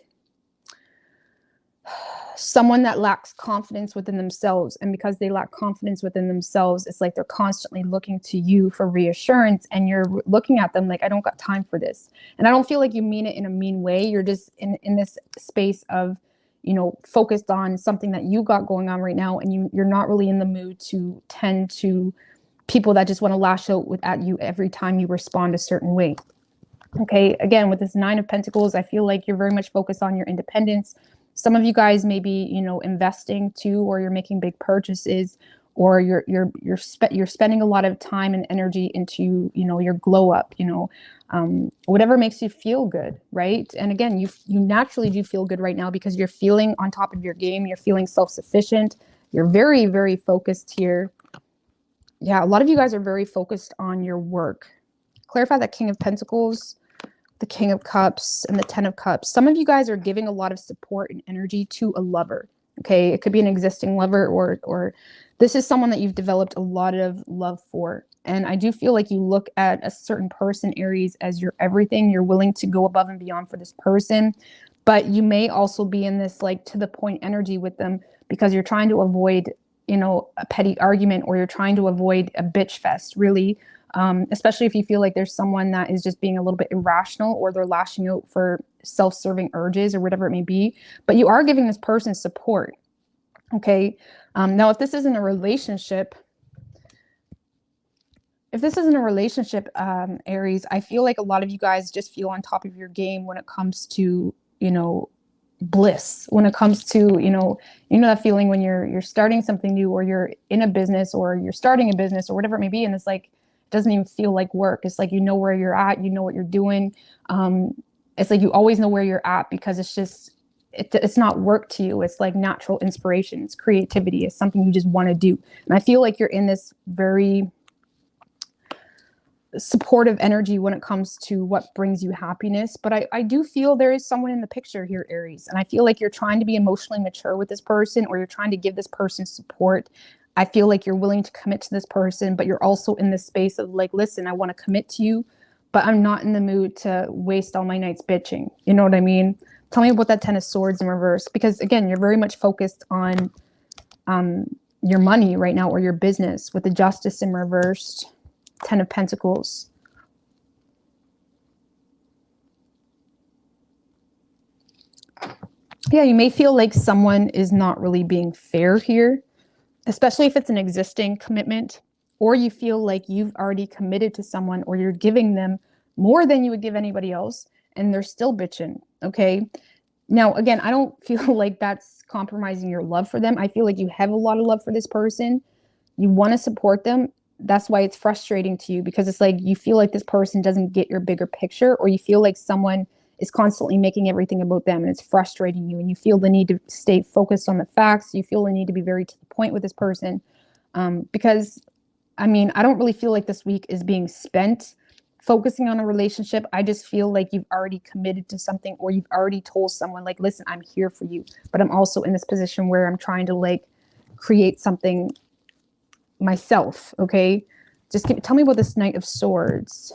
someone that lacks confidence within themselves. And because they lack confidence within themselves, it's like they're constantly looking to you for reassurance, and you're looking at them like, I don't got time for this. And I don't feel like you mean it in a mean way. You're just in this space of, you know, focused on something that you got going on right now, and you're not really in the mood to tend to people that just want to lash out at you every time you respond a certain way. Okay, again, with this 9 of Pentacles, I feel like you're very much focused on your independence. Some of you guys may be, you know, investing too, or you're making big purchases, or you're spending a lot of time and energy into, you know, your glow up, you know, whatever makes you feel good, right? And again, you naturally do feel good right now because you're feeling on top of your game. You're feeling self-sufficient. You're very, very focused here. Yeah, a lot of you guys are very focused on your work. Clarify that King of Pentacles, the King of Cups, and the 10 of Cups. Some of you guys are giving a lot of support and energy to a lover. Okay, it could be an existing lover, or this is someone that you've developed a lot of love for. And I do feel like you look at a certain person, Aries, as your everything. You're willing to go above and beyond for this person, but you may also be in this like to the point energy with them because you're trying to avoid, you know, a petty argument, or you're trying to avoid a bitch fest, really. Especially if you feel like there's someone that is just being a little bit irrational, or they're lashing out for self-serving urges or whatever it may be, but you are giving this person support. Okay. Now, if this isn't a relationship, Aries, I feel like a lot of you guys just feel on top of your game when it comes to, you know, bliss, when it comes to, that feeling when you're starting something new, or you're in a business, or you're starting a business, or whatever it may be. And it's like, it doesn't even feel like work. It's like, you know where you're at, you know what you're doing. It's like, you always know where you're at, because it's just, it's not work to you. It's like natural inspiration. It's creativity. It's something you just want to do. And I feel like you're in this very supportive energy when it comes to what brings you happiness. But I do feel there is someone in the picture here, Aries. And I feel like you're trying to be emotionally mature with this person, or you're trying to give this person support. I feel like you're willing to commit to this person, but you're also in this space of like, listen, I want to commit to you, but I'm not in the mood to waste all my nights bitching. You know what I mean? Tell me about that 10 of Swords in reverse, because again, you're very much focused on your money right now, or your business, with the Justice in reversed, 10 of Pentacles. Yeah, you may feel like someone is not really being fair here, especially if it's an existing commitment, or you feel like you've already committed to someone, or you're giving them more than you would give anybody else, and they're still bitching. Okay. Now, again, I don't feel like that's compromising your love for them. I feel like you have a lot of love for this person. You want to support them. That's why it's frustrating to you, because it's like you feel like this person doesn't get your bigger picture, or you feel like someone is constantly making everything about them, and it's frustrating you, and you feel the need to stay focused on the facts. You feel the need to be very to the point with this person, because, I mean, I don't really feel like this week is being spent focusing on a relationship. I just feel like you've already committed to something, or you've already told someone like, listen, I'm here for you, but I'm also in this position where I'm trying to like create something myself. Okay. Tell me about this Knight of Swords.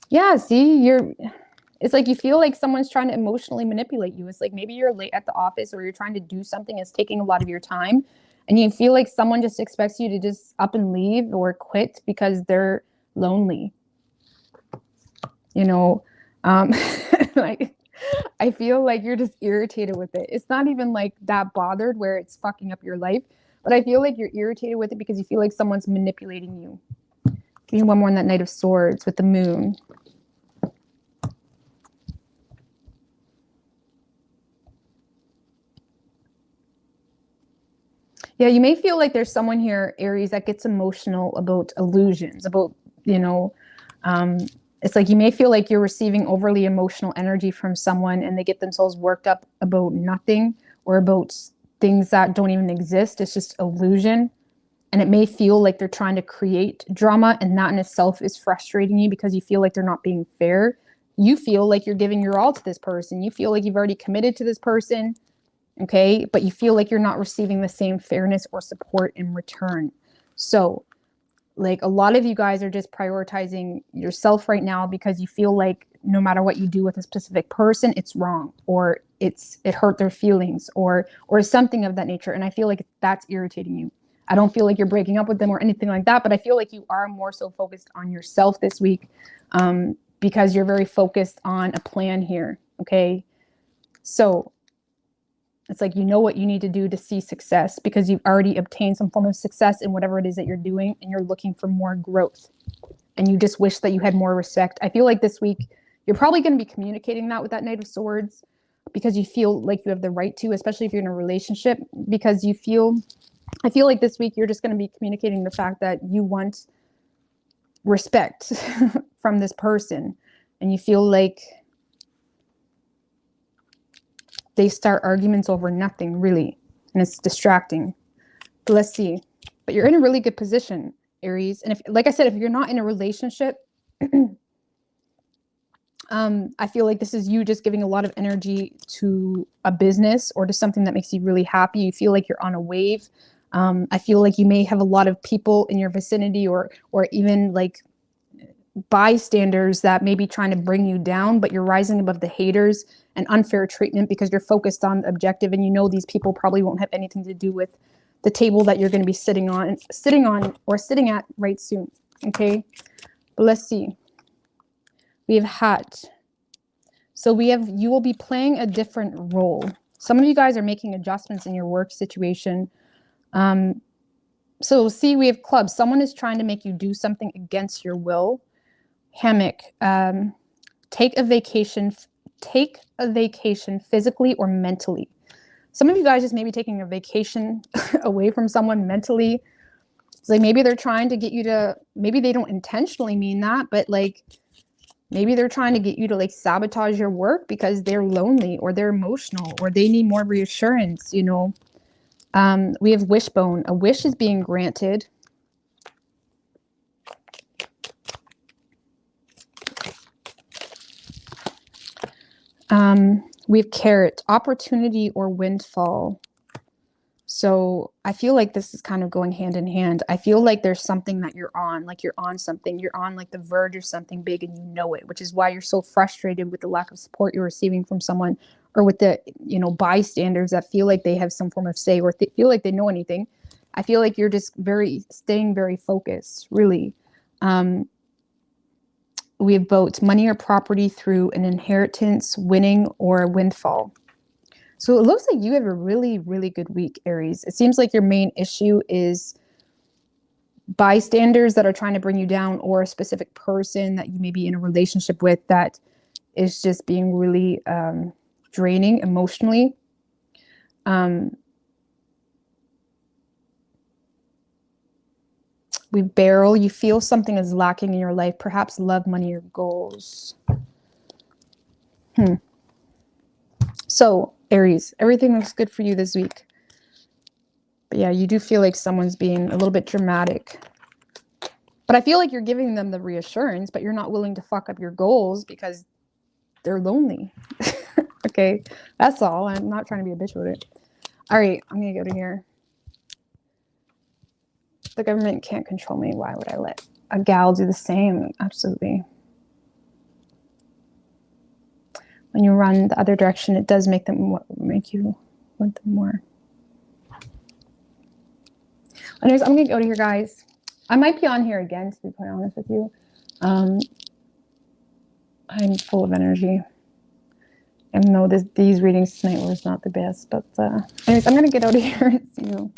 Yeah. See, it's like you feel like someone's trying to emotionally manipulate you. It's like maybe you're late at the office, or you're trying to do something. It's taking a lot of your time, and you feel like someone just expects you to just up and leave or quit because they're lonely. Like, I feel like you're just irritated with it. It's not even like that bothered where it's fucking up your life, but I feel like you're irritated with it because you feel like someone's manipulating you. Give me one more on that Knight of Swords with the Moon. Yeah, you may feel like there's someone here, Aries, that gets emotional about illusions, about, it's like you may feel like you're receiving overly emotional energy from someone, and they get themselves worked up about nothing, or about things that don't even exist. It's just illusion. And it may feel like they're trying to create drama, and that in itself is frustrating you because you feel like they're not being fair. You feel like you're giving your all to this person. You feel like you've already committed to this person. Okay, but you feel like you're not receiving the same fairness or support in return. So, like, a lot of you guys are just prioritizing yourself right now because you feel like no matter what you do with a specific person, it's wrong, or it hurt their feelings, or something of that nature. And I feel like that's irritating you. I don't feel like you're breaking up with them or anything like that, but I feel like you are more so focused on yourself this week, because you're very focused on a plan here. Okay, so it's like, you know what you need to do to see success, because you've already obtained some form of success in whatever it is that you're doing, and you're looking for more growth, and you just wish that you had more respect. I feel like this week you're probably going to be communicating that with that Knight of Swords, because you feel like you have the right to, especially if you're in a relationship, because I feel like this week you're just going to be communicating the fact that you want respect from this person, and you feel like they start arguments over nothing, really, and it's distracting. But let's see. But you're in a really good position, Aries. And if, like I said, if you're not in a relationship, I feel like this is you just giving a lot of energy to a business, or to something that makes you really happy. You feel like you're on a wave. I feel like you may have a lot of people in your vicinity, or even like bystanders that may be trying to bring you down, but you're rising above the haters and unfair treatment, because you're focused on the objective, and you know these people probably won't have anything to do with the table that you're going to be sitting at right soon. Okay, but let's see. We have Hat. So you will be playing a different role. Some of you guys are making adjustments in your work situation. So see, we have clubs. Someone is trying to make you do something against your will. Hammock. Take a vacation physically or mentally. Some of you guys just maybe taking a vacation away from someone mentally. It's like maybe they're trying to get you to, maybe they don't intentionally mean that, but like maybe they're trying to get you to like sabotage your work because they're lonely or they're emotional or they need more reassurance, you know. We have wishbone. A wish is being granted. We have carrot, opportunity or windfall. So I feel like this is kind of going hand in hand. I feel like there's something that you're on, like you're on something. You're on like the verge of something big and you know it, which is why you're so frustrated with the lack of support you're receiving from someone, or with the, you know, bystanders that feel like they have some form of say or feel like they know anything. I feel like you're just staying very focused, really. We have both money or property through an inheritance, winning, or a windfall. So it looks like you have a really, really good week, Aries. It seems like your main issue is bystanders that are trying to bring you down, or a specific person that you may be in a relationship with that is just being really draining emotionally. We barrel. You feel something is lacking in your life, perhaps love, money, or goals. So Aries, everything looks good for you this week. But yeah, you do feel like someone's being a little bit dramatic. But I feel like you're giving them the reassurance, but you're not willing to fuck up your goals because they're lonely. Okay, that's all. I'm not trying to be a bitch with it. All right, I'm going to go to here. The government can't control me. Why would I let a gal do the same? Absolutely. When you run the other direction, it does make you want them more. Anyways, I'm going to go to here, guys. I might be on here again, to be quite honest with you. I'm full of energy. Even though these readings tonight was not the best. But anyways, I'm going to get out of here and see you.